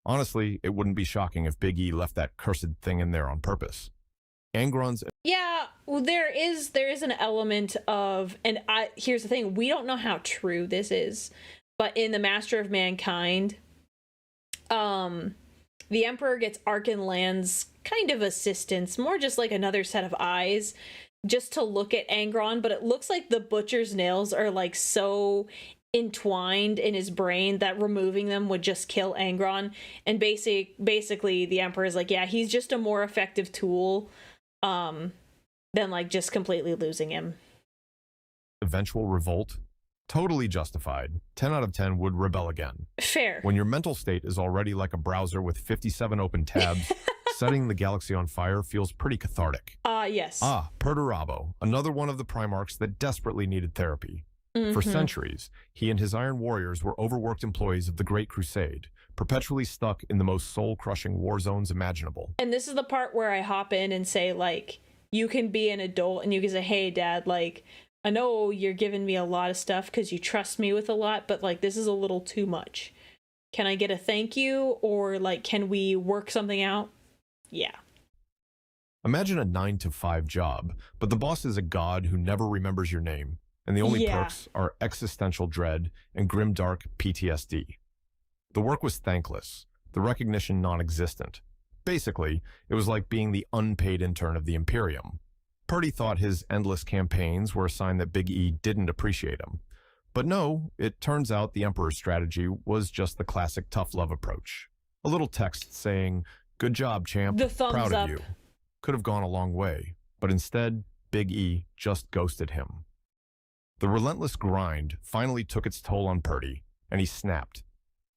C: Honestly, it wouldn't be shocking if Big E left that cursed thing in there on purpose. Angron's...
A: Yeah, well, there is an element of, and here's the thing, we don't know how true this is, but in the Master of Mankind, the Emperor gets Arkan Land's kind of assistance, more just like another set of eyes, just to look at Angron, but it looks like the Butcher's nails are like so entwined in his brain that removing them would just kill Angron. And basically the Emperor is like, yeah, he's just a more effective tool than like just completely losing him.
C: Eventual revolt, totally justified. 10 out of 10 would rebel again.
A: Fair.
C: When your mental state is already like a browser with 57 open tabs, setting the galaxy on fire feels pretty cathartic.
A: Yes.
C: Perturabo, another one of the Primarchs that desperately needed therapy. For centuries, he and his Iron Warriors were overworked employees of the Great Crusade, perpetually stuck in the most soul-crushing war zones imaginable.
A: And this is the part where I hop in and say, like, you can be an adult and you can say, hey, Dad, like, I know you're giving me a lot of stuff because you trust me with a lot, but, like, this is a little too much. Can I get a thank you? Or, like, can we work something out? Yeah.
C: Imagine a 9-to-5 job, but the boss is a god who never remembers your name, and the only perks are existential dread and grimdark PTSD. The work was thankless, the recognition non-existent. Basically, it was like being the unpaid intern of the Imperium. Purdy thought his endless campaigns were a sign that Big E didn't appreciate him. But no, it turns out the Emperor's strategy was just the classic tough love approach. A little text saying, good job, champ,
A: the thumbs
C: proud
A: up.
C: of you. Could have gone a long way, but instead, Big E just ghosted him. The relentless grind finally took its toll on Purdy, and he snapped.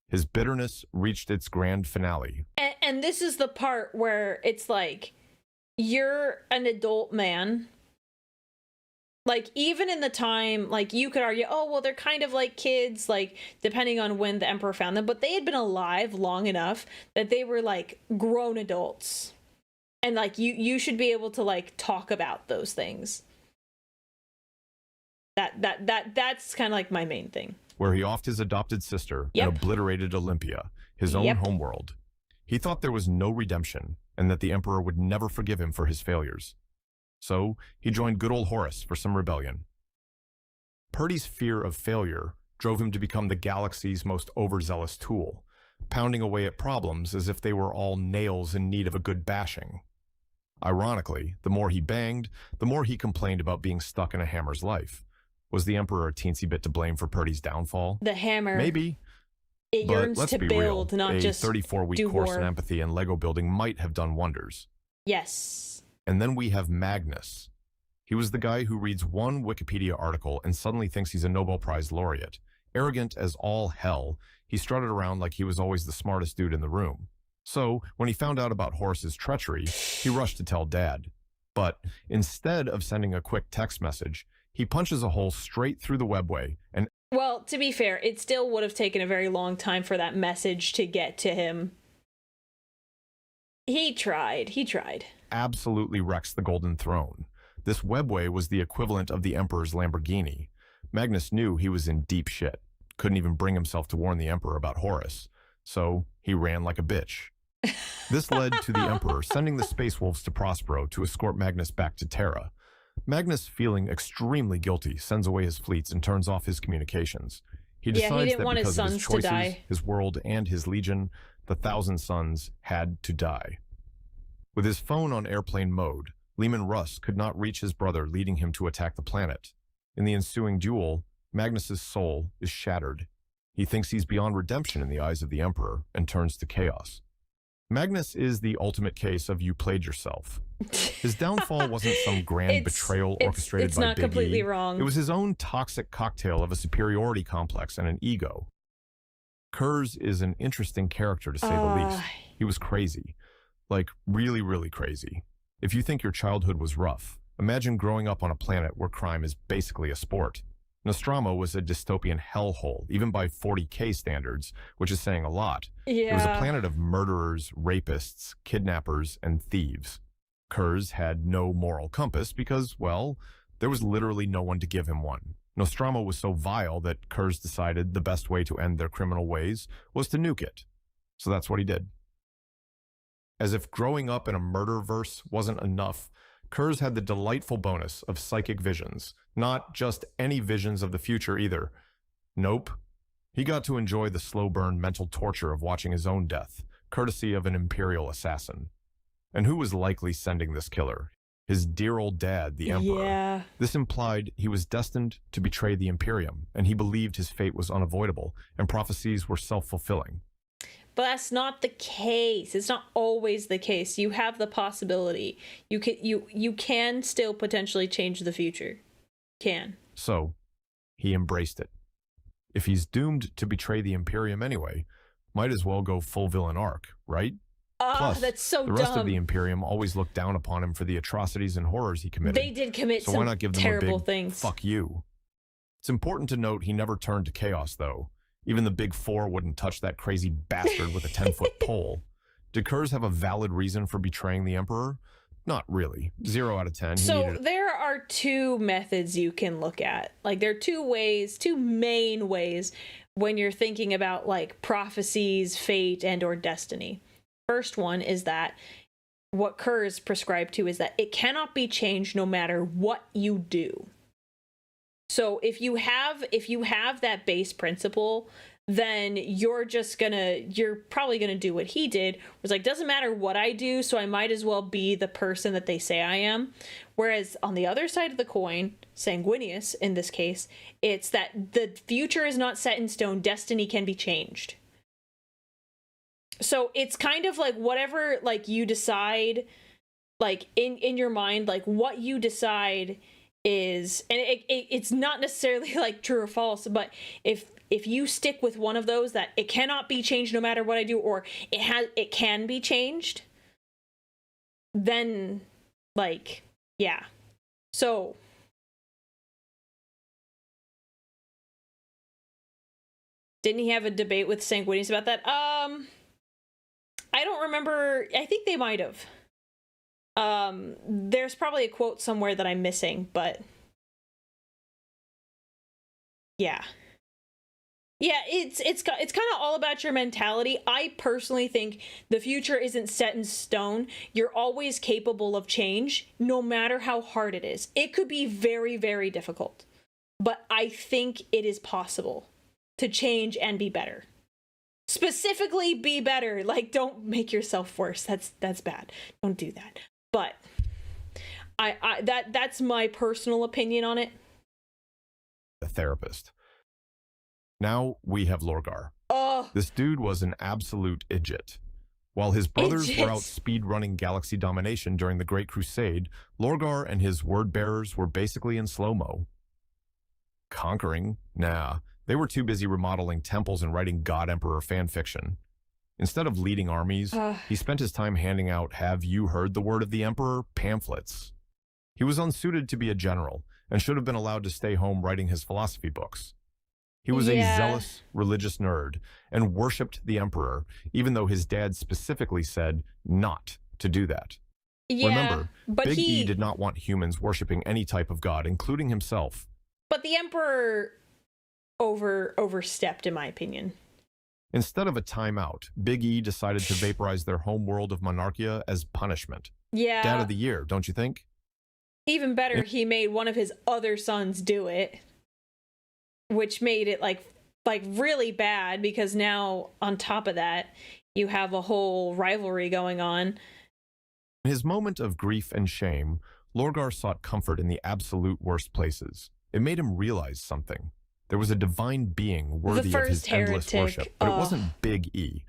C: His bitterness reached its grand finale.
A: And this is the part where it's like, you're an adult man. Like, even in the time, like, you could argue, oh, well, they're kind of like kids, like, depending on when the Emperor found them, but they had been alive long enough that they were, like, grown adults. And, like, you should be able to, like, talk about those things. That's kind of, like, my main thing.
C: Where he offed his adopted sister and obliterated Olympia, his own homeworld. He thought there was no redemption, and that the Emperor would never forgive him for his failures. So he joined good old Horus for some rebellion. Purdy's fear of failure drove him to become the galaxy's most overzealous tool, pounding away at problems as if they were all nails in need of a good bashing. Ironically, the more he banged, the more he complained about being stuck in a hammer's life. Was the Emperor a teensy bit to blame for Purdy's downfall?
A: The hammer.
C: Maybe.
A: It yearns to build, not just
C: a 34-week course in empathy and Lego building might have done wonders.
A: Yes.
C: And then we have Magnus. He was the guy who reads one Wikipedia article and suddenly thinks he's a Nobel Prize laureate. Arrogant as all hell, he strutted around like he was always the smartest dude in the room. So, when he found out about Horus's treachery, he rushed to tell Dad. But instead of sending a quick text message, he punches a hole straight through the webway and...
A: Well, to be fair, it still would have taken a very long time for that message to get to him. He tried. Absolutely
C: wrecks the Golden Throne. This webway was the equivalent of the Emperor's Lamborghini. Magnus knew he was in deep shit, couldn't even bring himself to warn the Emperor about Horus, so he ran like a bitch. This led to the Emperor sending the Space Wolves to Prospero to escort Magnus back to Terra. Magnus, feeling extremely guilty, sends away his fleets and turns off his communications. He decides that because of his choices, his world, and his legion, the 1,000 Suns had to die. With his phone on airplane mode, Leman Russ could not reach his brother, leading him to attack the planet. In the ensuing duel, Magnus's soul is shattered. He thinks he's beyond redemption in the eyes of the Emperor and turns to chaos. Magnus is the ultimate case of you played yourself. His downfall wasn't some grand betrayal orchestrated by Big E. It's not completely wrong. It was his own toxic cocktail of a superiority complex and an ego. Kurz is an interesting character, to say the least. He was crazy. Like, really, really crazy. If you think your childhood was rough, imagine growing up on a planet where crime is basically a sport. Nostromo was a dystopian hellhole, even by 40k standards, which is saying a lot. Yeah. It was a planet of murderers, rapists, kidnappers, and thieves. Kurz had no moral compass because, well, there was literally no one to give him one. Nostromo was so vile that Kurz decided the best way to end their criminal ways was to nuke it. So that's what he did. As if growing up in a murder-verse wasn't enough, Kurz had the delightful bonus of psychic visions. Not just any visions of the future either. Nope. He got to enjoy the slow-burn mental torture of watching his own death, courtesy of an Imperial assassin. And who was likely sending this killer? His dear old dad, the Emperor. Yeah. This implied he was destined to betray the Imperium, and he believed his fate was unavoidable, and prophecies were self-fulfilling.
A: But that's not the case. It's not always the case. You have the possibility. You can still potentially change the future. Can.
C: So, he embraced it. If he's doomed to betray the Imperium anyway, might as well go full villain arc, right? Plus,
A: that's so
C: the rest of the Imperium always looked down upon him for the atrocities and horrors he committed.
A: They did commit
C: so why not give them
A: terrible
C: a big
A: things.
C: Fuck you. It's important to note he never turned to chaos, though. Even the Big Four wouldn't touch that crazy bastard with a 10-foot pole. Did Kurz have a valid reason for betraying the Emperor? Not really. 0 out of 10.
A: So there are two methods you can look at. Like, there are two main ways when you're thinking about, like, prophecies, fate, and or destiny. First one is that what Kurz prescribed to is that it cannot be changed no matter what you do. So if you have that base principle, then you're probably gonna do what he did. Was like, doesn't matter what I do, so I might as well be the person that they say I am. Whereas on the other side of the coin, sanguineous in this case, it's that the future is not set in stone. Destiny can be changed. So it's kind of like whatever, like, you decide, like, in your mind, like, what you decide is, and it's not necessarily like true or false, but if you stick with one of those, that it cannot be changed no matter what I do, or it can be changed, then, like, yeah. So didn't he have a debate with Sanguinius about that? I don't remember. I think they might have. There's probably a quote somewhere that I'm missing, but yeah. Yeah, it's kind of all about your mentality. I personally think the future isn't set in stone. You're always capable of change, no matter how hard it is. It could be very, very difficult, but I think it is possible to change and be better. Specifically, be better. Like, don't make yourself worse. That's bad. Don't do that. But that's my personal opinion on it.
C: A therapist. Now we have Lorgar.
A: Oh,
C: this dude was an absolute idiot. While his brothers were out speed-running galaxy domination during the Great Crusade, Lorgar and his word-bearers were basically in slow-mo. Conquering? Nah. They were too busy remodeling temples and writing God Emperor fanfiction. Instead of leading armies, he spent his time handing out "Have you heard the word of the Emperor?" pamphlets. He was unsuited to be a general and should have been allowed to stay home writing his philosophy books. He was a zealous, religious nerd and worshipped the Emperor, even though his dad specifically said not to do that.
A: Yeah,
C: Remember,
A: but
C: Big E did not want humans worshipping any type of god, including himself.
A: But the Emperor overstepped, in my opinion.
C: Instead of a timeout, Big E decided to vaporize their home world of Monarchia as punishment.
A: Yeah.
C: Dad of the year, don't you think?
A: Even better, he made one of his other sons do it, which made it like really bad, because now on top of that, you have a whole rivalry going on.
C: In his moment of grief and shame, Lorgar sought comfort in the absolute worst places. It made him realize something. There was a divine being worthy of his endless worship, but it wasn't Big E.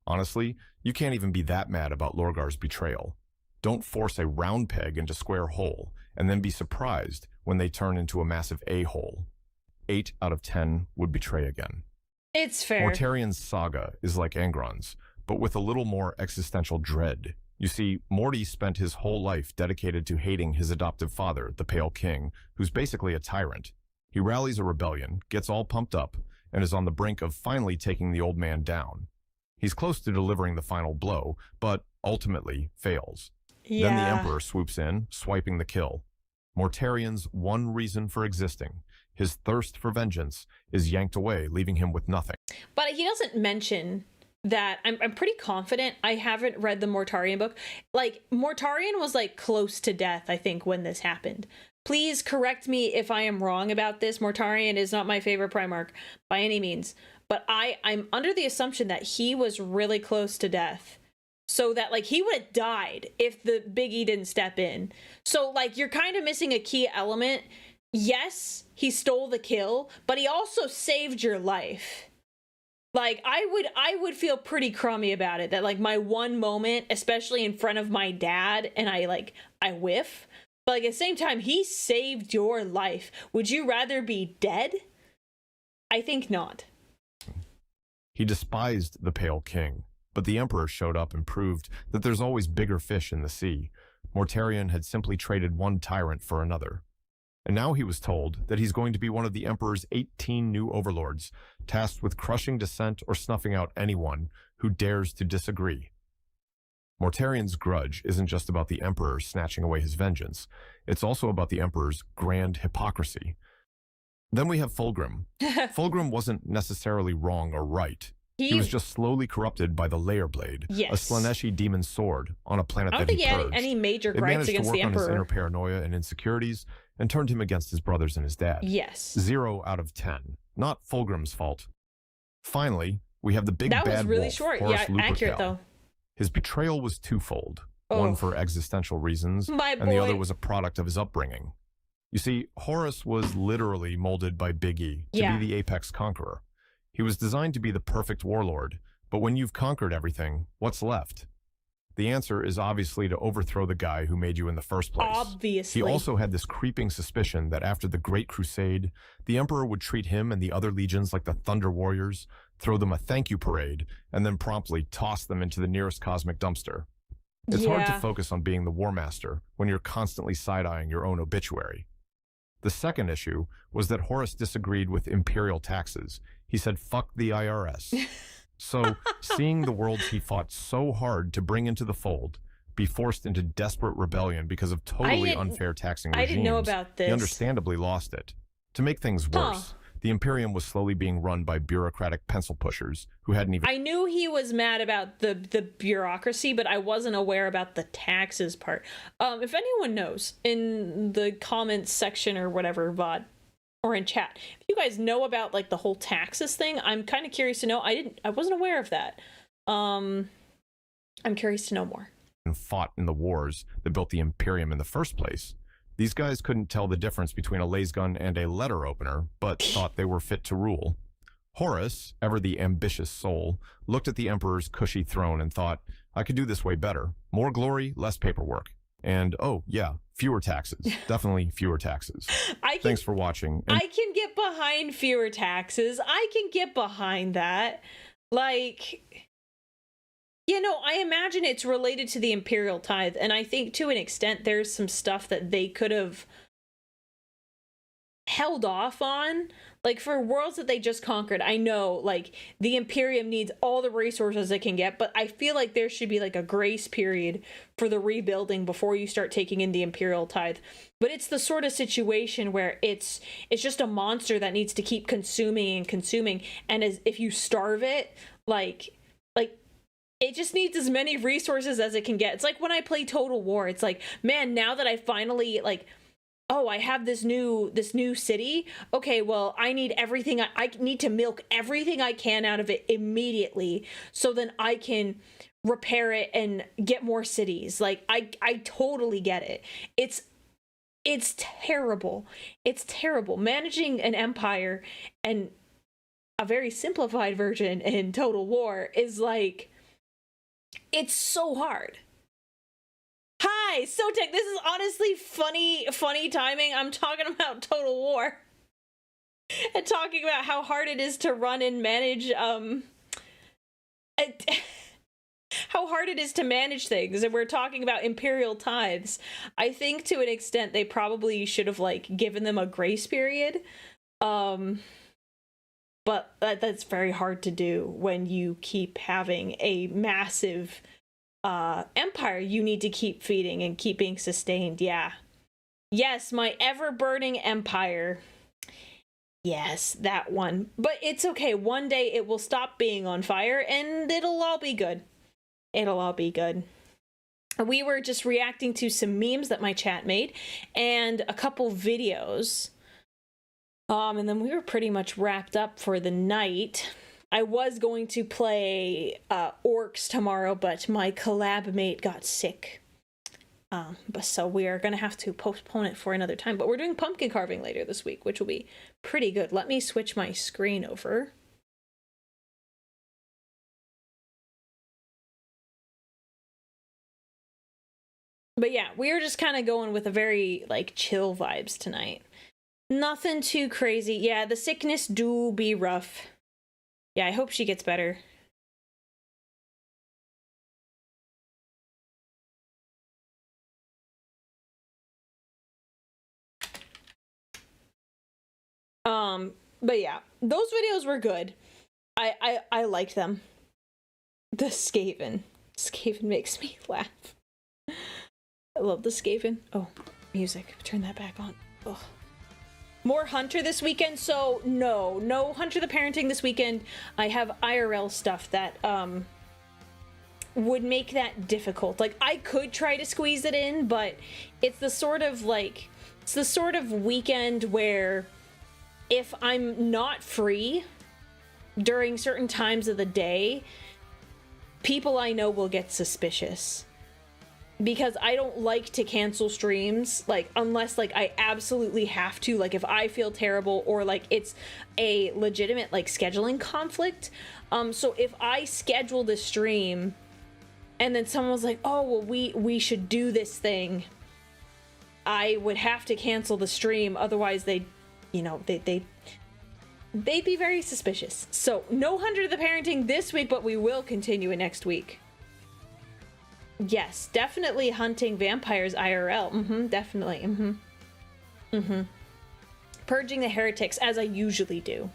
C: Honestly, you can't even be that mad about Lorgar's betrayal. Don't force a round peg into square hole, and then be surprised when they turn into a massive a-hole. 8 out of 10 would betray again.
A: It's fair.
C: Mortarion's saga is like Angron's, but with a little more existential dread. You see, Morty spent his whole life dedicated to hating his adoptive father, the Pale King, who's basically a tyrant. He rallies a rebellion, gets all pumped up, and is on the brink of finally taking the old man down. He's close to delivering the final blow, but ultimately fails.
A: Yeah.
C: Then the Emperor swoops in, swiping the kill. Mortarion's one reason for existing, his thirst for vengeance, is yanked away, leaving him with nothing.
A: But he doesn't mention that. I'm pretty confident. I haven't read the Mortarion book. Like, Mortarion was like close to death, I think, when this happened. Please correct me if I am wrong about this. Mortarion is not my favorite Primarch by any means, but I'm under the assumption that he was really close to death, so that like he would have died if the Big E didn't step in. So like you're kind of missing a key element. Yes, he stole the kill, but he also saved your life. Like I would feel pretty crummy about it, that like my one moment, especially in front of my dad, and I whiff. But like at the same time, he saved your life. Would you rather be dead? I think not.
C: He despised the Pale King, but the Emperor showed up and proved that there's always bigger fish in the sea. Mortarion had simply traded one tyrant for another. And now he was told that he's going to be one of the Emperor's 18 new overlords, tasked with crushing dissent or snuffing out anyone who dares to disagree. Mortarion's grudge isn't just about the Emperor snatching away his vengeance. It's also about the Emperor's grand hypocrisy. Then we have Fulgrim. Fulgrim wasn't necessarily wrong or right. He was just slowly corrupted by the Layer Blade, a Slaneshi demon sword on a planet that he purged.
A: I don't think he had any major gripes against the Emperor.
C: It managed to work on his inner paranoia and insecurities and turned him against his brothers and his dad.
A: Yes.
C: 0 out of 10. Not Fulgrim's fault. Finally, we have the big bad wolf.
A: That was really short.
C: Horus
A: Yeah, accurate
C: Lupercal.
A: though.
C: His betrayal was twofold. One for existential reasons, and the other was a product of his upbringing. You see, Horus was literally molded by Big E to be the apex conqueror. He was designed to be the perfect warlord, but when you've conquered everything, what's left? The answer is obviously to overthrow the guy who made you in the first place.
A: Obviously.
C: He also had this creeping suspicion that after the Great Crusade, the Emperor would treat him and the other legions like the Thunder Warriors, throw them a thank you parade, and then promptly toss them into the nearest cosmic dumpster. It's hard to focus on being the War Master when you're constantly side-eyeing your own obituary. The second issue was that Horus disagreed with imperial taxes. He said, fuck the IRS. So, seeing the worlds he fought so hard to bring into the fold be forced into desperate rebellion because of totally unfair taxing regimes,
A: I didn't know about this.
C: He understandably lost it. To make things worse, the Imperium was slowly being run by bureaucratic pencil pushers who hadn't even...
A: I knew he was mad about the bureaucracy, but I wasn't aware about the taxes part. If anyone knows, in the comments section or whatever, VOD, or in chat, if you guys know about like the whole taxes thing, I'm kind of curious to know. I wasn't aware of that. I'm curious to know more.
C: And fought in the wars that built the Imperium in the first place. These guys couldn't tell the difference between a lasgun and a letter opener, but thought they were fit to rule. Horus, ever the ambitious soul, looked at the Emperor's cushy throne and thought, I could do this way better. More glory, less paperwork. And, oh, yeah, fewer taxes. Definitely fewer taxes. Thanks for watching.
A: I can get behind fewer taxes. I can get behind that. Like... You know, I imagine it's related to the imperial tithe, and I think to an extent there's some stuff that they could have held off on, like for worlds that they just conquered. I know like the Imperium needs all the resources it can get, but I feel like there should be like a grace period for the rebuilding before you start taking in the Imperial tithe. But it's the sort of situation where it's just a monster that needs to keep consuming and consuming, and as if you starve it, like it just needs as many resources as it can get. It's like when I play Total War, it's like, man, now that I finally like, oh, I have this new city. Okay, well, I need everything. I need to milk everything I can out of it immediately, so then I can repair it and get more cities. Like I totally get it. It's terrible. It's terrible. Managing an empire, and a very simplified version in Total War, is like, it's so hard. Hi, Sotek, this is honestly funny timing. I'm talking about Total War and talking about how hard it is to run and manage how hard it is to manage things, and we're talking about Imperial tithes. I think to an extent they probably should have like given them a grace period, but that's very hard to do when you keep having a massive empire you need to keep feeding and keeping sustained. Yeah. Yes, my ever-burning empire. Yes, that one. But it's okay. One day it will stop being on fire and it'll all be good. It'll all be good. We were just reacting to some memes that my chat made and a couple videos. And then we were pretty much wrapped up for the night. I was going to play Orcs tomorrow, but my collab mate got sick. But so we are going to have to postpone it for another time. But we're doing pumpkin carving later this week, which will be pretty good. Let me switch my screen over. But yeah, we are just kind of going with a very like chill vibes tonight. Nothing too crazy. Yeah, the sickness do be rough. Yeah, I hope she gets better. But yeah, those videos were good. I liked them. The Skaven. Skaven makes me laugh. I love the Skaven. Oh, music. Turn that back on. Ugh. More Hunter this weekend, so no Hunter the Parenting this weekend. I have IRL stuff that would make that difficult. Like, I could try to squeeze it in, but it's the sort of weekend where if I'm not free during certain times of the day, people I know will get suspicious. Because I don't like to cancel streams, like, unless, like, I absolutely have to, like, if I feel terrible or, like, it's a legitimate, like, scheduling conflict. So if I schedule the stream and then someone's like, oh, well, we should do this thing, I would have to cancel the stream, otherwise they'd be very suspicious. So no Hunter the Parenting this week, but we will continue it next week. Yes, definitely hunting vampires IRL. Definitely. Purging the heretics, as I usually do.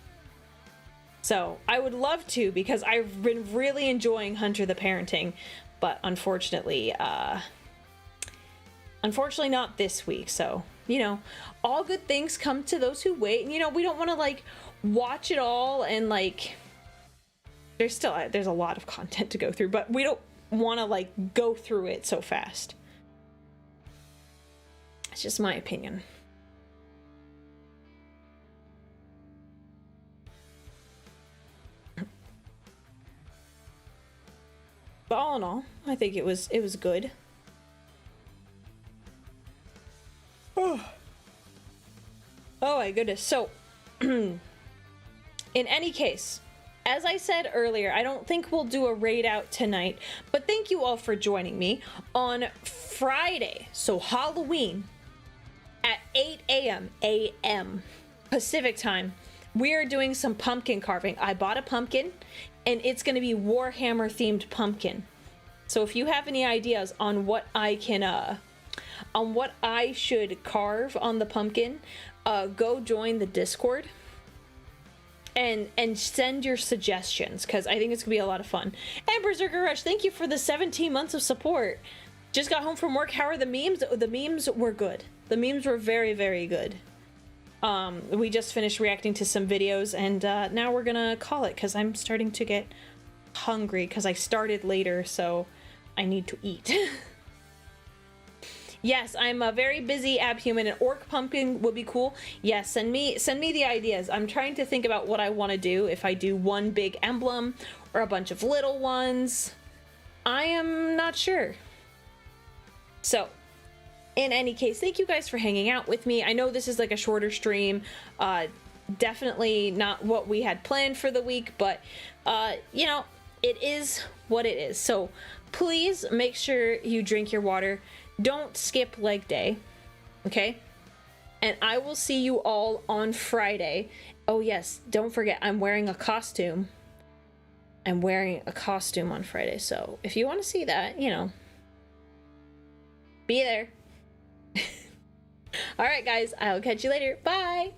A: So, I would love to, because I've been really enjoying Hunter the Parenting, but unfortunately not this week. So, all good things come to those who wait. And, we don't want to, like, watch it all and, like, there's a lot of content to go through, but we don't want to like go through it so fast. It's just my opinion. But all in all, I think it was good. Oh my goodness. So in any case, as I said earlier, I don't think we'll do a raid out tonight, but thank you all for joining me on Friday, so Halloween, at 8 a.m. Pacific time. We are doing some pumpkin carving. I bought a pumpkin, and it's going to be Warhammer themed pumpkin. So if you have any ideas on what I can on what I should carve on the pumpkin, go join the Discord and send your suggestions, because I think it's gonna be a lot of fun. And Berserker Rush, thank you for the 17 months of support. Just got home from work. How are the memes? The memes were good. The memes were very, very good. We just finished reacting to some videos, and now we're gonna call it, because I'm starting to get hungry, because I started later, so I need to eat. Yes, I'm a very busy abhuman, and orc pumpkin would be cool. Yes, send me the ideas. I'm trying to think about what I want to do, if I do one big emblem or a bunch of little ones. I am not sure. So, in any case, thank you guys for hanging out with me. I know this is like a shorter stream, definitely not what we had planned for the week, but you know, it is what it is. So please make sure you drink your water. Don't skip leg day, okay? And I will see you all on Friday. Oh yes, don't forget, I'm wearing a costume. I'm wearing a costume on Friday, so if you want to see that, you know, be there. All right, guys, I'll catch you later. Bye.